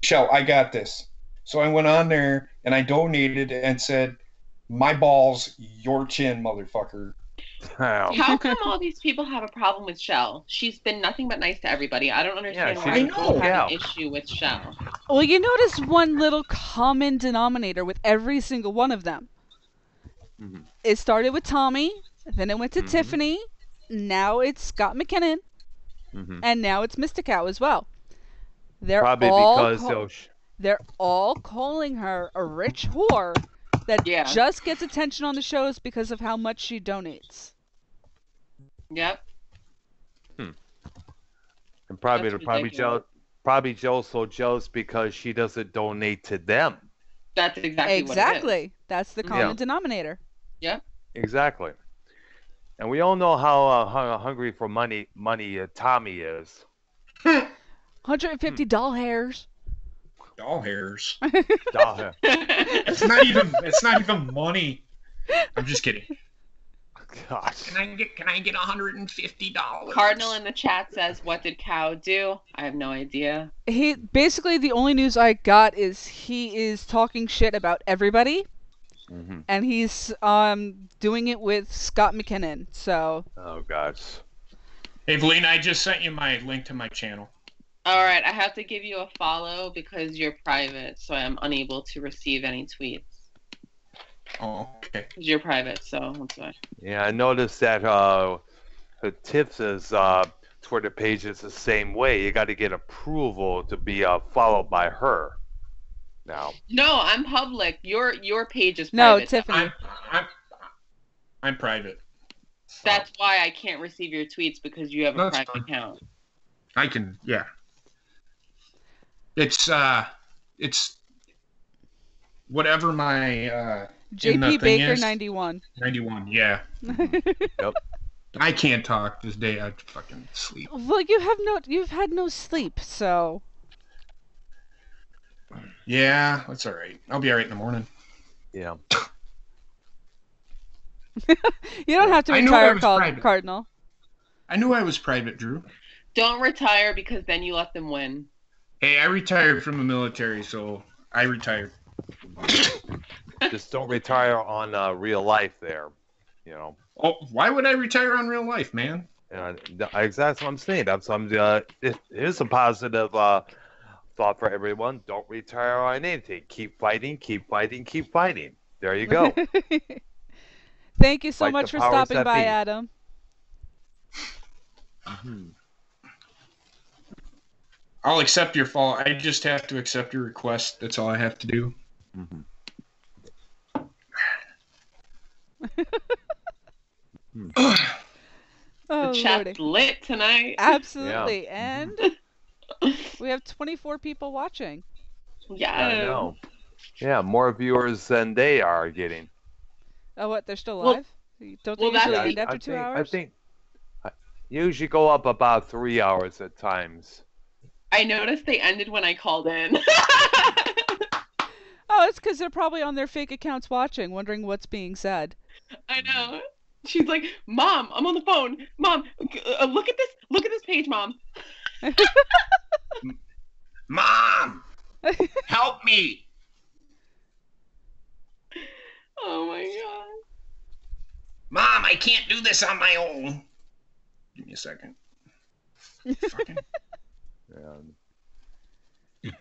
"Shell, I got this." So I went on there and I donated and said, "My balls, your chin, motherfucker." How come all these people have a problem with Shell? She's been nothing but nice to everybody. I don't understand Yeah, why I people know. have an issue with Shell. Well, you notice one little common denominator with every single one of them. Mhm. It started with Tommy, then it went to Mhm. Tiffany, now it's Scott McKinnon, Mhm. and now it's Mystical as well. They're Probably all because ca- they'll they're all calling her a rich whore that Yeah. just gets attention on the shows because of how much she donates. Yep. and probably That's probably ridiculous. Joe's so jealous because she doesn't donate to them. That's exactly what it is. Exactly. That's the common Yeah. denominator. Exactly. And we all know how hungry for money Tommy is. $150 doll hairs. Doll hairs. Duh. It's not even money. I'm just kidding. Gosh. Can I get $150? Cardinal in the chat says, "What did Cow do?" I have no idea. He basically, the only news I got is he is talking shit about everybody, Mhm. and he's doing it with Scott McKinnon. So Oh gosh. Hey, Valina, I just sent you my link to my channel. All right, I have to give you a follow because you're private, so I'm unable to receive any tweets. Oh, okay. 'Cause you're private, so that's why. Yeah, I noticed that her Tiff's Twitter page is the same way. You got to get approval to be followed by her. Now. No, I'm public. Your page is no, private. Tiffany. I'm private. That's why I can't receive your tweets because you have a That's private fine. account. I can, yeah. It's whatever my in JP the thing Baker is. 91. 91, yeah. Yep. I can't talk this day. I'd fucking sleep. Well, you've had no sleep, so Yeah, that's all right. I'll be all right in the morning. Yeah. you don't have to I knew I retire, was private. Cardinal. I knew I was private, Drew. Don't retire because then you let them win. Hey, I retired from the military, so I retired. Just don't retire on real life there. You know. Oh, why would I retire on real life, man? That's what I'm saying. Here's a positive thought for everyone. Don't retire on anything. Keep fighting, keep fighting, keep fighting. There you go. Thank you so Like much the for powers stopping that by, be. Adam. Mhm. I'll accept your fall. I just have to accept your request. That's all I have to do. Mhm. Oh, The chat's Lordy. lit tonight. Absolutely. And we have 24 people watching. Yeah. I know. Yeah, more viewers than they are getting. Oh, what? They're still Well- live? Don't they well, that's usually the- end after 2 hours? I think usually go up about 3 hours at times. I noticed they ended when I called in. Oh, it's because they're probably on their fake accounts watching, wondering what's being said. I know. She's like, "Mom, I'm on the phone. Mom, look at this. Look at this page, Mom." Mom, help me! Oh my god. Mom, I can't do this on my own. Give me a second. Fucking, Yeah.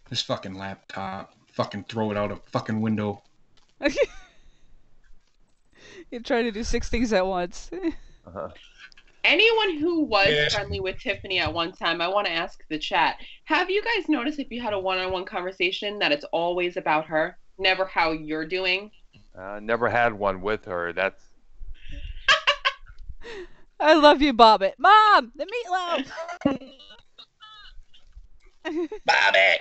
this fucking laptop. Fucking throw it out a fucking window. You're trying to do 6 things at once. Uh-huh. Anyone who was Yeah. friendly with Tiffany at one time, I want to ask the chat. Have you guys noticed if you had a one-on-one conversation that it's always about her, never how you're doing? Never had one with her. That's I love you, Bobbit. Mom, the meatloaf. Bobby!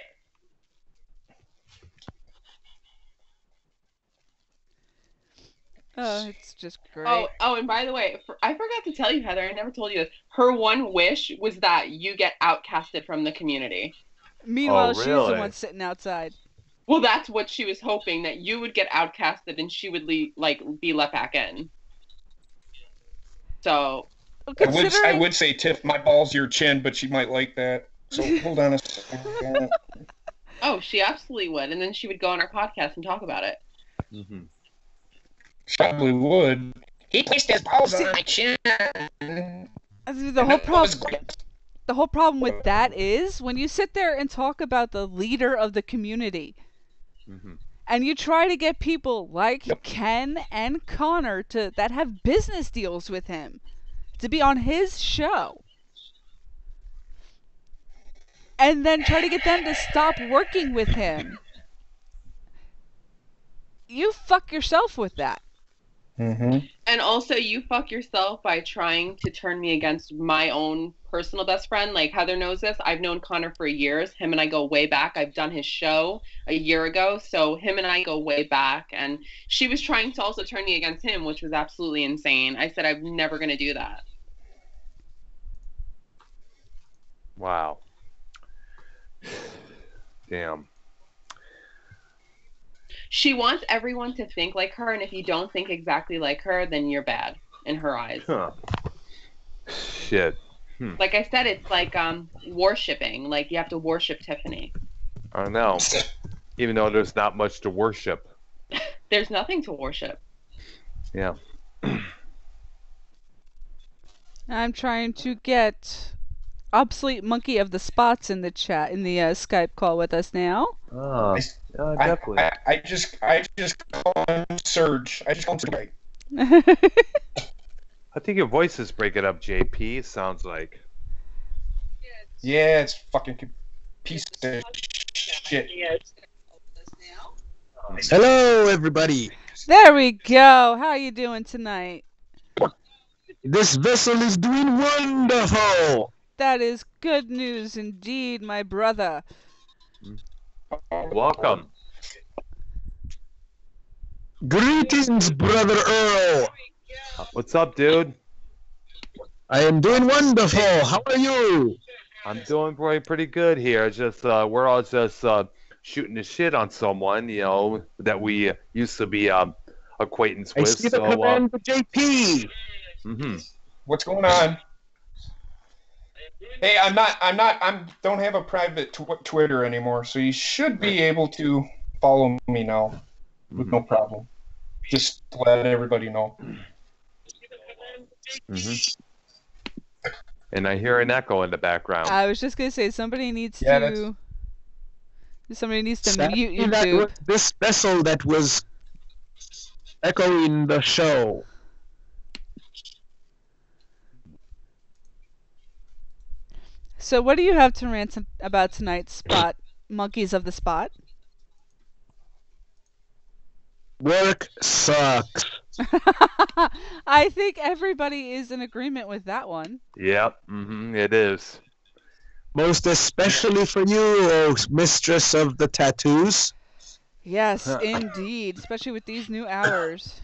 Oh, it's just great. Oh, and by the way, I forgot to tell you, Heather, I never told you this. Her one wish was that you get outcasted from the community. Meanwhile, she's the really? one sitting outside. Well, that's what she was hoping, that you would get outcasted and she would be let back in. So I would say, Tiff, my ball's your chin, but she might like that. So hold on a second. Oh, she absolutely would, and then she would go on our podcast and talk about it. Mm-hmm. She probably would. He placed his balls on my chin. The whole problem with that is when you sit there and talk about the leader of the community, and you try to get people like Ken and Connor that have business deals with him to be on his show, and then try to get them to stop working with him, you fuck yourself with that. Mm-hmm. And also, you fuck yourself by trying to turn me against my own personal best friend. Like, Heather knows this. I've known Connor for years. Him and I go way back. I've done his show a year ago. So him and I go way back. And she was trying to also turn me against him, which was absolutely insane. I said, I'm never going to do that. Wow. Damn. She wants everyone to think like her, and if you don't think exactly like her, then you're bad in her eyes. Huh. Shit. Like I said, it's like worshipping. Like, you have to worship Tiffany. I don't know. Even though there's not much to worship. There's nothing to worship. Yeah. I'm trying to get Obsolete Monkey of the Spots in the chat, in the Skype call with us now. Oh, definitely. I just call him Surge. I just call him Surge. I think your voice is breaking up, JP. It sounds like. Yeah, it's fucking piece of shit. Hello, everybody. There we go. How are you doing tonight? This vessel is doing wonderful. That is good news indeed, my brother. Welcome. Greetings, Brother Earl. What's up, dude? I am doing wonderful. How are you? I'm doing pretty good here. Just we're all just shooting the shit on someone, you know, that we used to be acquaintance I with. see the command to JP. What's going on? Hey, I don't have a private Twitter anymore, so you should be able to follow me now with no problem. Just to let everybody know. And I hear an echo in the background. I was just gonna say somebody needs to mute Sadly, YouTube. that was this vessel that was echoing the show. So what do you have to rant about tonight's spot, Monkeys of the Spot? Work sucks. I think everybody is in agreement with that one. Yep, it is. Most especially for you, oh mistress of the tattoos. Yes, indeed, especially with these new hours.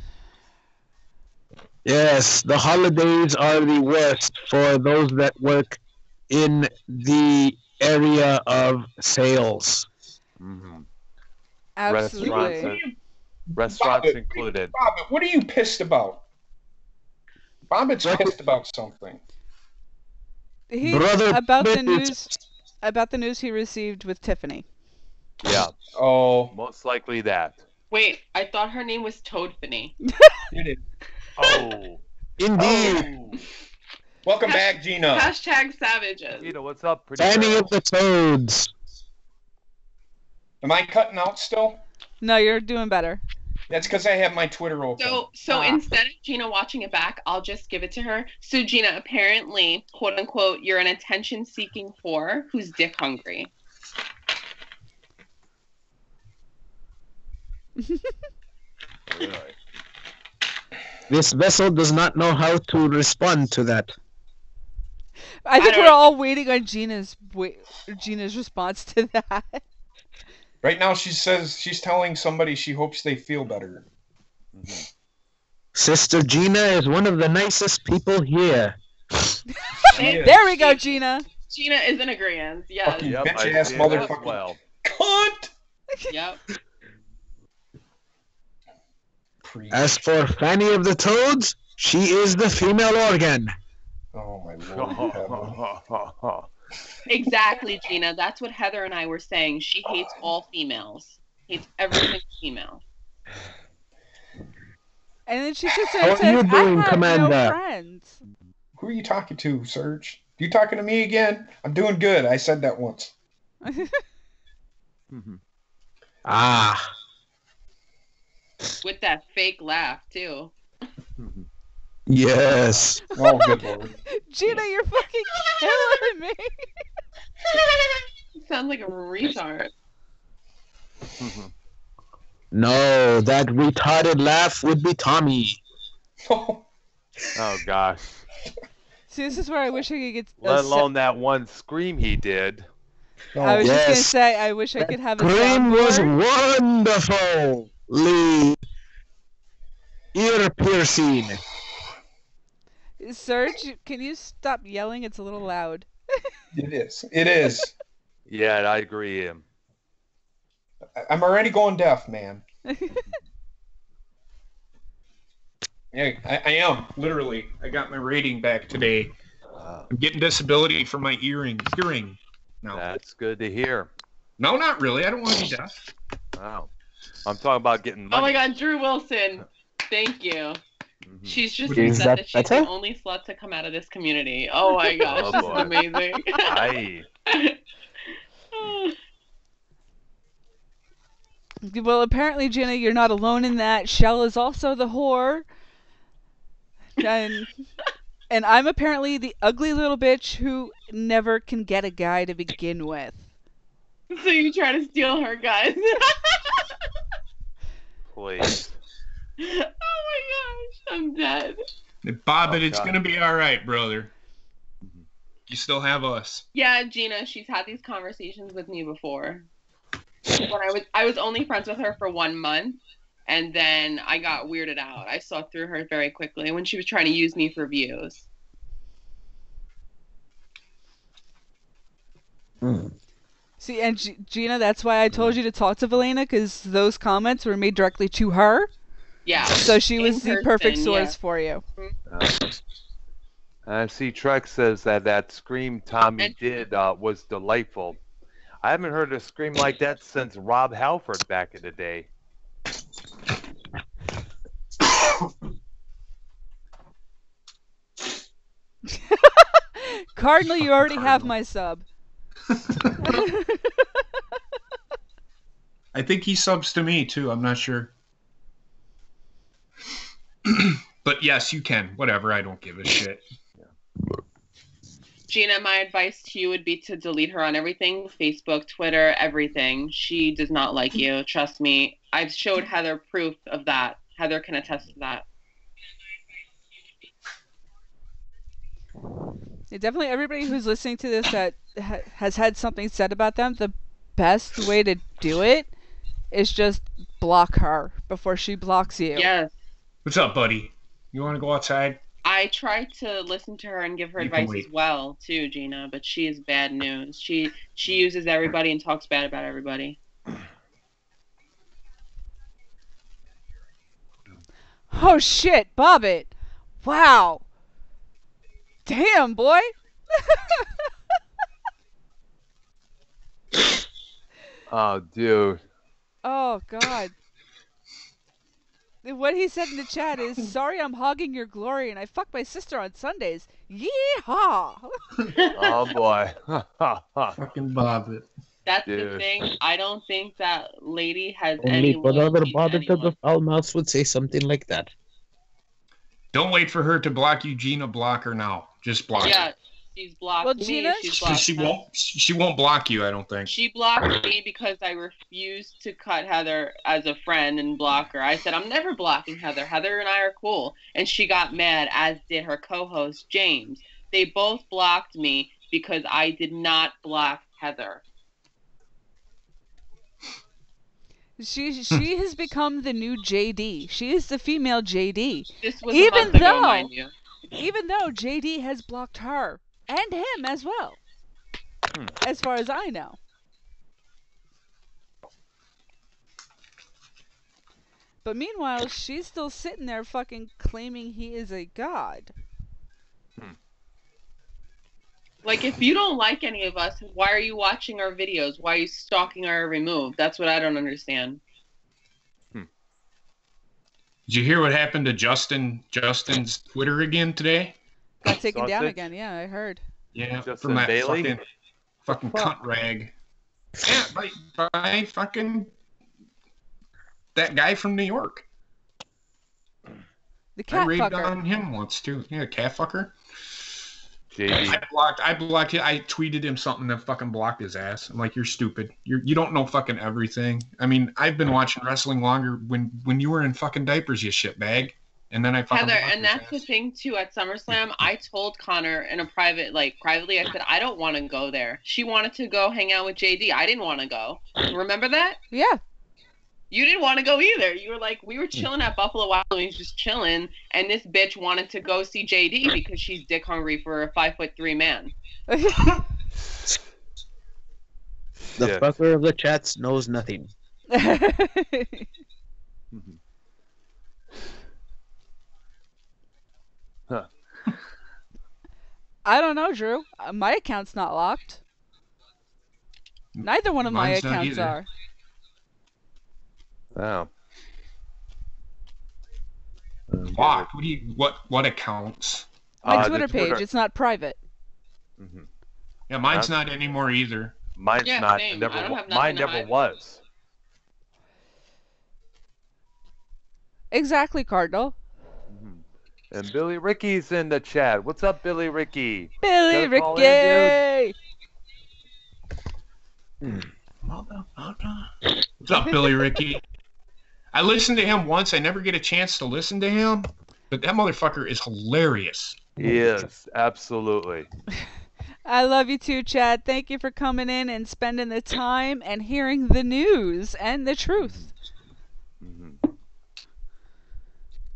Yes, the holidays are the worst for those that work in the area of sales. Absolutely. Restaurants included. Bobbit, what are you pissed about? Bobbit's pissed about something. About the news he received with Tiffany. Yeah. Oh. Most likely that. Wait, I thought her name was Toadfany. It is. Oh. Indeed. Oh. Welcome back, Gina. Hashtag savages. Gina, what's up? Danny of the Toads. Am I cutting out still? No, you're doing better. That's because I have my Twitter open. So instead of Gina watching it back, I'll just give it to her. So Gina, apparently, quote unquote, you're an attention-seeking whore who's dick hungry. This vessel does not know how to respond to that. I think we're all waiting on Gina's response to that. Right now, she says she's telling somebody she hopes they feel better. Sister Gina is one of the nicest people here. There we go, Gina. Gina is in agreement. Yes. Fucking bitch-ass motherfucker. Well. Cunt! Yep. As for Fanny of the Toads, she is the female organ. Oh my lord. Exactly, Gina. That's what Heather and I were saying. She hates all females. Hates every single female. And then she sits there How and are you says, doing, I have Commander? no friends. Who are you talking to, Serge? You talking to me again? I'm doing good. I said that once. Ah. With that fake laugh, too. Yes. Oh, good lord. Gina, you're fucking killing me. Sounds like a retard. No, that retarded laugh would be Tommy. Oh, Oh gosh. See, this is where I wish I could get. Let alone that one scream he did. I was just gonna Yes. say, I wish I could have a Scream was soundboard. wonderfully ear-piercing. Serge, can you stop yelling? It's a little loud. it is. It is. Yeah, I agree. I'm already going deaf, man. Yeah, I am. Literally. I got my rating back today. I'm getting disability for my hearing. No. That's good to hear. No, not really. I don't want to be deaf. Wow. I'm talking about getting money. Oh my god, Drew Wilson. Thank you. Mhm. She's just Is upset that that she's better? the only slut to come out of this community. Oh my gosh, Oh, this boy. is amazing. Aye. Well, apparently, Gina, you're not alone in that. Shell is also the whore. And I'm apparently the ugly little bitch who never can get a guy to begin with. So you try to steal her, guys. Please. Oh my gosh, I'm dead. Bob, Oh, it's God. going to be all right, brother. You still have us. Yeah, Gina, she's had these conversations with me before. When I was only friends with her for 1 month, and then I got weirded out. I saw through her very quickly when she was trying to use me for views. See, and Gina, that's why I told you to talk to Valena, because those comments were made directly to her. Yeah. So she In was the perfect person, source yeah. for you. I see Trek says that scream Tommy And- did was delightful. I haven't heard a scream like that since Rob Halford back in the day. Cardinal, you already have my sub. I think he subs to me, too. I'm not sure. But yes, you can. Whatever. I don't give a shit. Gina, my advice to you would be to delete her on everything, Facebook, Twitter, everything. She does not like you. Trust me. I've showed Heather proof of that. Heather can attest to that. Yeah, definitely everybody who's listening to this that has had something said about them, the best way to do it is just block her before she blocks you. Yes. What's up, buddy? You want to go outside? I tried to listen to her and give her You can advice wait. as well, too, Gina, but she is bad news. She uses everybody and talks bad about everybody. Oh shit, Bobbit! Wow! Damn, boy! Oh, dude. Oh god. What he said in the chat is, sorry I'm hogging your glory and I fuck my sister on Sundays. Yeehaw! Oh boy. Fucking Bob it. That's the Dude. thing. I don't think that lady has Only any brother loyalty to Bobbit of the anyone. Foul Mouse would say something like that. Don't wait for her to block you, Gina. Block her now. Just block Yeah, she's blocked Well, me. Gina, She's her. blocked She them. won't. She won't block you. I don't think. She blocked me because I refused to cut Heather as a friend and block her. I said, I'm never blocking Heather. Heather and I are cool. And she got mad, as did her co-host, James. They both blocked me because I did not block Heather. She has become the new JD. She is the female JD. This was Even a month ago, though- mind you. Even though JD has blocked her. And him as well. As far as I know. But meanwhile, she's still sitting there fucking claiming he is a god. Like, if you don't like any of us, why are you watching our videos? Why are you stalking our every move? That's what I don't understand. Did you hear what happened to Justin's Twitter again today? Got taken down Sausage? again. Yeah, I heard. Yeah, Justin from that Bailey? fucking cunt rag. Yeah, by fucking that guy from New York. The cat I raved fucker. on him once too. Yeah, cat fucker. JD. I blocked him. I tweeted him something that fucking blocked his ass. I'm like, you're stupid. You don't know fucking everything. I mean, I've been watching wrestling longer when you were in fucking diapers, you shitbag. And then I fucking Heather, blocked and his that's the ass. thing too. At SummerSlam, I told Connor in a privately, I said I don't want to go there. She wanted to go hang out with JD. I didn't want to go. Remember that? Yeah. You didn't want to go either. You were like, we were chilling at Buffalo Wild Wings, just chilling, and this bitch wanted to go see JD because she's dick hungry for a 5'3" man. The Shit. fucker of the chats knows nothing. Huh. I don't know, Drew. My account's not locked. Neither one of my Mine's not accounts either. are. Wow. Blocked. What accounts? My the Twitter page. It's not private. Mhm. Yeah, mine's not anymore either. Mine's Yeah, not. same. Never. I don't have nothing Mine to never hide. was. Exactly, Cardinal. And Billy Ricky's in the chat. What's up, Billy Ricky? Billy Gotta call Ricky! What's up, Billy Ricky? I listened to him once. I never get a chance to listen to him, but that motherfucker is hilarious. He is absolutely. I love you too, Chad. Thank you for coming in and spending the time and hearing the news and the truth. Mhm.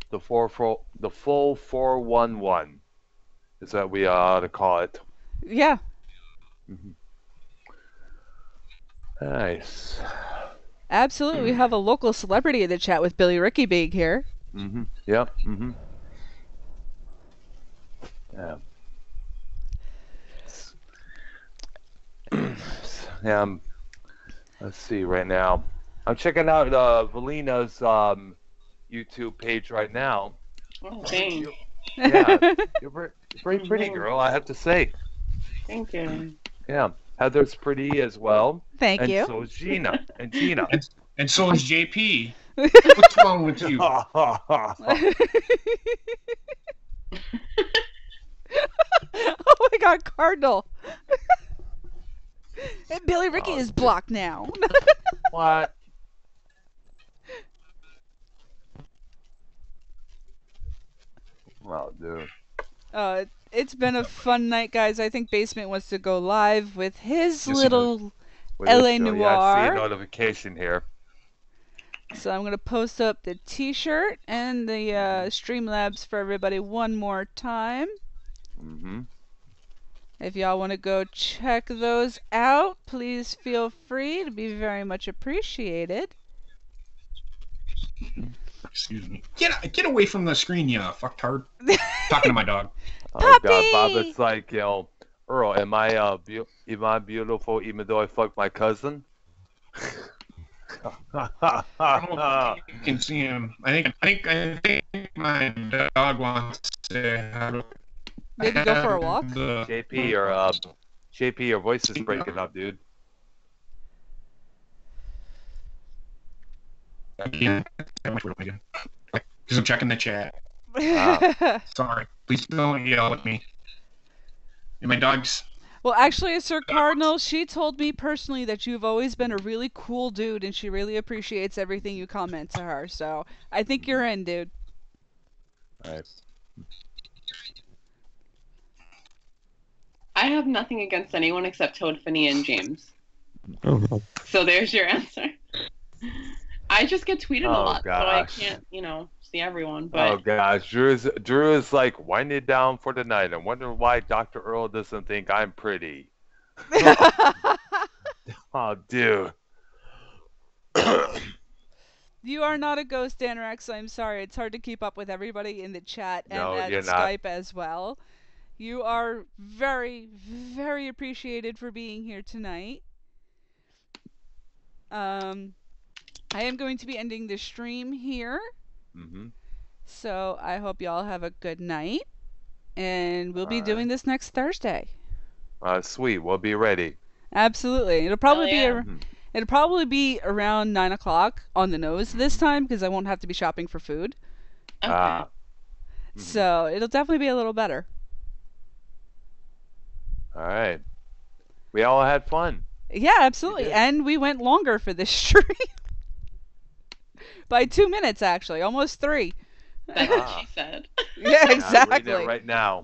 The full 411 is that we ought to call it. Yeah. Nice. Absolutely. We have a local celebrity in the chat with Billy Ricky being here. Yep. Yeah. Yeah. Let's see. Right now, I'm checking out Valina's YouTube page right now. Oh, dang. Yeah, you're very pretty, girl. I have to say. Thank you. Yeah, Heather's pretty as well. Thank and you. so is Gina. And Gina. And so is JP. What's wrong with you? Oh my god, Cardinal. And Billy Ricky is blocked now. What? Well, dude. It's been a fun night, guys. I think Basement wants to go live with his Yes, he little With LA this show, yeah, I see Noir. a notification here. So I'm going to post up the t-shirt and the Streamlabs for everybody one more time. Mm-hmm. If y'all want to go check those out, please feel free. To be very much appreciated. Excuse me. Get away from the screen, you fucktard. Talking to my dog. Oh God, Puppy! Bob, it's like, Earl, am I beautiful even though I fucked my cousin? I don't know if you can see him. I think my dog wants to have Maybe go for a walk? JP, your voice is breaking up, dude. Again. Because I'm checking the chat. Sorry. Please don't yell at me. And my dog's... Well, actually, Sir Cardinal, she told me personally that you've always been a really cool dude and she really appreciates everything you comment to her. So I think you're in, dude. All right. I have nothing against anyone except Toad, Finney, and James. Oh, So there's your answer. I just get tweeted a Oh, lot, so I gosh. can't, see everyone. Oh But gosh, Drew is like winding down for the night. I wonder why Dr. Earl doesn't think I'm pretty. Oh, dude. You are not a ghost, Anorex. I'm sorry. It's hard to keep up with everybody in the chat and No, at you're not. Skype as well. You are very, very appreciated for being here tonight. I am going to be ending the stream here. Mm-hmm. So I hope y'all have a good night. And we'll be Alright. doing this next Thursday. Sweet. We'll be ready. Absolutely. It'll probably Hell yeah. Mhm. It'll probably be around 9 o'clock on the nose this time because I won't have to be shopping for food. Okay. Mhm. So it'll definitely be a little better. All right. We all had fun. Yeah, absolutely. did. And we went longer for this stream. By 2 minutes, actually. Almost 3. That's what she said. Yeah, I'm reading exactly. it right now.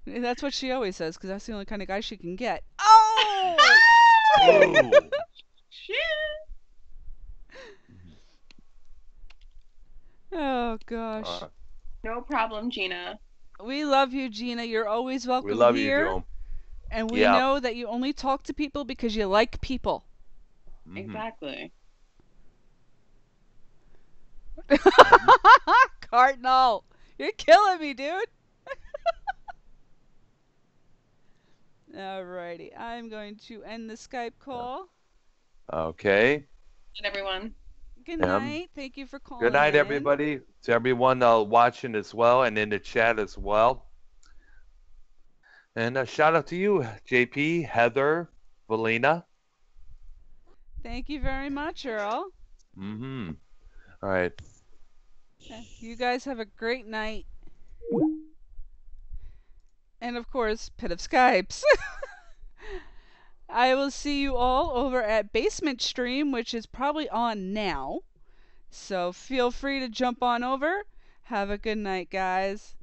That's what she always says because that's the only kind of guy she can get. Oh! Ooh. Shit. Oh, gosh. No problem, Gina. We love you, Gina. You're always welcome We love here. you, Joe. And we Yeah. know that you only talk to people because you like people. Mhm. Exactly. Cardinal, you're killing me, dude. Alrighty, I'm going to end the Skype call. Okay. And everyone. Good Yeah. night. Thank you for calling. Good night, in. everybody. To everyone watching as well and in the chat as well. And a shout out to you, JP, Heather, Valina. Thank you very much, Earl. Mm-hmm. All right. You guys have a great night. And of course, Pit of Skypes. I will see you all over at Basement Stream, which is probably on now. So feel free to jump on over. Have a good night, guys.